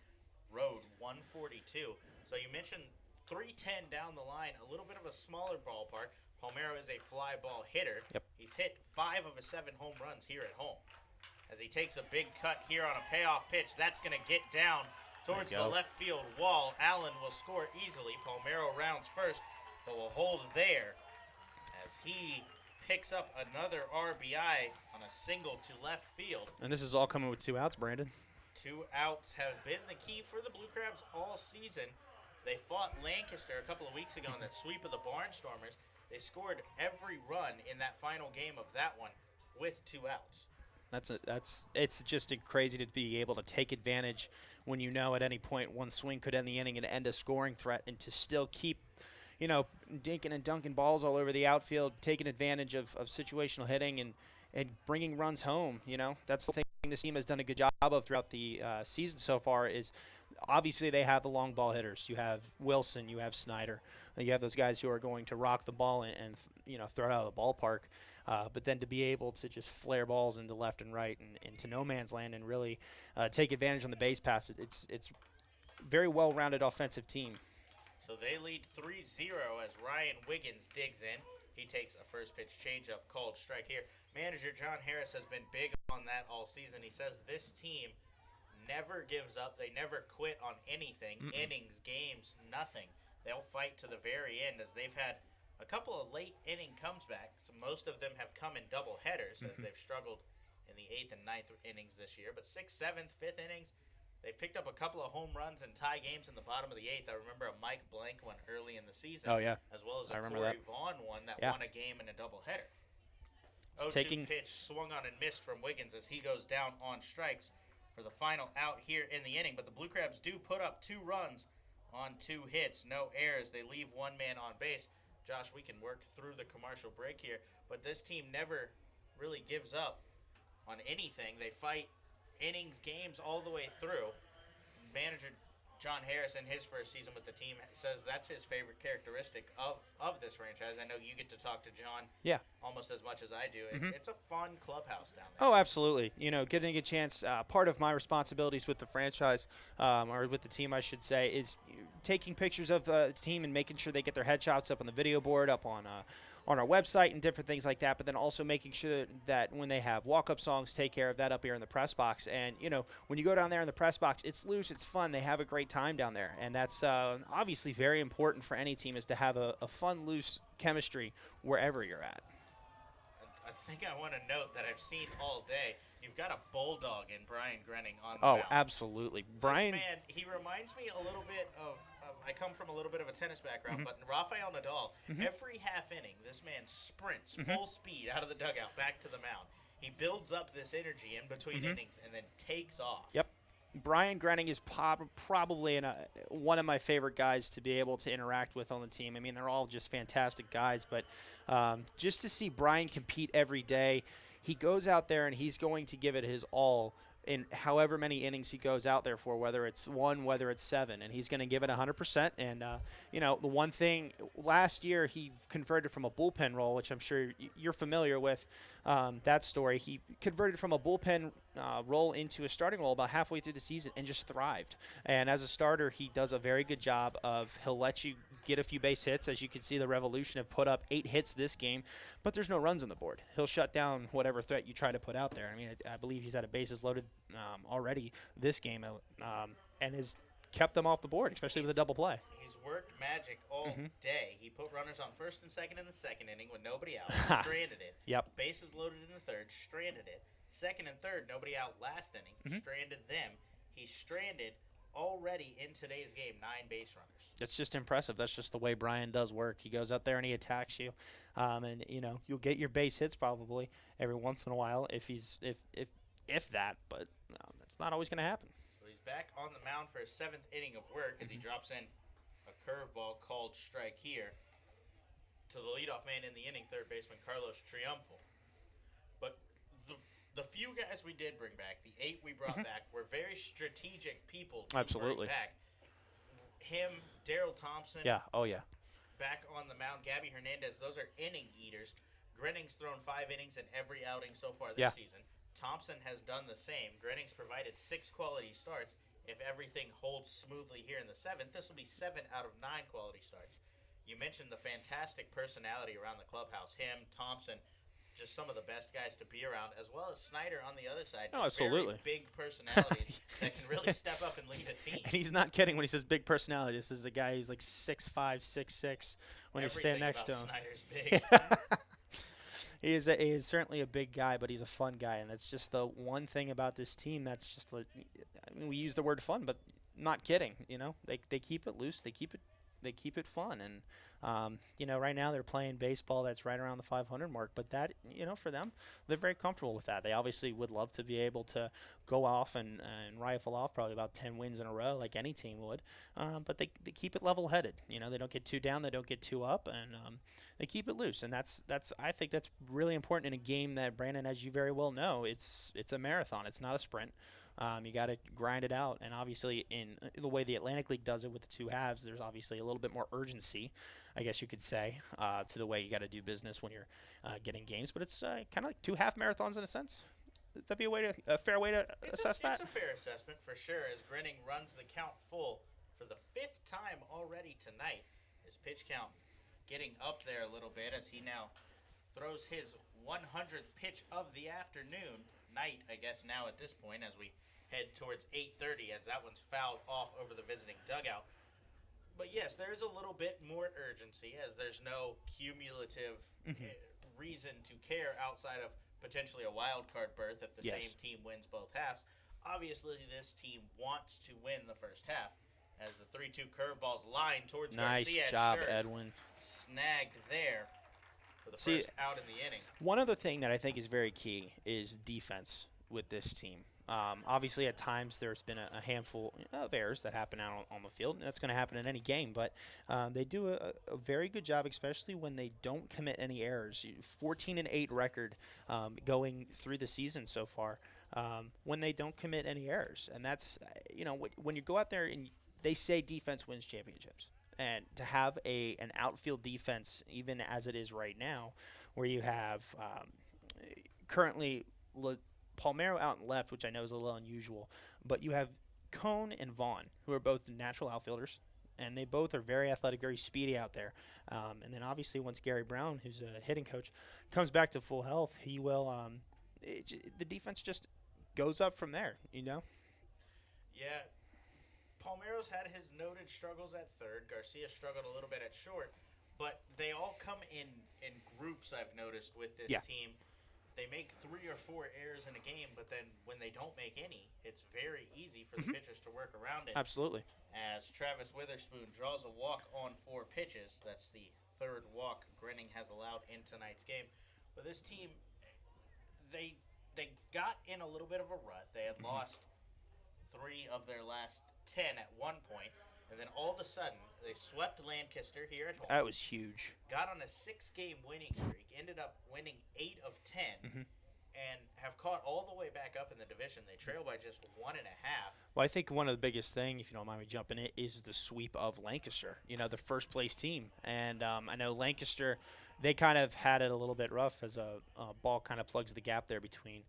Road 142. So you mentioned 310 down the line, a little bit of a smaller ballpark. Palmero is a fly ball hitter. Yep. He's hit 5 of his 7 home runs here at home. As he takes a big cut here on a payoff pitch, that's going to get down towards the left field wall. Allen will score easily. Palmero rounds first, but will hold there as he picks up another RBI on a single to left field. And this is all coming with 2 outs, Brandon. 2 outs have been the key for the Blue Crabs all season. They fought Lancaster a couple of weeks ago in that sweep of the Barnstormers. They scored every run in that final game of that one with 2 outs. It's just crazy to be able to take advantage when at any point one swing could end the inning and end a scoring threat, and to still keep dinking and dunking balls all over the outfield, taking advantage of situational hitting and bringing runs home. That's the thing this team has done a good job of throughout the season so far. Is obviously they have the long ball hitters. You have Wilson, you have Snyder, you have those guys who are going to rock the ball and throw it out of the ballpark. But then to be able to just flare balls into left and right and into no man's land and really take advantage on the base pass, it's very well-rounded offensive team. So they lead 3-0 as Ryan Wiggins digs in. He takes a first pitch changeup called strike here. Manager John Harris has been big on that all season. He says this team never gives up. They never quit on anything. Innings, games, nothing. They'll fight to the very end as they've had a couple of late inning comes back. So most of them have come in double headers as they've struggled in the 8th and 9th innings this year. But 6th, 7th, 5th innings, they've picked up a couple of home runs and tie games in the bottom of the 8th. I remember a Mike Blank one early in the season. Oh, yeah. As well as a I remember Corey that. Vaughn one that Yeah. won a game in a double header. It's 0-2 pitch swung on and missed from Wiggins as he goes down on strikes for the final out here in the inning. But the Blue Crabs do put up 2 runs on 2 hits, no errors. They leave 1 man on base. Josh, we can work through the commercial break here, but this team never really gives up on anything. They fight innings, games all the way through. Manager John Harris in his first season with the team says that's his favorite characteristic of this franchise. I know you get to talk to John almost as much as I do. It's a fun clubhouse down there. Oh, absolutely. Getting a chance, part of my responsibilities with the franchise, or with the team, I should say, is taking pictures of the team and making sure they get their headshots up on the video board, up on on our website and different things like that, but then also making sure that when they have walk-up songs, take care of that up here in the press box. And, when you go down there in the press box, it's loose, it's fun, they have a great time down there. And that's obviously very important for any team, is to have a fun, loose chemistry wherever you're at. I think I want to note that I've seen all day, you've got a bulldog in Brian Grenning on the Oh, mound. absolutely. Brian, This man, he reminds me a little bit of I come from a little bit of a tennis background, Mhm. but Rafael Nadal, Mhm. every half inning, this man sprints Mhm. full speed out of the dugout back to the mound. He builds up this energy in between Mhm. innings and then takes off. Yep. Brian Grenning is probably one of my favorite guys to be able to interact with on the team. I mean, they're all just fantastic guys, but just to see Brian compete every day, he goes out there and he's going to give it his all in however many innings he goes out there for, whether it's 1, whether it's 7, and he's going to give it 100%. And, the one thing, last year he converted from a bullpen role, which I'm sure you're familiar with that story. He converted from a bullpen role into a starting role about halfway through the season and just thrived. And as a starter, he does a very good job he'll let you get a few base hits. As you can see, the Revolution have put up 8 hits this game, but there's no runs on the board. He'll shut down whatever threat you try to put out there. I mean, I believe he's had a bases loaded already this game, and has kept them off the board, especially with a double play. He's worked magic all Mhm. day. He put runners on first and second in the second inning with nobody out, stranded it. Yep. Bases loaded in the third, stranded it. Second and third, nobody out last inning, Mhm. stranded them. He stranded already in today's game 9 base runners. It's just impressive. That's just the way Brian does work. He goes out there and he attacks you, and you'll get your base hits probably every once in a while if that, but that's not always going to happen. So he's back on the mound for his 7th inning of work as he drops in a curveball called strike here to the leadoff man in the inning, third baseman Carlos Triunfo. But the few guys we did bring back, the 8 we brought back, were very strategic people to Absolutely. bring back. Him, Daryl Thompson. Yeah. Oh, yeah. Back on the mound, Gabby Hernandez. Those are inning eaters. Grenning's thrown 5 innings in every outing so far this Yeah. season. Thompson has done the same. Grenning's provided 6 quality starts. If everything holds smoothly here in the 7th, this will be 7 out of 9 quality starts. You mentioned the fantastic personality around the clubhouse. Him, Thompson, just some of the best guys to be around, as well as Snyder on the other side. Oh, Just absolutely. Very big personalities that can really step up and lead a team. And he's not kidding when he says big personality. This is a guy who's like 6'5", 6'6", when you stand Everything next to about him. Snyder's big. He is certainly a big guy, but he's a fun guy, and that's just the one thing about this team. That's just like, I mean, we use the word fun, but not kidding. They keep it loose, they keep it fun, and right now they're playing baseball that's right around the 500 mark. But that, for them, they're very comfortable with that. They obviously would love to be able to go off and rifle off probably about 10 wins in a row, like any team would. But they keep it level-headed. They don't get too down, they don't get too up, and they keep it loose. And that's I think that's really important in a game that, Brandon, as you very well know, it's a marathon. It's not a sprint. You got to grind it out, and obviously in the way the Atlantic League does it with the 2 halves, there's obviously a little bit more urgency, I guess you could say, to the way you got to do business when you're getting games. But it's kind of like 2 half marathons in a sense. Would that be a fair way to assess that? It's a fair assessment for sure, as Grenning runs the count full for the 5th time already tonight. His pitch count getting up there a little bit as he now throws his 100th pitch of the afternoon, night, I guess now at this point, as we head towards 8:30, as that one's fouled off over the visiting dugout. But yes, there's a little bit more urgency, as there's no cumulative reason to care outside of potentially a wild card berth if the Yes. same team wins both halves. Obviously, this team wants to win the first half, as the 3-2 curveballs line towards Nice Garcia. job, Sure, Edwin. snagged there for the See, first out in the inning. One other thing that I think is very key is defense with this team. Obviously, at times there's been a handful of errors that happen out on the field, and that's going to happen in any game. But they do a very good job, especially when they don't commit any errors. 14-8 record going through the season so far when they don't commit any errors. And that's, when you go out there and they say defense wins championships. And to have an outfield defense, even as it is right now, where you have currently Palmero out and left, which I know is a little unusual, but you have Cone and Vaughn, who are both natural outfielders, and they both are very athletic, very speedy out there. And then obviously once Gary Brown, who's a hitting coach, comes back to full health, he will. The defense just goes up from there. Yeah. Palmero's had his noted struggles at third. Garcia struggled a little bit at short, but they all come in groups. I've noticed with this team, they make 3 or 4 errors in a game, but then when they don't make any, it's very easy for the pitchers to work around it. Absolutely. As Travis Witherspoon draws a walk on 4 pitches, that's the 3rd walk Grinning has allowed in tonight's game. But this team, they got in a little bit of a rut. They had lost 3 of their last 10 at one point, and then all of a sudden they swept Lancaster here at home. That was huge. Got on a 6-game winning streak, ended up winning 8 of 10, and have caught all the way back up in the division. They trail by just 1.5. Well, I think one of the biggest thing, if you don't mind me jumping in, is the sweep of Lancaster. The first place team, and I know Lancaster, they kind of had it a little bit rough as a ball kind of plugs the gap there between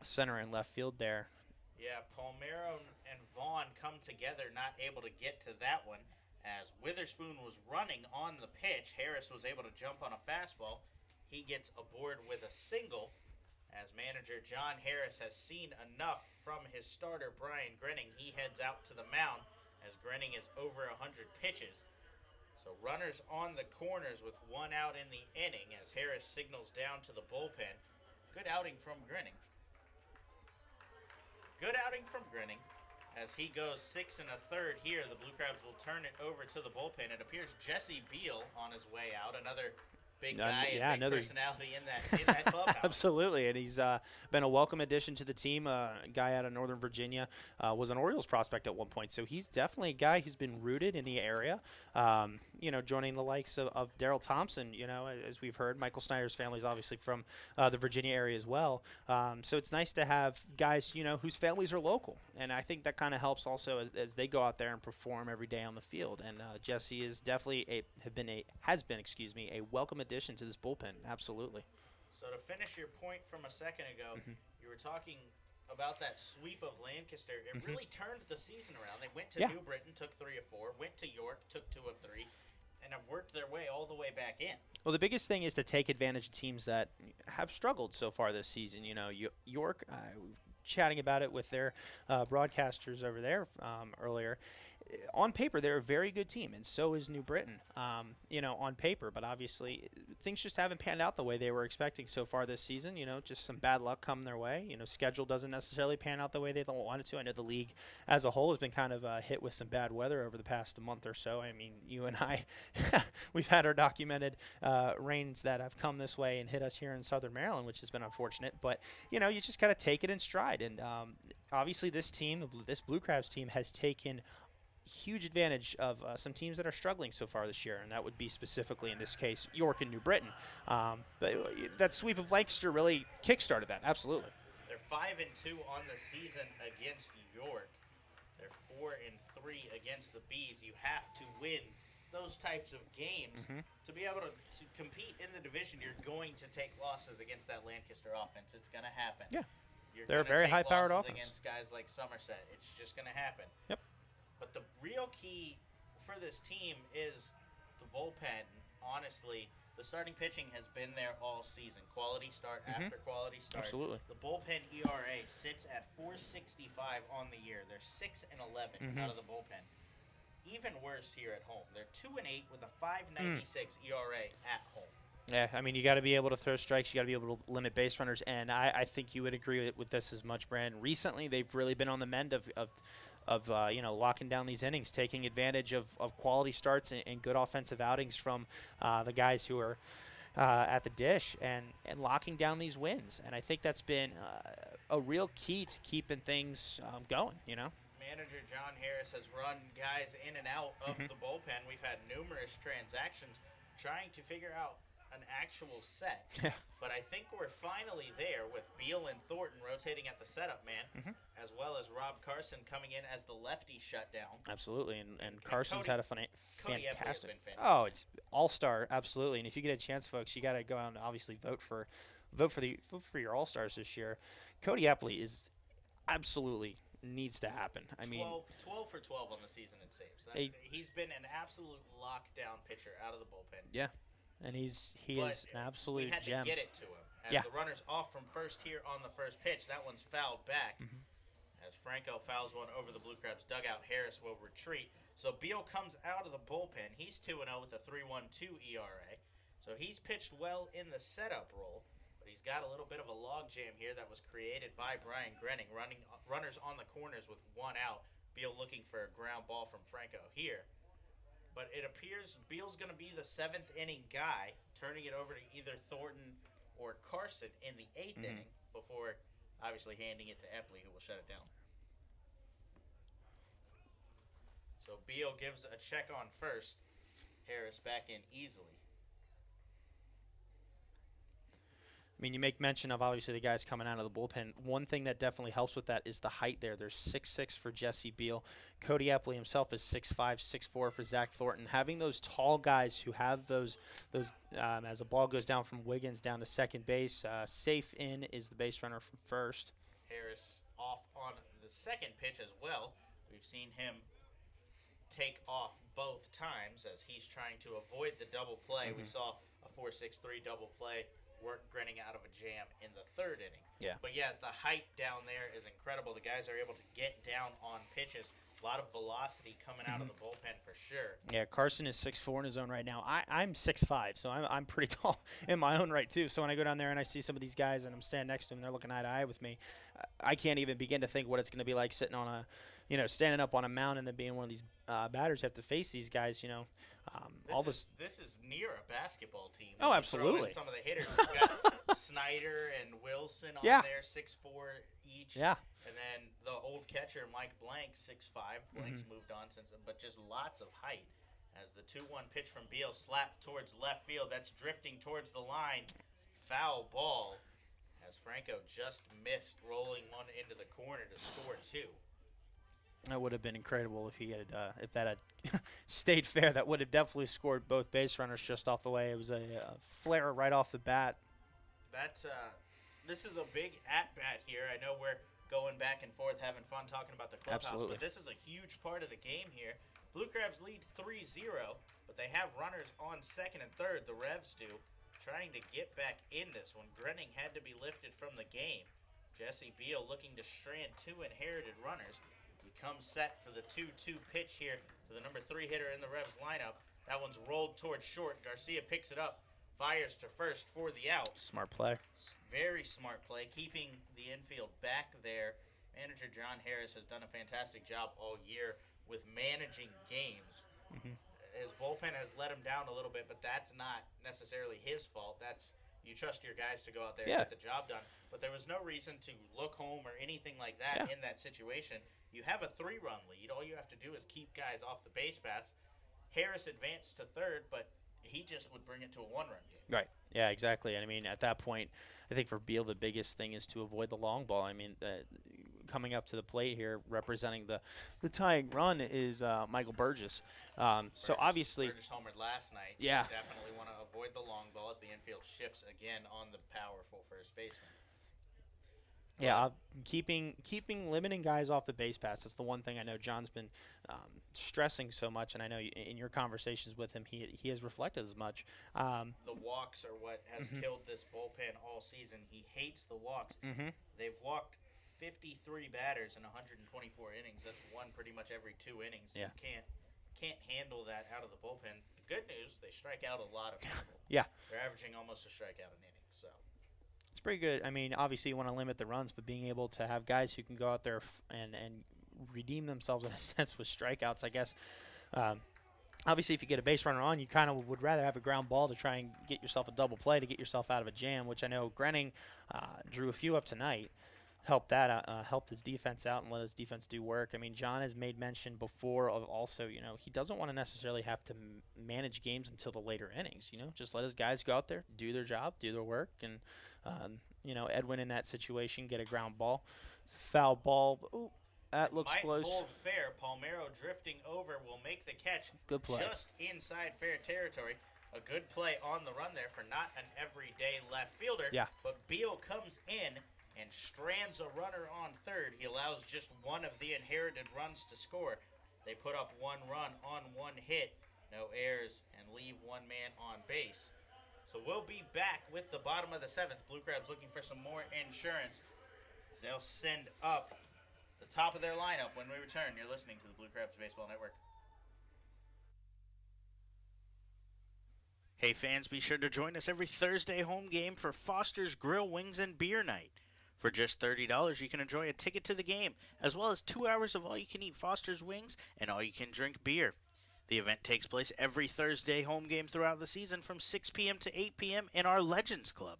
center and left field there. Yeah, Palmero and Vaughn come together, not able to get to that one. As Witherspoon was running on the pitch, Harris was able to jump on a fastball. He gets aboard with a single, as manager John Harris has seen enough from his starter, Brian Grinning. He heads out to the mound, as Grinning is over 100 pitches. So runners on the corners with 1 out in the inning, as Harris signals down to the bullpen. Good outing from Grinning. Good outing from Grinning. As he goes 6 1/3 here, the Blue Crabs will turn it over to the bullpen. It appears Jesse Beal on his way out, another big guy and big personality in that clubhouse. Absolutely, and he's been a welcome addition to the team. A guy out of Northern Virginia, was an Orioles prospect at one point, so he's definitely a guy who's been rooted in the area. Joining the likes of Daryl Thompson, as we've heard. Michael Snyder's family is obviously from the Virginia area as well. So it's nice to have guys, whose families are local, and I think that kind of helps also as they go out there and perform every day on the field. And Jesse is definitely has been a welcome addition to this bullpen. Absolutely. So to finish your point from a second ago, you were talking about that sweep of Lancaster. It really turned the season around. They went to New Britain, took 3 of 4, went to York, took 2 of 3, and have worked their way all the way back in. Well, the biggest thing is to take advantage of teams that have struggled so far this season. York, chatting about it with their broadcasters over there earlier. On paper, they're a very good team, and so is New Britain, on paper. But obviously, things just haven't panned out the way they were expecting so far this season. Just some bad luck come their way. Schedule doesn't necessarily pan out the way they wanted to. I know the league as a whole has been kind of hit with some bad weather over the past month or so. I mean, you and I, we've had our documented rains that have come this way and hit us here in Southern Maryland, which has been unfortunate. But, you just got to take it in stride. And obviously this team, this Blue Crabs team, has taken huge advantage of some teams that are struggling so far this year, and that would be specifically in this case York and New Britain. But that sweep of Lancaster really kick-started that. Absolutely. They're 5-2 on the season against York. They're 4-3 against the Bees. You have to win those types of games to be able to compete in the division. You're going to take losses against that Lancaster offense. It's going to happen. Yeah. They're a very high-powered offense offense against guys like Somerset. It's just going to happen. Yep. But the real key for this team is the bullpen. Honestly, the starting pitching has been there all season. Quality start after quality start. Absolutely. The bullpen ERA sits at 4.65 on the year. They're 6-11 out of the bullpen. Even worse here at home. They're 2-8 with a 5.96 ERA at home. Yeah, I mean, you got to be able to throw strikes. You got to be able to limit base runners, and I think you would agree with this as much, Brandon. Recently, they've really been on the mend of locking down these innings, taking advantage of quality starts and good offensive outings from the guys who are at the dish and locking down these wins. And I think that's been a real key to keeping things going, Manager John Harris has run guys in and out of the bullpen. We've had numerous transactions trying to figure out an actual set. But I think we're finally there with Beal and Thornton rotating at the setup man, as well as Rob Carson coming in as the lefty shutdown. Absolutely, and Carson's Cody, had a Cody Epley has fantastic. been fantastic. Oh, it's all-star, absolutely. And if you get a chance, folks, you got to go out and obviously vote for your all-stars this year. Cody Epley is absolutely needs to happen. I mean, 12 for 12 on the season in saves. He's been an absolute lockdown pitcher out of the bullpen. Yeah, and he is an absolute we had gem. to get it to him. As Yeah. the runner's off from first here on the first pitch, that one's fouled back. As Franco fouls one over the Blue Crabs dugout, Harris will retreat. So Beal comes out of the bullpen. He's 2-0 with a 3.12 ERA. So he's pitched well in the setup role, but he's got a little bit of a logjam here that was created by Brian Grenning, runners on the corners with one out. Beal looking for a ground ball from Franco here. But it appears Beal's going to be the 7th inning guy, turning it over to either Thornton or Carson in the 8th inning before obviously handing it to Epley, who will shut it down. So Beal gives a check on first. Harris back in easily. I mean, you make mention of obviously the guys coming out of the bullpen. One thing that definitely helps with that is the height there. There's 6'6" for Jesse Beal. Cody Epley himself is 6'5", 6'4" for Zach Thornton. Having those tall guys who have those as a ball goes down from Wiggins down to second base, safe in is the base runner from first. Harris off on the second pitch as well. We've seen him take off both times as he's trying to avoid the double play. We saw a 4-6-3 double play work Grenning out of a jam in the 3rd inning. Yeah. But yeah, the height down there is incredible. The guys are able to get down on pitches. A lot of velocity coming out of the bullpen for sure. Yeah, Carson is 6'4" in his own right now. I'm 6'5", so I'm pretty tall in my own right too. So when I go down there and I see some of these guys and I'm standing next to them, they're looking eye to eye with me. I can't even begin to think what it's going to be like sitting on a, standing up on a mound and then being one of these batters have to face these guys. This is near a basketball team. Oh, You absolutely. throw in some of the hitters. You've got Snyder and Wilson on Yeah. there, 6'4" each. Yeah. And then the old catcher, Mike Blank, 6'5". Blank's moved on since then, but just lots of height. As the 2-1 pitch from Beal slapped towards left field, that's drifting towards the line. Foul ball as Franco just missed, rolling one into the corner to score 2. That would have been incredible if he had, if that had stayed fair. That would have definitely scored both base runners just off the way. It was a flare right off the bat. This is a big at-bat here. I know we're going back and forth having fun talking about the clubhouse, Absolutely. but this is a huge part of the game here. Blue Crabs lead 3-0, but they have runners on second and third, the Revs do, trying to get back in this one. Grenning had to be lifted from the game. Jesse Beal looking to strand 2 inherited runners. He comes set for the 2-2 pitch here to the number 3 hitter in the Revs lineup. That one's rolled towards short. Garcia picks it up, fires to first for the out. Smart play. Very smart play, keeping the infield back there. Manager John Harris has done a fantastic job all year with managing games. His bullpen has let him down a little bit, but that's not necessarily his fault. That's you trust your guys to go out there and get the job done. But there was no reason to look home or anything like that in that situation. You have a 3-run lead. All you have to do is keep guys off the base paths. Harris advanced to third, but he just would bring it to a 1-run game. Right. Yeah, exactly. And I mean, at that point, I think for Beal, the biggest thing is to avoid the long ball. I mean, coming up to the plate here, representing the tying run is Michael Burgess. So obviously, Burgess homered last night. So Yeah. you definitely want to avoid the long ball as the infield shifts again on the powerful first baseman. yeah, keeping limiting guys off the base pass. That's the one thing I know John's been stressing so much, and I know in your conversations with him, he has reflected as much. The walks are what has killed this bullpen all season. He hates the walks. They've walked 53 batters in 124 innings. That's one pretty much every 2 innings. Yeah. You can't handle that out of the bullpen. The good news, they strike out a lot of people. Yeah. They're averaging almost a strikeout an inning. So It's pretty good. I mean, obviously you want to limit the runs, but being able to have guys who can go out there and redeem themselves in a sense with strikeouts, I guess. Obviously, if you get a base runner on, you kind of would rather have a ground ball to try and get yourself a double play to get yourself out of a jam, which I know Grenning drew a few up tonight. Helped his defense out and let his defense do work. I mean, John has made mention before of also, he doesn't want to necessarily have to manage games until the later innings. Just let his guys go out there, do their job, do their work, and Edwin in that situation get a ground ball, foul ball. Ooh, that looks might close. hold fair. Palmero drifting over will make the catch. Good play. Just inside fair territory. A good play on the run there for not an everyday left fielder. Yeah. But Beal comes in. and strands a runner on third. He allows just one of the inherited runs to score. They put up one run on one hit, no errors, and leave one man on base. So we'll be back with the bottom of the 7th. Blue Crabs looking for some more insurance. They'll send up the top of their lineup when we return. You're listening to the Blue Crabs Baseball Network. Hey fans, be sure to join us every Thursday home game for Foster's Grill Wings and Beer Night. For just $30, you can enjoy a ticket to the game, as well as 2 hours of all-you-can-eat Foster's Wings and all-you-can-drink beer. The event takes place every Thursday home game throughout the season from 6 p.m. to 8 p.m. in our Legends Club.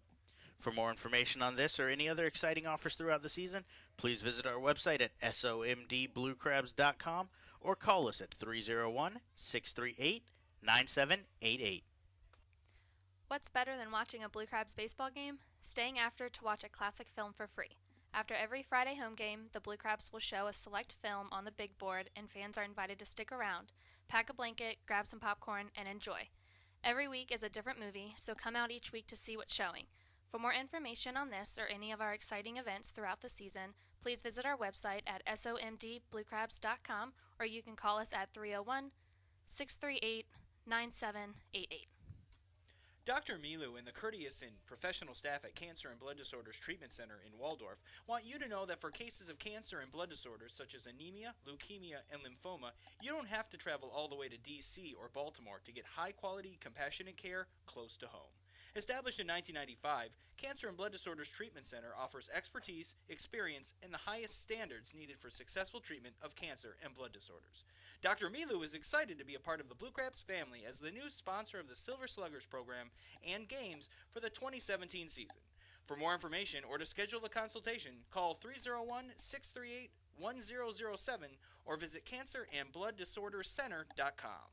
For more information on this or any other exciting offers throughout the season, please visit our website at somdbluecrabs.com or call us at 301-638-9788. What's better than watching a Blue Crabs baseball game? Staying after to watch a classic film for free. After every Friday home game, the Blue Crabs will show a select film on the big board, and fans are invited to stick around, pack a blanket, grab some popcorn, and enjoy. Every week is a different movie, so come out each week to see what's showing. For more information on this or any of our exciting events throughout the season, please visit our website at somdbluecrabs.com, or you can call us at 301-638-9788. Dr. Milu and the courteous and professional staff at Cancer and Blood Disorders Treatment Center in Waldorf want you to know that for cases of cancer and blood disorders such as anemia, leukemia, and lymphoma, you don't have to travel all the way to D.C. or Baltimore to get high-quality, compassionate care close to home. Established in 1995, Cancer and Blood Disorders Treatment Center offers expertise, experience, and the highest standards needed for successful treatment of cancer and blood disorders. Dr. Milu is excited to be a part of the Blue Crabs family as the new sponsor of the Silver Sluggers program and games for the 2017 season. For more information or to schedule a consultation, call 301-638-1007 or visit cancerandblooddisorderscenter.com.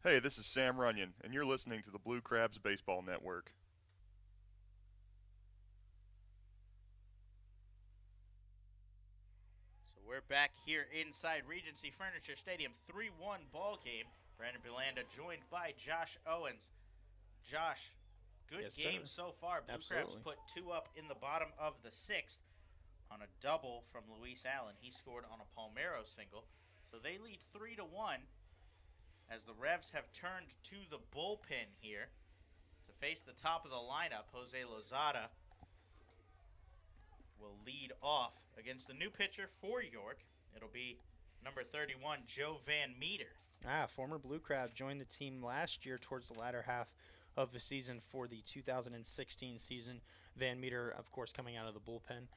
Hey, this is Sam Runyon, and you're listening to the Blue Crabs Baseball Network. So we're back here inside Regency Furniture Stadium, 3-1 ball game. Brandon Belanda joined by Josh Owens. Josh, good Yes, game sir. so far. Blue Crabs Absolutely. put 2 up in the bottom of the 6th on a double from Luis Allen. He scored on a Palmero single. So they lead 3-1 as the Revs have turned to the bullpen here to face the top of the lineup. Jose Lozada will lead off against the new pitcher for York. It'll be number 31, Joe Van Meter. Former Blue Crab joined the team last year towards the latter half of the season for the 2016 season. Van Meter, of course, coming out of the bullpen.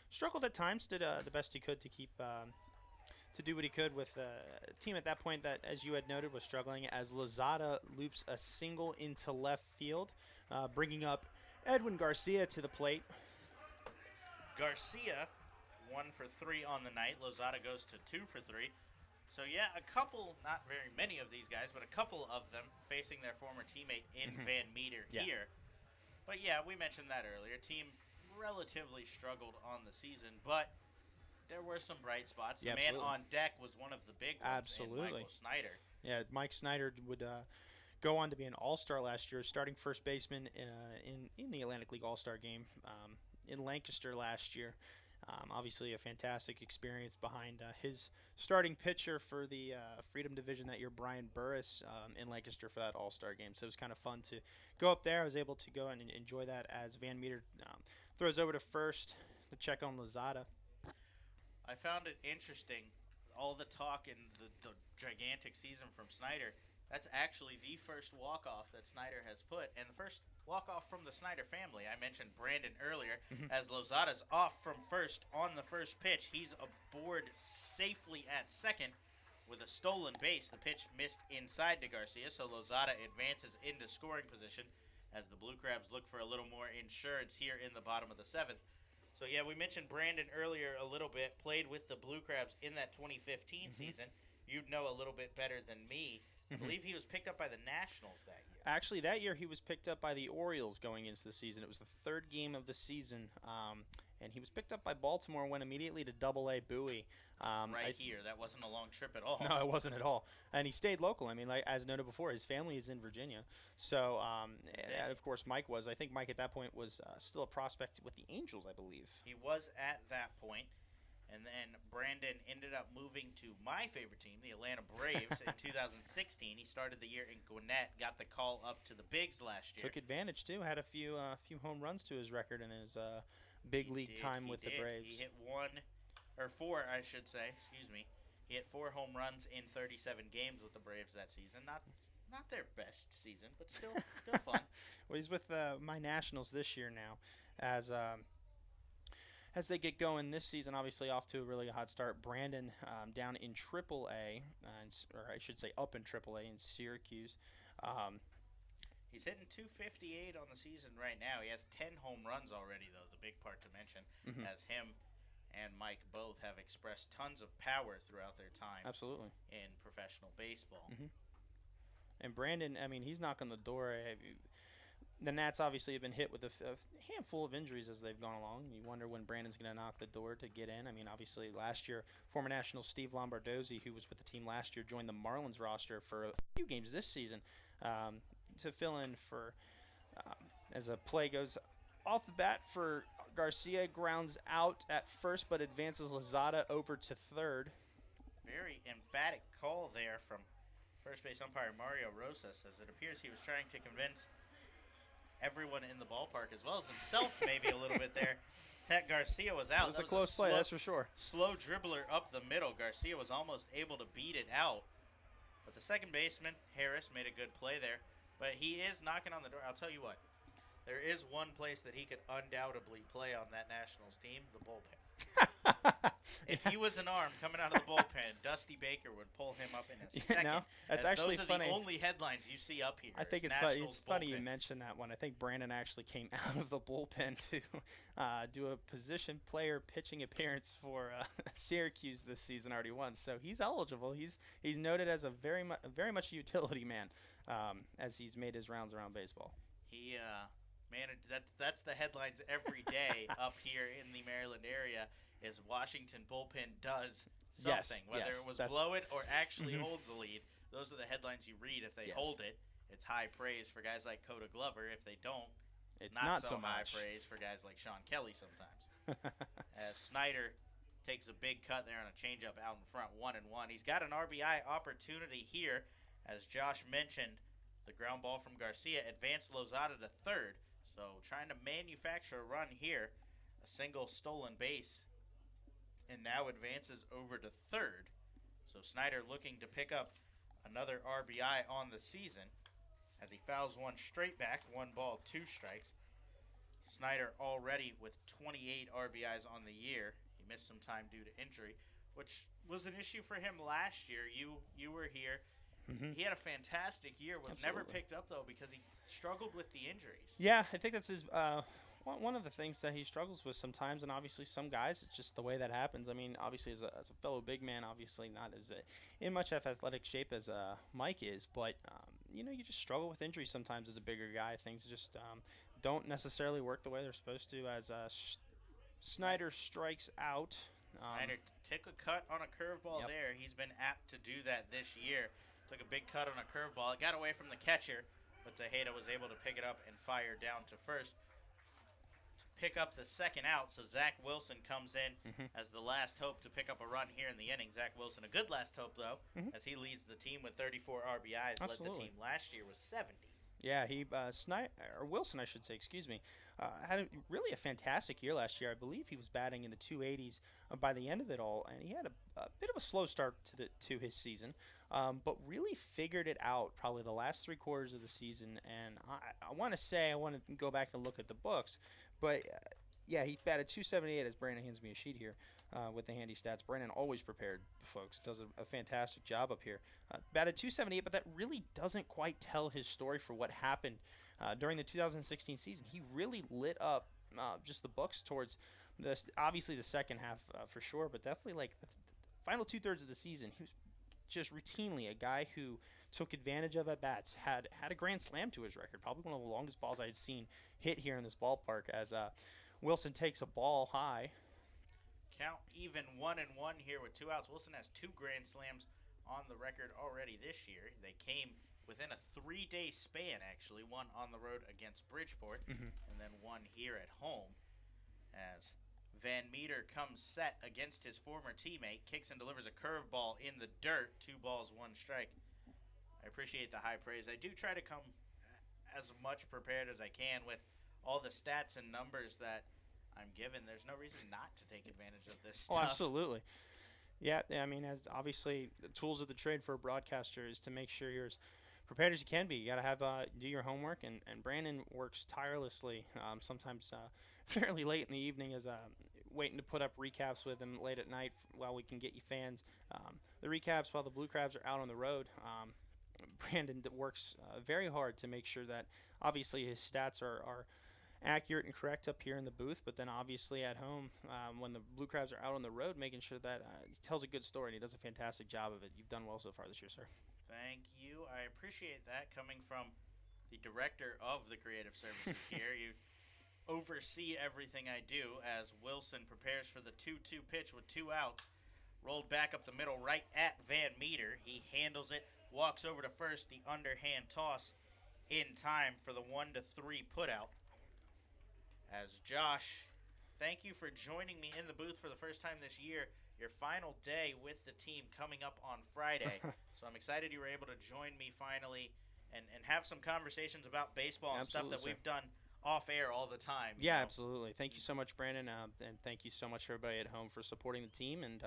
Struggled at times, did the best he could to keep to do what he could with a team at that point that, as you had noted, was struggling as Lozada loops a single into left field, bringing up Edwin Garcia to the plate. Garcia, 1 for 3 on the night. Lozada goes to 2 for 3. So, yeah, a couple, not very many of these guys, but a couple of them facing their former teammate in Van Meter here. But, yeah, we mentioned that earlier. Team relatively struggled on the season, but there were some bright spots. Yeah, the man absolutely. on deck was one of the big ones. Absolutely. In Michael Snyder. Yeah, Mike Snyder would go on to be an All-Star last year, starting first baseman in the Atlantic League All-Star game in Lancaster last year. Obviously, a fantastic experience behind his starting pitcher for the Freedom Division that year, Brian Burris, in Lancaster for that All-Star game. So it was kind of fun to go up there. I was able to go and enjoy that as Van Meter throws over to first to check on Lozada. I found it interesting, all the talk in the gigantic season from Snyder. That's actually the first walk-off that Snyder has put, and the first walk-off from the Snyder family. I mentioned Brandon earlier, as Lozada's off from first on the first pitch. He's aboard safely at second with a stolen base. The pitch missed inside to Garcia, so Lozada advances into scoring position as the Blue Crabs look for a little more insurance here in the bottom of the 7th. So, yeah, we mentioned Brandon earlier a little bit, played with the Blue Crabs in that 2015 season. You'd know a little bit better than me. I believe he was picked up by the Nationals that year. Actually, that year he was picked up by the Orioles going into the season. It was the third game of the season, and he was picked up by Baltimore and went immediately to Double-A Bowie. Here, that wasn't a long trip at all. No, it wasn't at all. And he stayed local. I mean, like as noted before, his family is in Virginia. So, and of course, Mike was. I think Mike at that point was still a prospect with the Angels, I believe. He was at that point. And then Brandon ended up moving to my favorite team, the Atlanta Braves, in 2016. He started the year in Gwinnett, got the call up to the bigs last year. Took advantage, too. Had a few home runs to his record in his big league time with the Braves. He hit four, I should say, excuse me. He hit 4 home runs in 37 games with the Braves that season. Not their best season, but still fun. Well, he's with my Nationals this year now, as they get going this season, obviously off to a really hot start. Brandon down in AAA, or I should say up in AAA in Syracuse. He's hitting 258 on the season right now. He has 10 home runs already, though, the big part to mention, as him and Mike both have expressed tons of power throughout their time Absolutely. in professional baseball. And Brandon, I mean, he's knocking the door. The Nats obviously have been hit with a handful of injuries as they've gone along. You wonder when Brandon's going to knock the door to get in. I mean, obviously last year, former National Steve Lombardozzi, who was with the team last year, joined the Marlins roster for a few games this season to fill in for as a play goes off the bat for Garcia, grounds out at first but advances Lozada over to third. Very emphatic call there from first base umpire Mario Rosas, as it appears he was trying to convince everyone in the ballpark, as well as himself maybe a little bit there, that Garcia was out. It was a close play, that's for sure. Slow dribbler up the middle. Garcia was almost able to beat it out. But the second baseman, Harris, made a good play there. But he is knocking on the door. I'll tell you what. There is one place that he could undoubtedly play on that Nationals team, the bullpen. If he was an arm coming out of the bullpen, Dusty Baker would pull him up in a second. No, that's actually those funny. are the only headlines you see up here. I think it's funny. It's funny you mentioned that one. I think Brandon actually came out of the bullpen to do a position player pitching appearance for Syracuse this season already once. So he's eligible. He's noted as a very much a utility man as he's made his rounds around baseball. He managed. That's the headlines every day up here in the Maryland area. Is Washington bullpen does something, whether it was blow it or actually holds the lead. Those are the headlines you read. If they hold it, it's high praise for guys like Coda Glover. If they don't, it's not so high much praise for guys like Sean Kelly sometimes. As Snyder takes a big cut there on a changeup out in front, 1-1. He's got an RBI opportunity here, as Josh mentioned. The ground ball from Garcia advanced Lozada to third. So trying to manufacture a run here, a single stolen base. And now advances over to third. So Snyder looking to pick up another RBI on the season as he fouls one straight back, 1 ball, 2 strikes. Snyder already with 28 RBIs on the year. He missed some time due to injury, which was an issue for him last year. You were here. He had a fantastic year, was never picked up, though, because he struggled with the injuries. Yeah, I think that's his one of the things that he struggles with sometimes, and obviously some guys, it's just the way that happens. I mean, obviously as a fellow big man, obviously not as in much athletic shape as Mike is, but you just struggle with injuries sometimes as a bigger guy. Things just don't necessarily work the way they're supposed to. As Snyder strikes out. Snyder took a cut on a curveball there. He's been apt to do that this year. Took a big cut on a curveball. It got away from the catcher, but Tejeda was able to pick it up and fire down to first to pick up the second out. So Zach Wilson comes in as the last hope to pick up a run here in the inning. Zach Wilson, a good last hope, though, as he leads the team with 34 RBIs. Led the team last year with 70. Yeah, Wilson, I should say, had really a fantastic year last year. I believe he was batting in the 280s by the end of it all, and he had a bit of a slow start to his season, but really figured it out probably the last 3 quarters of the season. And I want to go back and look at the books, but yeah, he batted 278 as Brandon hands me a sheet here with the handy stats. Brandon, always prepared, folks, does a fantastic job up here. Batted 278, but that really doesn't quite tell his story for what happened during the 2016 season. He really lit up just the books towards obviously the second half for sure, but definitely like the final 2/3 of the season. He was just routinely a guy who took advantage of at-bats, had a grand slam to his record, probably one of the longest balls I had seen hit here in this ballpark, as Wilson takes a ball high. Count even 1-1 here with 2 outs. Wilson has 2 grand slams on the record already this year. They came within a 3-day span, actually. One on the road against Bridgeport, and then one here at home. As Van Meter comes set against his former teammate, kicks and delivers a curveball in the dirt. 2 balls, 1 strike. I appreciate the high praise. I do try to come as much prepared as I can with all the stats and numbers that I'm given. There's no reason not to take advantage of this stuff. Oh, absolutely. Yeah, I mean, as obviously the tools of the trade for a broadcaster is to make sure you're as prepared as you can be. You got to have do your homework, and Brandon works tirelessly, sometimes fairly late in the evening, as waiting to put up recaps with him late at night while we can get you fans. The recaps while the Blue Crabs are out on the road. Brandon works very hard to make sure that obviously his stats are accurate and correct up here in the booth, but then obviously at home when the Blue Crabs are out on the road, making sure that he tells a good story, and he does a fantastic job of it. You've done well so far this year, sir. Thank you. I appreciate that coming from the director of the creative services here. You oversee everything I do as Wilson prepares for the 2-2 pitch with 2 outs. Rolled back up the middle right at Van Meter. He handles it, walks over to first, the underhand toss in time for the 1-3 putout. As Josh, thank you for joining me in the booth for the first time this year. Your final day with the team coming up on Friday. So I'm excited you were able to join me finally and have some conversations about baseball and Absolutely, stuff that we've done off air all the time. Yeah, absolutely. Thank you so much, Brandon, and thank you so much, everybody at home, for supporting the team and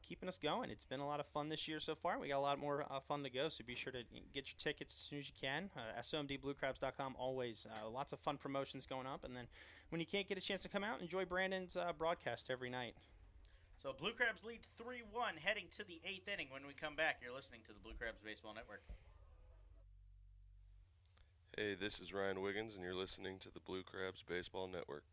keeping us going. It's been a lot of fun this year so far. We got a lot more fun to go, so be sure to get your tickets as soon as you can. SOMDBlueCrabs.com, always lots of fun promotions going up. And then when you can't get a chance to come out, enjoy Brandon's broadcast every night. So Blue Crabs lead 3-1 heading to the 8th inning. When we come back, you're listening to the Blue Crabs Baseball Network. Hey, this is Ryan Wiggins, and you're listening to the Blue Crabs Baseball Network.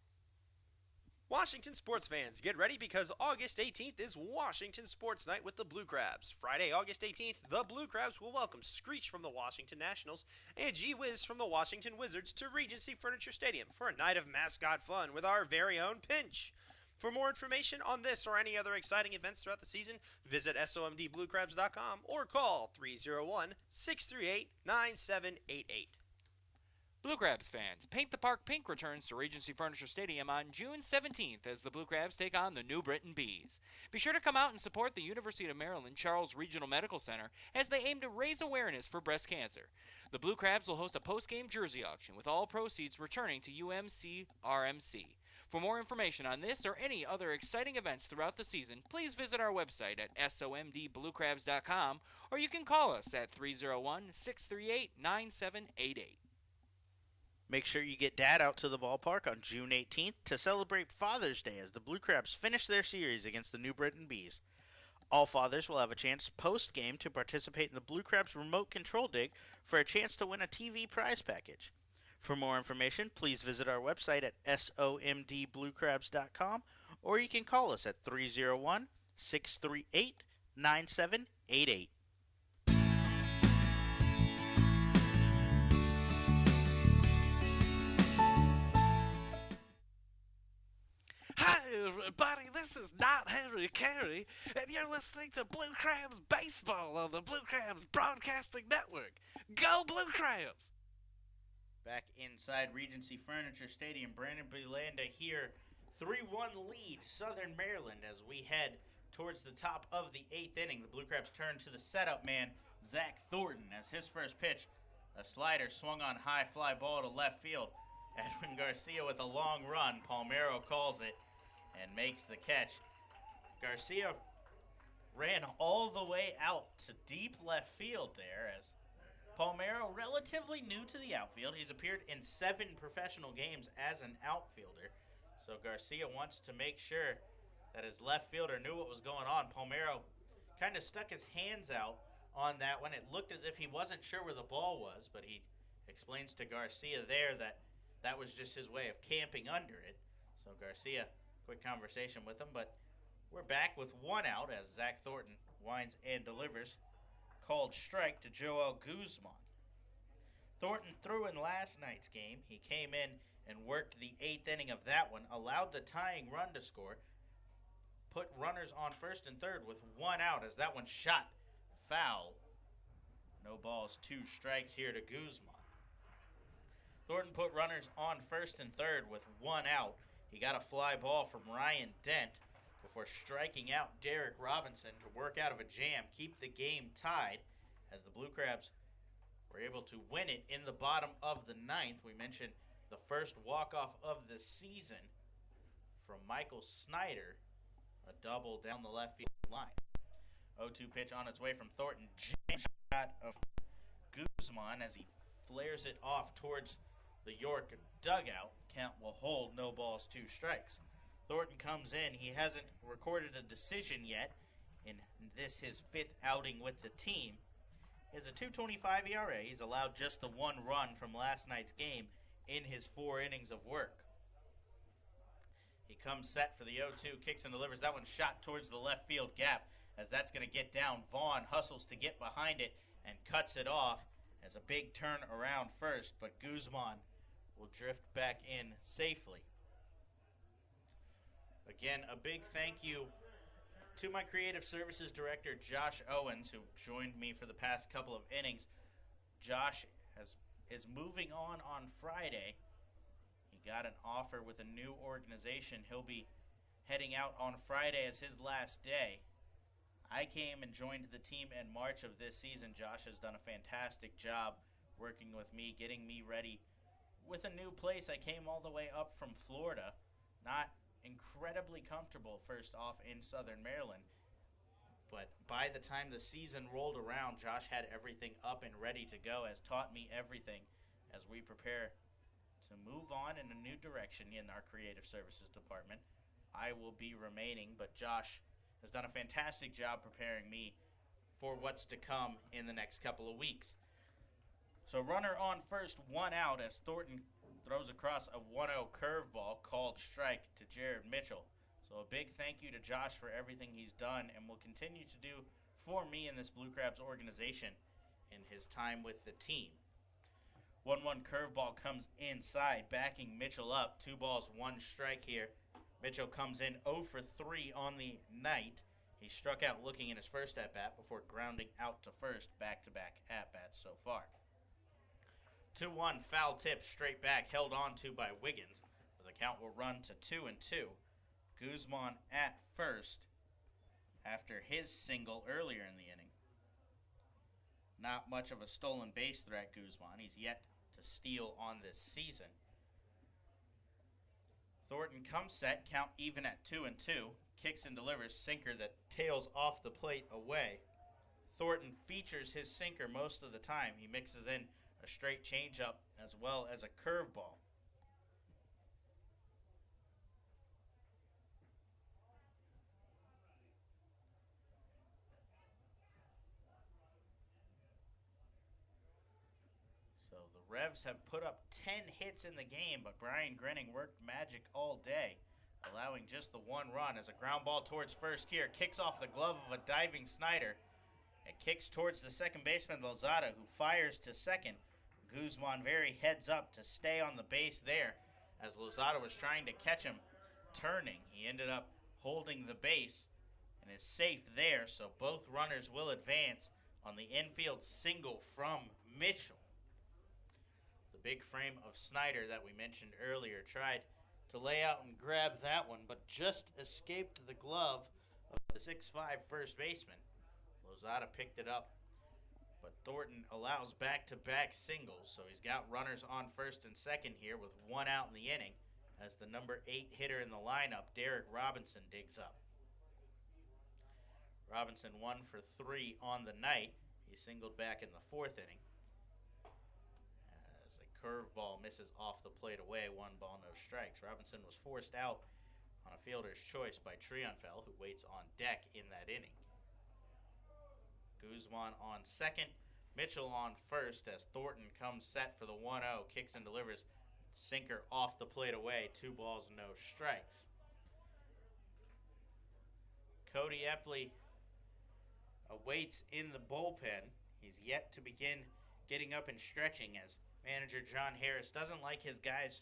Washington sports fans, get ready because August 18th is Washington Sports Night with the Blue Crabs. Friday, August 18th, the Blue Crabs will welcome Screech from the Washington Nationals and Gee Whiz from the Washington Wizards to Regency Furniture Stadium for a night of mascot fun with our very own Pinch. For more information on this or any other exciting events throughout the season, visit SOMDBlueCrabs.com or call 301-638-9788. Blue Crabs fans, Paint the Park Pink returns to Regency Furniture Stadium on June 17th as the Blue Crabs take on the New Britain Bees. Be sure to come out and support the University of Maryland Charles Regional Medical Center as they aim to raise awareness for breast cancer. The Blue Crabs will host a post-game jersey auction with all proceeds returning to UMC RMC. For more information on this or any other exciting events throughout the season, please visit our website at SOMDBlueCrabs.com or you can call us at 301-638-9788. Make sure you get Dad out to the ballpark on June 18th to celebrate Father's Day as the Blue Crabs finish their series against the New Britain Bees. All fathers will have a chance post-game to participate in the Blue Crabs remote control dig for a chance to win a TV prize package. For more information, please visit our website at SOMDBlueCrabs.com or you can call us at 301-638-9788. Hi, everybody. This is not Henry Carey, and you're listening to Blue Crabs Baseball on the Blue Crabs Broadcasting Network. Go Blue Crabs! Back inside Regency Furniture Stadium, Brandon Belanda here. 3-1 lead, Southern Maryland, as we head towards the top of the 8th inning. The Blue Crabs turn to the setup man, Zach Thornton, as his first pitch, a slider swung on high fly ball to left field. Edwin Garcia with a long run. Palmero calls it and makes the catch. Garcia ran all the way out to deep left field there as Palmero, relatively new to the outfield. He's appeared in 7 professional games as an outfielder. So Garcia wants to make sure that his left fielder knew what was going on. Palmero kind of stuck his hands out on that one. It looked as if he wasn't sure where the ball was, but he explains to Garcia there that that was just his way of camping under it. So Garcia, quick conversation with him, but we're back with 1 out as Zach Thornton winds and delivers. Called strike to Joel Guzman. Thornton threw in last night's game. He came in and worked the 8th inning of that one, allowed the tying run to score, put runners on first and third with 1 out as that one shot foul. No balls, 2 strikes here to Guzman. Thornton put runners on first and third with 1 out. He got a fly ball from Ryan Dent before striking out Derek Robinson to work out of a jam, keep the game tied as the Blue Crabs were able to win it in the bottom of the 9th. We mentioned the first walk-off of the season from Michael Snyder, a double down the left field line. 0-2 pitch on its way from Thornton. Jam shot of Guzman as he flares it off towards the York dugout. Count will hold, no balls, 2 strikes. Thornton comes in. He hasn't recorded a decision yet in this his 5th outing with the team. He has a 2.25 ERA. He's allowed just the 1 run from last night's game in his 4 innings of work. He comes set for the 0-2, kicks and delivers. That one shot towards the left field gap as that's going to get down. Vaughn hustles to get behind it and cuts it off as a big turn around first, but Guzman will drift back in safely. Again, a big thank you to my creative services director, Josh Owens, who joined me for the past couple of innings. Josh is moving on Friday. He got an offer with a new organization. He'll be heading out on Friday as his last day. I came and joined the team in March of this season. Josh has done a fantastic job working with me, getting me ready with a new place. I came all the way up from Florida, not incredibly comfortable first off in Southern Maryland, but by the time the season rolled around, Josh had everything up and ready to go, has taught me everything as we prepare to move on in a new direction in our creative services department. I will be remaining, but Josh has done a fantastic job preparing me for what's to come in the next couple of weeks. So runner on first, 1 out as Thornton throws across a 1-0 curveball called strike to Jared Mitchell. So a big thank you to Josh for everything he's done and will continue to do for me in this Blue Crabs organization in his time with the team. 1-1 curveball comes inside, backing Mitchell up. 2 balls, 1 strike here. Mitchell comes in 0 for 3 on the night. He struck out looking in his first at-bat before grounding out to first, back-to-back at-bats so far. 2-1 foul tip straight back, held on to by Wiggins. The count will run to 2-2. Guzman at first after his single earlier in the inning. Not much of a stolen base threat, Guzman. He's yet to steal on this season. Thornton comes set, count even at 2-2. Kicks and delivers, sinker that tails off the plate away. Thornton features his sinker most of the time. He mixes in a straight changeup as well as a curveball. So the Revs have put up 10 hits in the game, but Brian Grenning worked magic all day, allowing just the 1 run as a ground ball towards first here. Kicks off the glove of a diving Snyder. It kicks towards the second baseman, Lozada, who fires to second. Guzman very heads up to stay on the base there as Lozada was trying to catch him turning. He ended up holding the base and is safe there, so both runners will advance on the infield single from Mitchell. The big frame of Snyder that we mentioned earlier tried to lay out and grab that one, but just escaped the glove of the 6'5" first baseman. Lozada picked it up, but Thornton allows back-to-back singles, so he's got runners on first and second here with 1 out in the inning as the number 8 hitter in the lineup, Derek Robinson, digs up. Robinson 1 for 3 on the night. He singled back in the 4th inning as a curveball misses off the plate away. 1 ball, no strikes. Robinson was forced out on a fielder's choice by Trionfel, who waits on deck in that inning. Guzman on second, Mitchell on first as Thornton comes set for the 1-0, kicks and delivers, sinker off the plate away, 2 balls, no strikes. Cody Epley awaits in the bullpen. He's yet to begin getting up and stretching as manager John Harris doesn't like his guys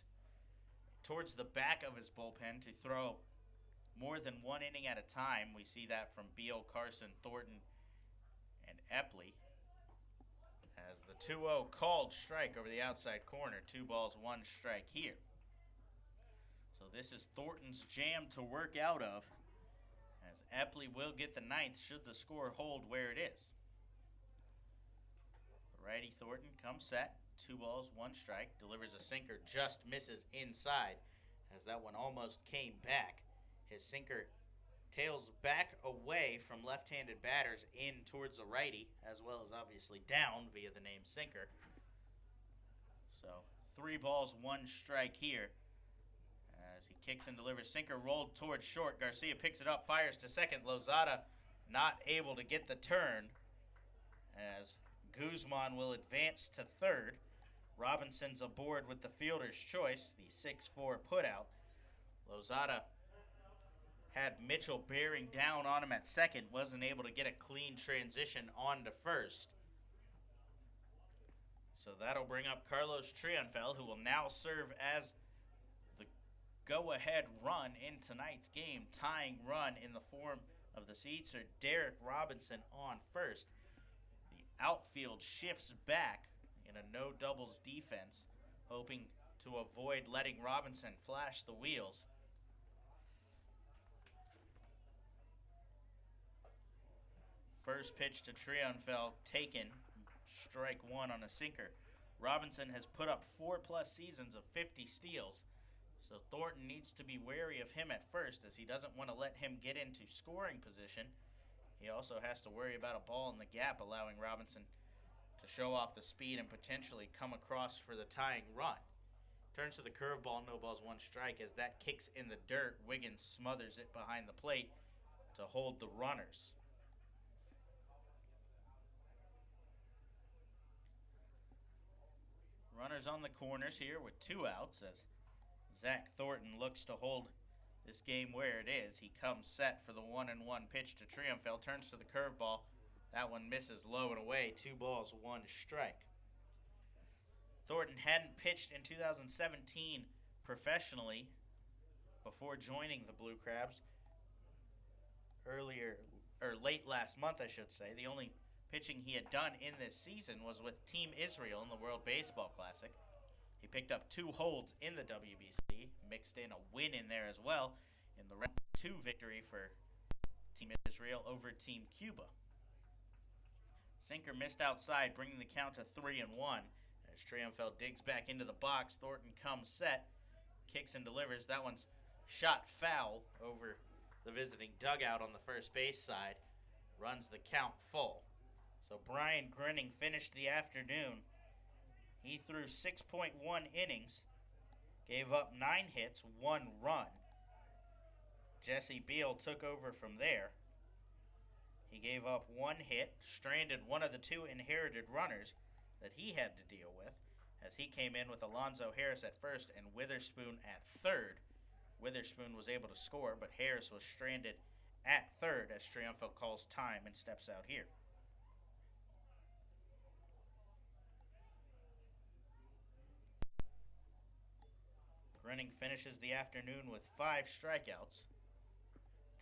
towards the back of his bullpen to throw more than one inning at a time. We see that from Beal, Carson, Thornton, and Epley. As the 2-0 called strike over the outside corner, 2 balls, 1 strike here. So this is Thornton's jam to work out of, as Epley will get the 9th should the score hold where it is. The righty Thornton comes set, 2 balls, 1 strike, delivers a sinker, just misses inside, as that one almost came back. His sinker tails back away from left-handed batters in towards the righty, as well as obviously down via the name sinker. So 3 balls, 1 strike here. As he kicks and delivers, sinker rolled towards short. Garcia picks it up, fires to second. Lozada not able to get the turn, as Guzman will advance to third. Robinson's aboard with the fielder's choice, the 6-4 putout. Lozada had Mitchell bearing down on him at second, wasn't able to get a clean transition on to first. So that'll bring up Carlos Triunfel, who will now serve as the go-ahead run in tonight's game, tying run in the form of the Seatser Derek Robinson on first. The outfield shifts back in a no-doubles defense, hoping to avoid letting Robinson flash the wheels. First pitch to Triunfel taken, strike 1 on a sinker. Robinson has put up 4+ seasons of 50 steals, so Thornton needs to be wary of him at first, as he doesn't want to let him get into scoring position. He also has to worry about a ball in the gap, allowing Robinson to show off the speed and potentially come across for the tying run. Turns to the curveball, no balls, 1 strike. As that kicks in the dirt, Wiggins smothers it behind the plate to hold the runners. Runners on the corners here with 2 outs, as Zach Thornton looks to hold this game where it is. He comes set for the 1-1 pitch to Triunfel, turns to the curveball. That one misses low and away, 2 balls, 1 strike. Thornton hadn't pitched in 2017 professionally before joining the Blue Crabs. Late last month, I should say. The only pitching he had done in this season was with Team Israel in the World Baseball Classic. He picked up 2 holds in the WBC, mixed in a win in there as well in the round 2 victory for Team Israel over Team Cuba. Sinker missed outside, bringing the count to 3-1. As Triunfel digs back into the box, Thornton comes set, kicks and delivers. That one's shot foul over the visiting dugout on the first base side. Runs the count full. So Brian Grinning finished the afternoon. He threw 6.1 innings, gave up 9 hits, 1 run. Jesse Beal took over from there. He gave up 1 hit, stranded one of the 2 inherited runners that he had to deal with, as he came in with Alonzo Harris at first and Witherspoon at third. Witherspoon was able to score, but Harris was stranded at third as Triunfel calls time and steps out here. Grinning finishes the afternoon with 5 strikeouts.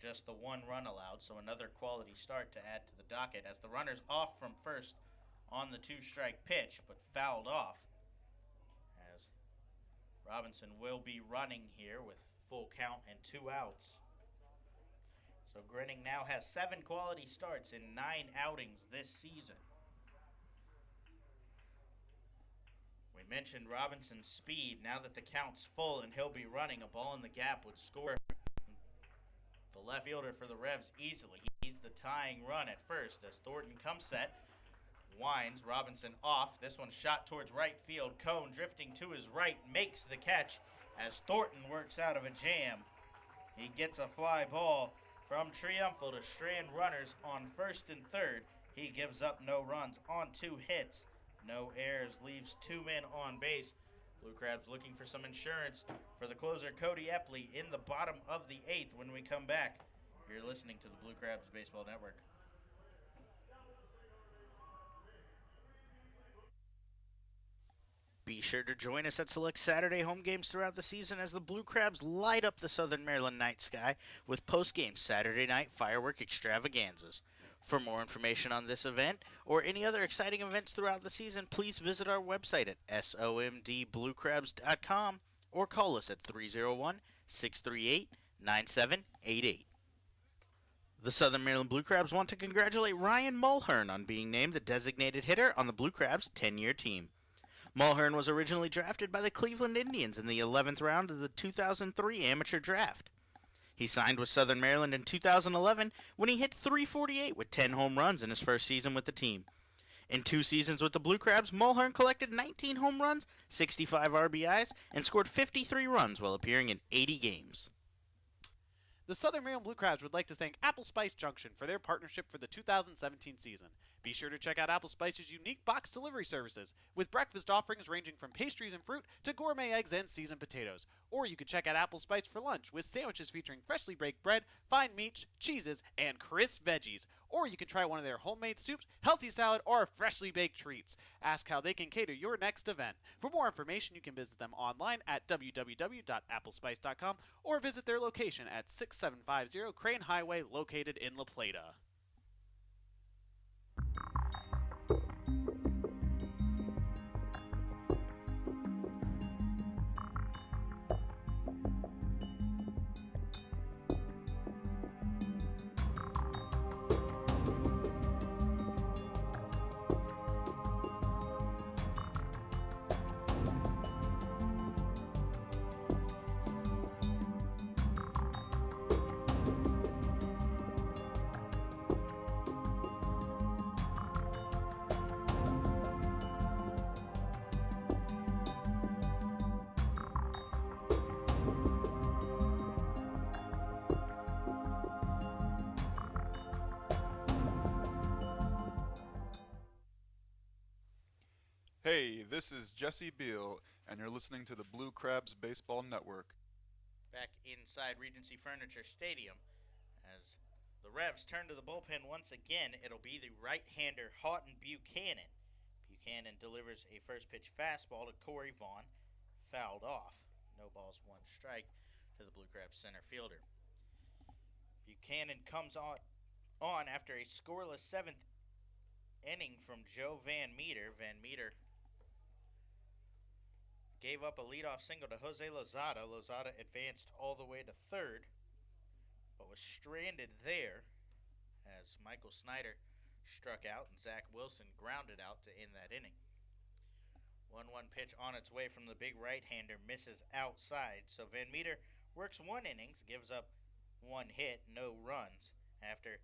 Just the 1 run allowed, so another quality start to add to the docket, as the runner's off from first on the 2-strike pitch, but fouled off, as Robinson will be running here with full count and 2 outs. So Grinning now has 7 quality starts in 9 outings this season. We mentioned Robinson's speed. Now that the count's full and he'll be running, a ball in the gap would score the left fielder for the Revs easily. He's the tying run at first as Thornton comes set, winds, Robinson off. This one shot towards right field. Cone drifting to his right, makes the catch as Thornton works out of a jam. He gets a fly ball from Triunfel to strand runners on first and third. He gives up no runs on 2 hits. No errors, leaves 2 men on base. Blue Crabs looking for some insurance for the closer Cody Epley in the bottom of the 8th when we come back. You're listening to the Blue Crabs Baseball Network. Be sure to join us at select Saturday home games throughout the season as the Blue Crabs light up the Southern Maryland night sky with post-game Saturday night firework extravaganzas. For more information on this event or any other exciting events throughout the season, please visit our website at somdbluecrabs.com or call us at 301-638-9788. The Southern Maryland Blue Crabs want to congratulate Ryan Mulhern on being named the designated hitter on the Blue Crabs' 10-year team. Mulhern was originally drafted by the Cleveland Indians in the 11th round of the 2003 amateur draft. He signed with Southern Maryland in 2011 when he hit .348 with 10 home runs in his first season with the team. In 2 seasons with the Blue Crabs, Mulhern collected 19 home runs, 65 RBIs, and scored 53 runs while appearing in 80 games. The Southern Maryland Blue Crabs would like to thank Apple Spice Junction for their partnership for the 2017 season. Be sure to check out Apple Spice's unique box delivery services, with breakfast offerings ranging from pastries and fruit to gourmet eggs and seasoned potatoes. Or you can check out Apple Spice for lunch, with sandwiches featuring freshly baked bread, fine meats, cheeses, and crisp veggies. Or you can try one of their homemade soups, healthy salad, or freshly baked treats. Ask how they can cater your next event. For more information, you can visit them online at www.applespice.com or visit their location at 6750 Crane Highway, located in La Plata. Hey, this is Jesse Beal, and you're listening to the Blue Crabs Baseball Network. Back inside Regency Furniture Stadium, as the Revs turn to the bullpen once again, it'll be the right-hander Houghton Buchanan. Buchanan delivers a first pitch fastball to Corey Vaughn, fouled off. No balls, 1 strike to the Blue Crabs center fielder. Buchanan comes on after a scoreless 7th inning from Joe Van Meter. Van Meter gave up a leadoff single to Jose Lozada. Lozada advanced all the way to third, but was stranded there as Michael Snyder struck out and Zach Wilson grounded out to end that inning. 1-1 pitch on its way from the big right-hander, misses outside, so Van Meter works 1 innings, gives up 1 hit, no runs, after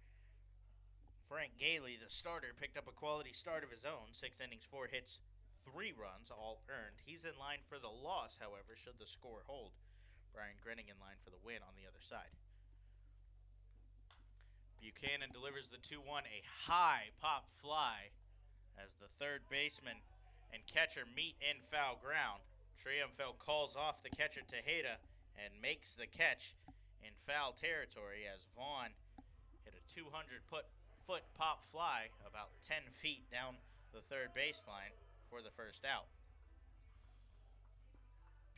Frank Gailey, the starter, picked up a quality start of his own, 6 innings, 4 hits, 3 runs, all earned. He's in line for the loss, however, should the score hold. Brian Grenning in line for the win on the other side. Buchanan delivers the 2-1, a high pop fly as the third baseman and catcher meet in foul ground. Triumphel calls off the catcher Tejeda and makes the catch in foul territory as Vaughn hit a 200-foot pop fly about 10 feet down the third baseline for the first out.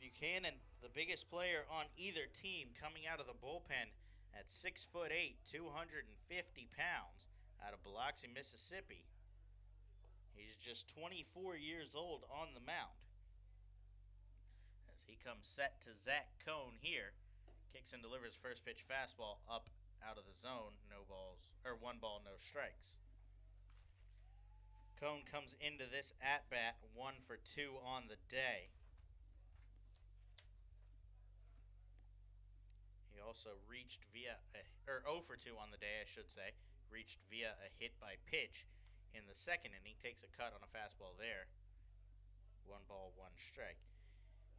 Buchanan, the biggest player on either team, coming out of the bullpen at 6'8", 250 pounds, out of Biloxi, Mississippi. He's just 24 years old on the mound. As he comes set to Zach Cohn here, kicks and delivers first pitch fastball up out of the zone, 1 ball, no strikes. Cohn comes into this at-bat 1 for 2 on the day. He also reached via, 0 for 2 on the day, I should say, reached via a hit by pitch in the second inning, takes a cut on a fastball there. 1 ball, 1 strike.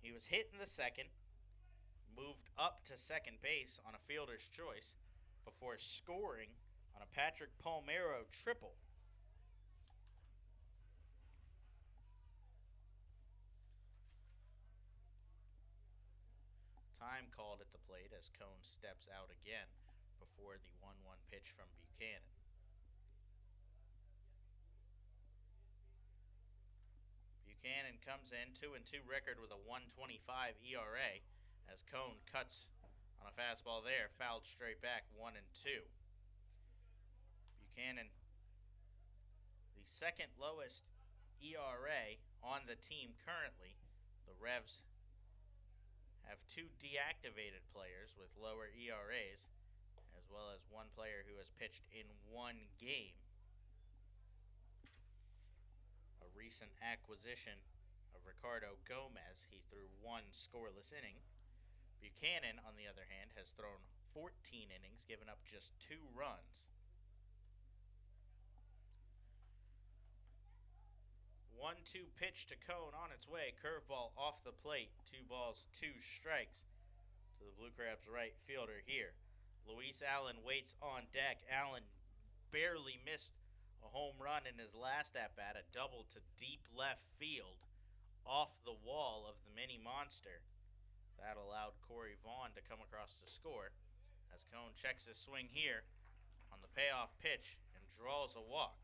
He was hit in the second, moved up to second base on a fielder's choice before scoring on a Patrick Palmero triple. Time called at the plate as Cohn steps out again before the 1-1 pitch from Buchanan. Buchanan comes in 2-2 record with a 1.25 ERA as Cone cuts on a fastball there, fouled straight back, 1-2. Buchanan, the second lowest ERA on the team currently. The Revs have 2 deactivated players with lower ERAs, as well as one player who has pitched in 1 game. A recent acquisition of Ricardo Gomez. He threw 1 scoreless inning. Buchanan, on the other hand, has thrown 14 innings, given up just 2 runs. 1-2 pitch to Cone on its way. Curveball off the plate. 2 balls, 2 strikes to the Blue Crabs right fielder here. Luis Allen waits on deck. Allen barely missed a home run in his last at-bat, a double to deep left field off the wall of the mini monster. That allowed Corey Vaughn to come across to score as Cone checks his swing here on the payoff pitch and draws a walk.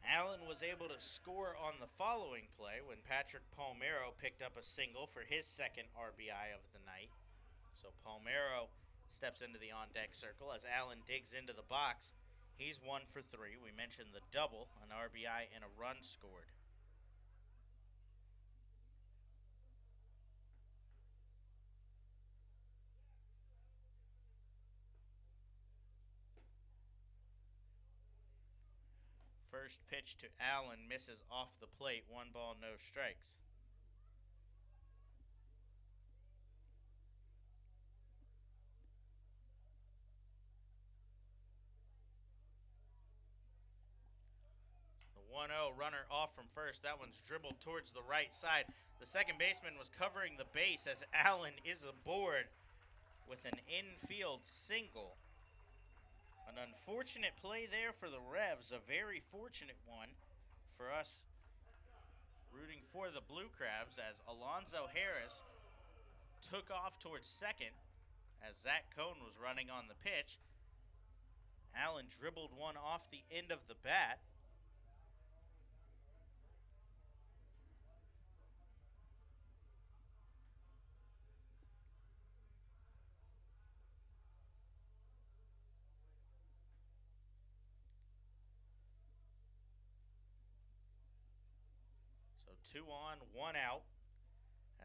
Allen was able to score on the following play when Patrick Palmero picked up a single for his second RBI of the night. So Palmero steps into the on-deck circle as Allen digs into the box. He's 1 for 3. We mentioned the double, an RBI and a run scored. First pitch to Allen misses off the plate. 1 ball, no strikes. The 1-0 runner off from first. That one's dribbled towards the right side. The second baseman was covering the base as Allen is aboard with an infield single. An unfortunate play there for the Revs, a very fortunate one for us rooting for the Blue Crabs as Alonzo Harris took off towards second as Zach Cone was running on the pitch. Allen dribbled one off the end of the bat. So 2 on, 1 out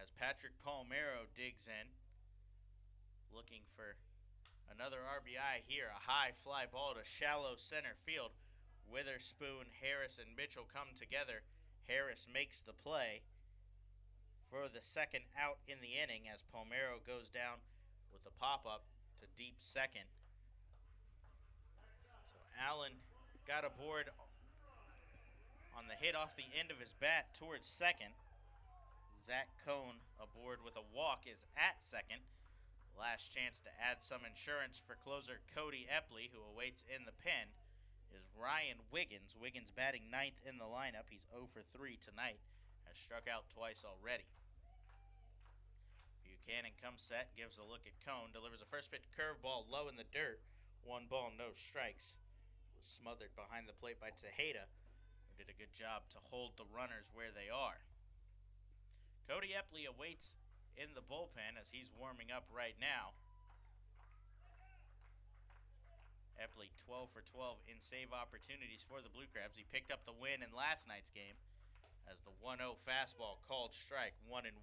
as Patrick Palmero digs in, looking for another RBI here. A high fly ball to shallow center field. Witherspoon, Harris, and Mitchell come together. Harris makes the play for the second out in the inning as Palmero goes down with a pop-up to deep second. So Allen got aboard on the hit off the end of his bat towards second. Zach Cone aboard with a walk is at second. Last chance to add some insurance for closer Cody Epley, who awaits in the pen, is Ryan Wiggins. Wiggins batting 9th in the lineup. He's 0 for 3 tonight. Has struck out twice already. Buchanan comes set, gives a look at Cone, delivers a first pitch curveball low in the dirt. 1 ball, no strikes. Was smothered behind the plate by Tejeda, who did a good job to hold the runners where they are. Cody Epley awaits in the bullpen as he's warming up right now. Epley 12 for 12 in save opportunities for the Blue Crabs. He picked up the win in last night's game as the 1-0 fastball called strike, 1-1.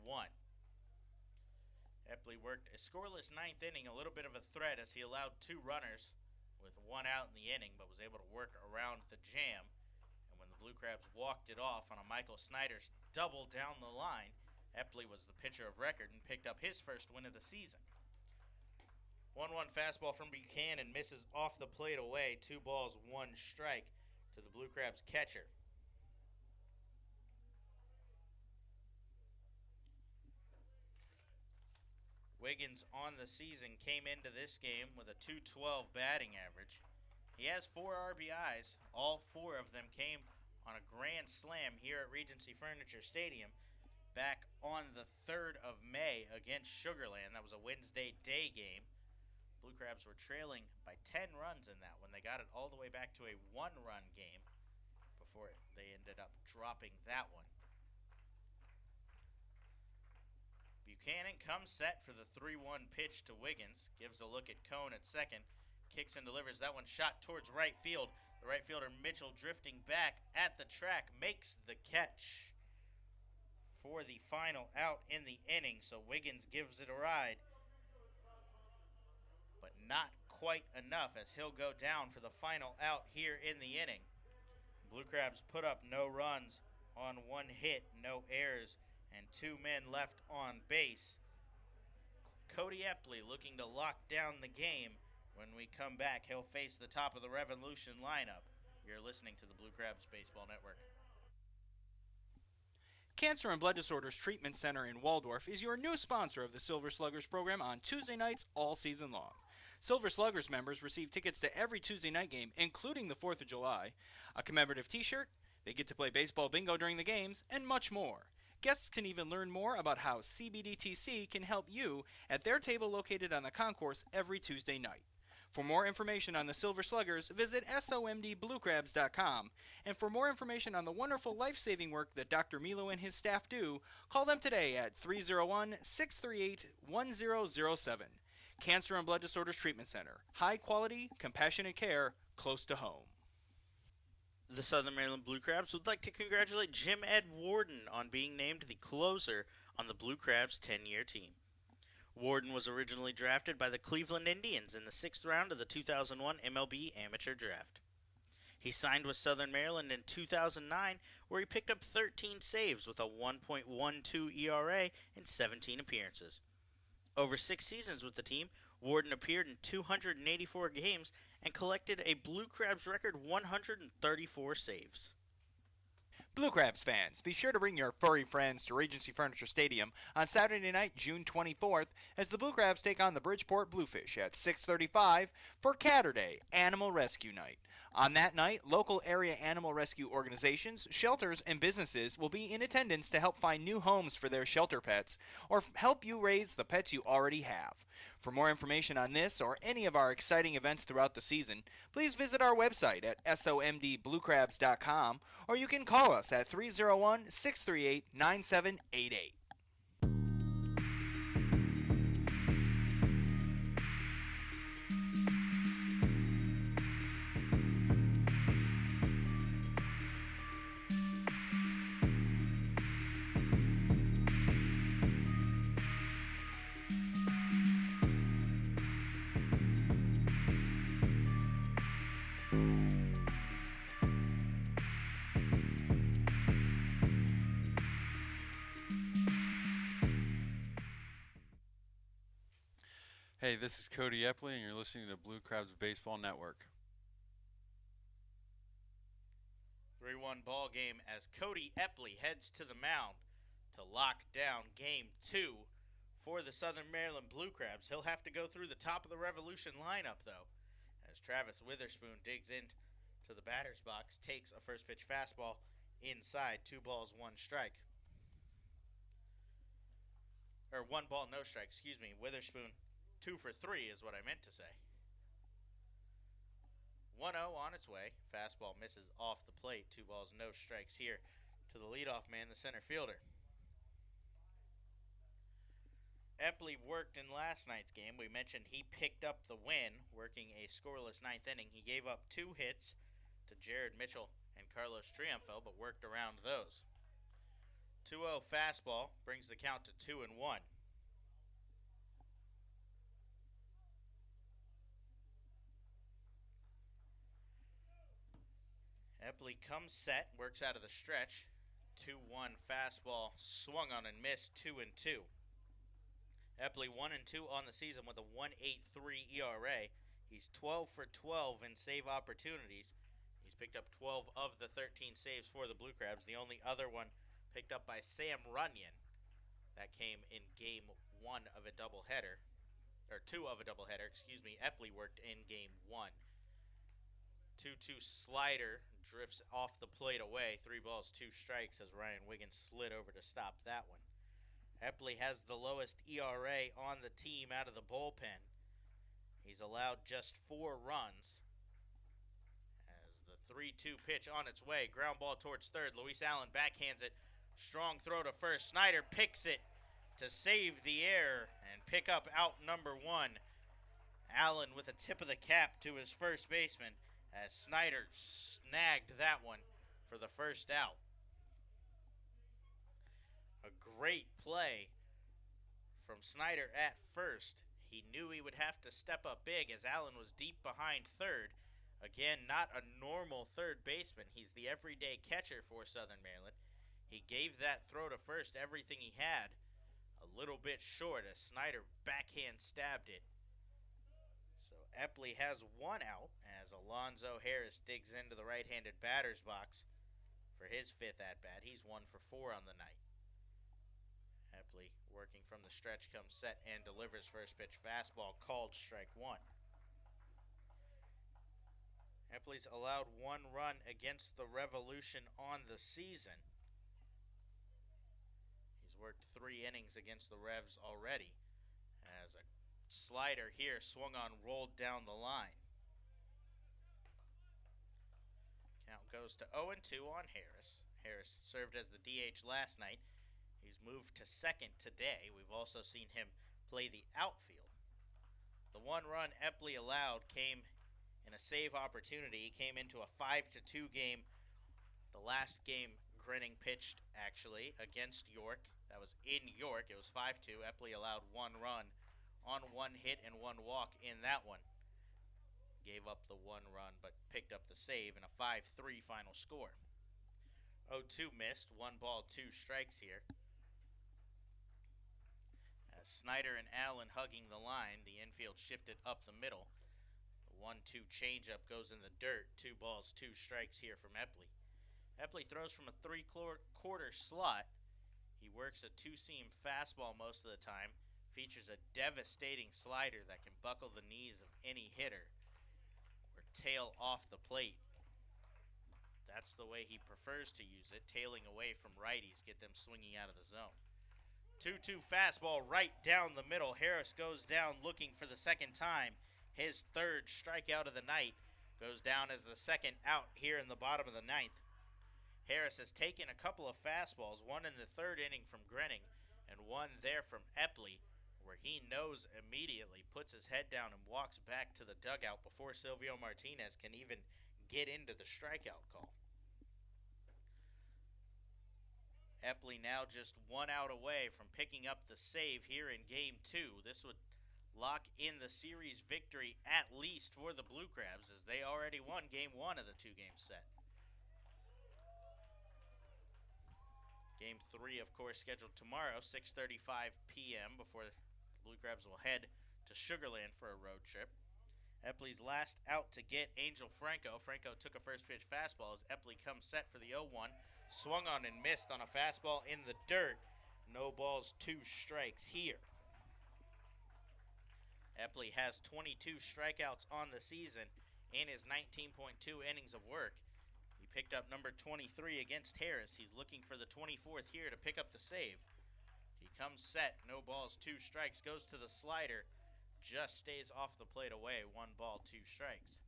Epley worked a scoreless 9th inning, a little bit of a threat as he allowed 2 runners with 1 out in the inning, but was able to work around the jam. And when the Blue Crabs walked it off on a Michael Snyder's double down the line, Epley was the pitcher of record and picked up his first win of the season. 1-1 fastball from Buchanan misses off the plate away. 2 balls, 1 strike to the Blue Crabs catcher. Wiggins on the season came into this game with a .212 batting average. He has 4 RBIs. All 4 of them came on a grand slam here at Regency Furniture Stadium back on the 3rd of May against Sugar Land. That was a Wednesday day game. Blue Crabs were trailing by 10 runs in that one. They got it all the way back to a 1-run game before they ended up dropping that one. Buchanan comes set for the 3-1 pitch to Wiggins. Gives a look at Cone at second. Kicks and delivers that one shot towards right field. The right fielder Mitchell drifting back at the track makes the catch for the final out in the inning. So Wiggins gives it a ride, but not quite enough as he'll go down for the final out here in the inning. Blue Crabs put up no runs on 1 hit, no errors, and 2 men left on base. Cody Epley looking to lock down the game. When we come back, he'll face the top of the Revolution lineup. You're listening to the Blue Crabs Baseball Network. Cancer and Blood Disorders Treatment Center in Waldorf is your new sponsor of the Silver Sluggers program on Tuesday nights all season long. Silver Sluggers members receive tickets to every Tuesday night game, including the 4th of July, a commemorative t-shirt, they get to play baseball bingo during the games, and much more. Guests can even learn more about how CBDTC can help you at their table located on the concourse every Tuesday night. For more information on the Silver Sluggers, visit somdbluecrabs.com. And for more information on the wonderful life-saving work that Dr. Milo and his staff do, call them today at 301-638-1007. Cancer and Blood Disorders Treatment Center. High quality, compassionate care, close to home. The Southern Maryland Blue Crabs would like to congratulate Jim Ed Warden on being named the closer on the Blue Crabs 10-year team. Warden was originally drafted by the Cleveland Indians in the 6th round of the 2001 MLB Amateur Draft. He signed with Southern Maryland in 2009, where he picked up 13 saves with a 1.12 ERA in 17 appearances. Over 6 seasons with the team, Warden appeared in 284 games and collected a Blue Crabs record 134 saves. Blue Crabs fans, be sure to bring your furry friends to Regency Furniture Stadium on Saturday night, June 24th, as the Blue Crabs take on the Bridgeport Bluefish at 6:35 for Catterday Animal Rescue Night. On that night, local area animal rescue organizations, shelters, and businesses will be in attendance to help find new homes for their shelter pets or help you raise the pets you already have. For more information on this or any of our exciting events throughout the season, please visit our website at somdbluecrabs.com or you can call us at 301-638-9788. Hey, this is Cody Epley, and you're listening to Blue Crabs Baseball Network. 3-1 ball game as Cody Epley heads to the mound to lock down Game 2 for the Southern Maryland Blue Crabs. He'll have to go through the top of the Revolution lineup, though, as Travis Witherspoon digs into the batter's box, takes a first pitch fastball inside, 2 balls, 1 strike. Or 1 ball, no strike, Witherspoon 2 for 3 is what I meant to say. 1-0 on its way. Fastball misses off the plate. 2 balls, no strikes here to the leadoff man, the center fielder. Epley worked in last night's game. We mentioned he picked up the win, working a scoreless 9th inning. He gave up 2 hits to Jared Mitchell and Carlos Triunfo, but worked around those. 2-0 fastball brings the count to 2-1. Epley comes set, works out of the stretch. 2-1 fastball, swung on and missed, 2-2. Epley 1-2 on the season with a 1.83 ERA. He's 12 for 12 in save opportunities. He's picked up 12 of the 13 saves for the Blue Crabs. The only other one picked up by Sam Runyon. That came in Game 1 of a doubleheader. Or 2 of a doubleheader, Epley worked in Game 1. 2-2 slider drifts off the plate away. 3 balls, 2 strikes as Ryan Wiggins slid over to stop that one. Epley has the lowest ERA on the team out of the bullpen. He's allowed just 4 runs. As the 3-2 pitch on its way, ground ball towards third. Luis Allen backhands it. Strong throw to first. Snyder picks it to save the error and pick up out number 1. Allen with a tip of the cap to his first baseman as Snyder snagged that one for the first out. A great play from Snyder at first. He knew he would have to step up big as Allen was deep behind third. Again, not a normal third baseman. He's the everyday catcher for Southern Maryland. He gave that throw to first everything he had. A little bit short as Snyder backhand stabbed it. So Epley has 1 out as Alonzo Harris digs into the right-handed batter's box for his 5th at-bat. He's 1 for 4 on the night. Epley working from the stretch comes set and delivers first pitch fastball called strike 1. Epley's allowed 1 run against the Revolution on the season. He's worked 3 innings against the Revs already as a slider here swung on, rolled down the line. Count goes to 0-2 on Harris. Harris served as the DH last night. He's moved to second today. We've also seen him play the outfield. The 1 run Epley allowed came in a save opportunity. He came into a 5-2 game. The last game Grinning pitched actually against York. That was in York. It was 5-2. Epley allowed 1 run on 1 hit and 1 walk in that one. Gave up the 1 run but picked up the save in a 5-3 final score. 0-2 missed. 1 ball, 2 strikes here. As Snyder and Allen hugging the line, the infield shifted up the middle. The 1-2 changeup goes in the dirt. 2 balls, 2 strikes here from Epley. Epley throws from a 3/4 slot. He works a 2-seam fastball most of the time. Features a devastating slider that can buckle the knees of any hitter or tail off the plate. That's the way he prefers to use it, tailing away from righties, get them swinging out of the zone. 2-2 fastball right down the middle. Harris goes down looking for the second time. His 3rd strikeout of the night goes down as the 2nd out here in the bottom of the 9th. Harris has taken a couple of fastballs, 1 in the 3rd inning from Grinning and 1 there from Epley, where he knows immediately, puts his head down and walks back to the dugout before Silvio Martinez can even get into the strikeout call. Epley now just 1 out away from picking up the save here in Game 2. This would lock in the series victory at least for the Blue Crabs, as they already won Game 1 of the 2-game set. Game 3, of course, scheduled tomorrow, 6:35 p.m. before the Blue Crabs will head to Sugar Land for a road trip. Epley's last out to get Angel Franco. Franco took a first pitch fastball as Epley comes set for the 0-1. Swung on and missed on a fastball in the dirt. No balls, 2 strikes here. Epley has 22 strikeouts on the season in his 19.2 innings of work. He picked up number 23 against Harris. He's looking for the 24th here to pick up the save. He comes set, no balls, 2 strikes, goes to the slider, just stays off the plate away, 1 ball, 2 strikes.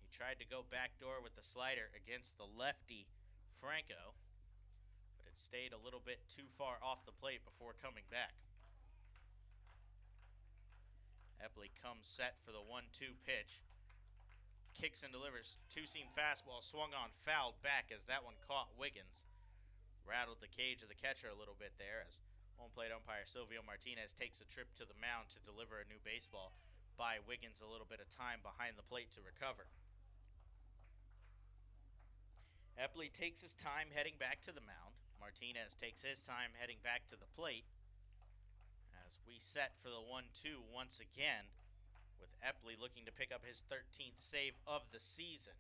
He tried to go backdoor with the slider against the lefty Franco, but it stayed a little bit too far off the plate before coming back. Epley comes set for the 1-2 pitch. Kicks and delivers. 2-seam fastball swung on, fouled back as that one caught Wiggins. Rattled the cage of the catcher a little bit there as home plate umpire Silvio Martinez takes a trip to the mound to deliver a new baseball. Buy Wiggins a little bit of time behind the plate to recover. Epley takes his time heading back to the mound. Martinez takes his time heading back to the plate as we set for the 1-2 once again, with Epley looking to pick up his 13th save of the season.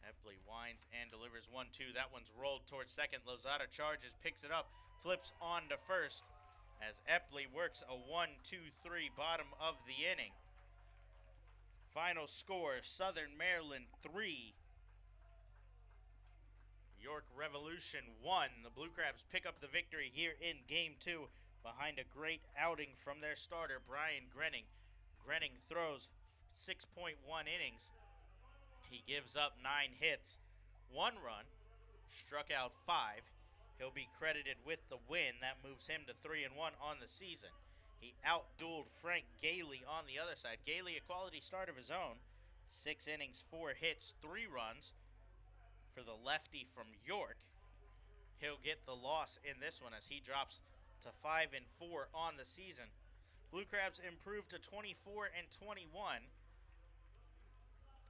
Epley winds and delivers 1-2. That one's rolled towards second. Lozada charges, picks it up, flips on to first as Epley works a 1-2-3 bottom of the inning. Final score, Southern Maryland 3, York Revolution 1. The Blue Crabs pick up the victory here in Game 2 behind a great outing from their starter, Brian Grenning. Grenning throws 6.1 innings. He gives up 9 hits, 1 run, struck out 5. He'll be credited with the win. That moves him to 3-1 on the season. He outdueled Frank Gailey on the other side. Gailey, a quality start of his own. 6 innings, 4 hits, 3 runs for the lefty from York. He'll get the loss in this one as he drops to 5-4 on the season. Blue Crabs improved to 24-21.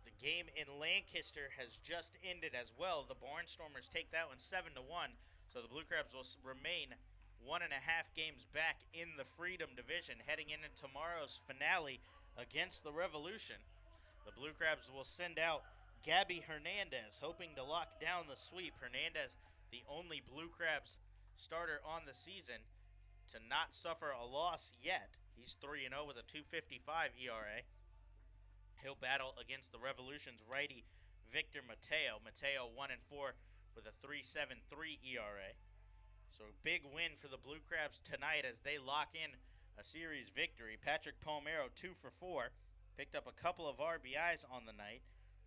The game in Lancaster has just ended as well. The Barnstormers take that one 7-1. So the Blue Crabs will remain 1.5 games back in the Freedom Division, heading into tomorrow's finale against the Revolution. The Blue Crabs will send out Gabby Hernandez, hoping to lock down the sweep. Hernandez, the only Blue Crabs starter on the season to not suffer a loss yet. He's 3-0 with a 2.55 ERA. He'll battle against the Revolution's righty Victor Mateo. Mateo 1-4 with a 3.73 ERA. So a big win for the Blue Crabs tonight as they lock in a series victory. Patrick Palmero 2-for-4. Picked up a couple of RBIs on the night.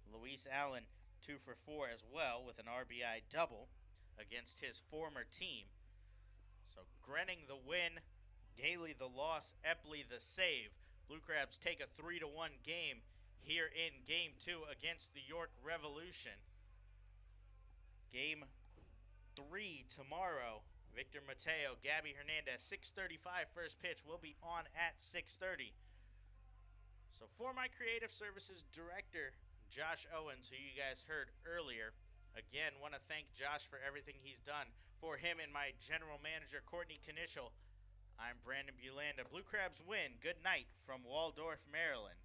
Luis Allen 2-for-4 as well with an RBI double against his former team. So Grenning the win, Gailey the loss, Epley the save. Blue Crabs take a 3-1 game here in Game 2 against the York Revolution. Game 3 tomorrow. Victor Mateo, Gabby Hernandez, 6:35 first pitch will be on at 6:30. So for my creative services director, Josh Owens, who you guys heard earlier, again, want to thank Josh for everything he's done. For him and my general manager, Courtney Knischel, I'm Brandon Bulanda. Blue Crabs win. Good night from Waldorf, Maryland.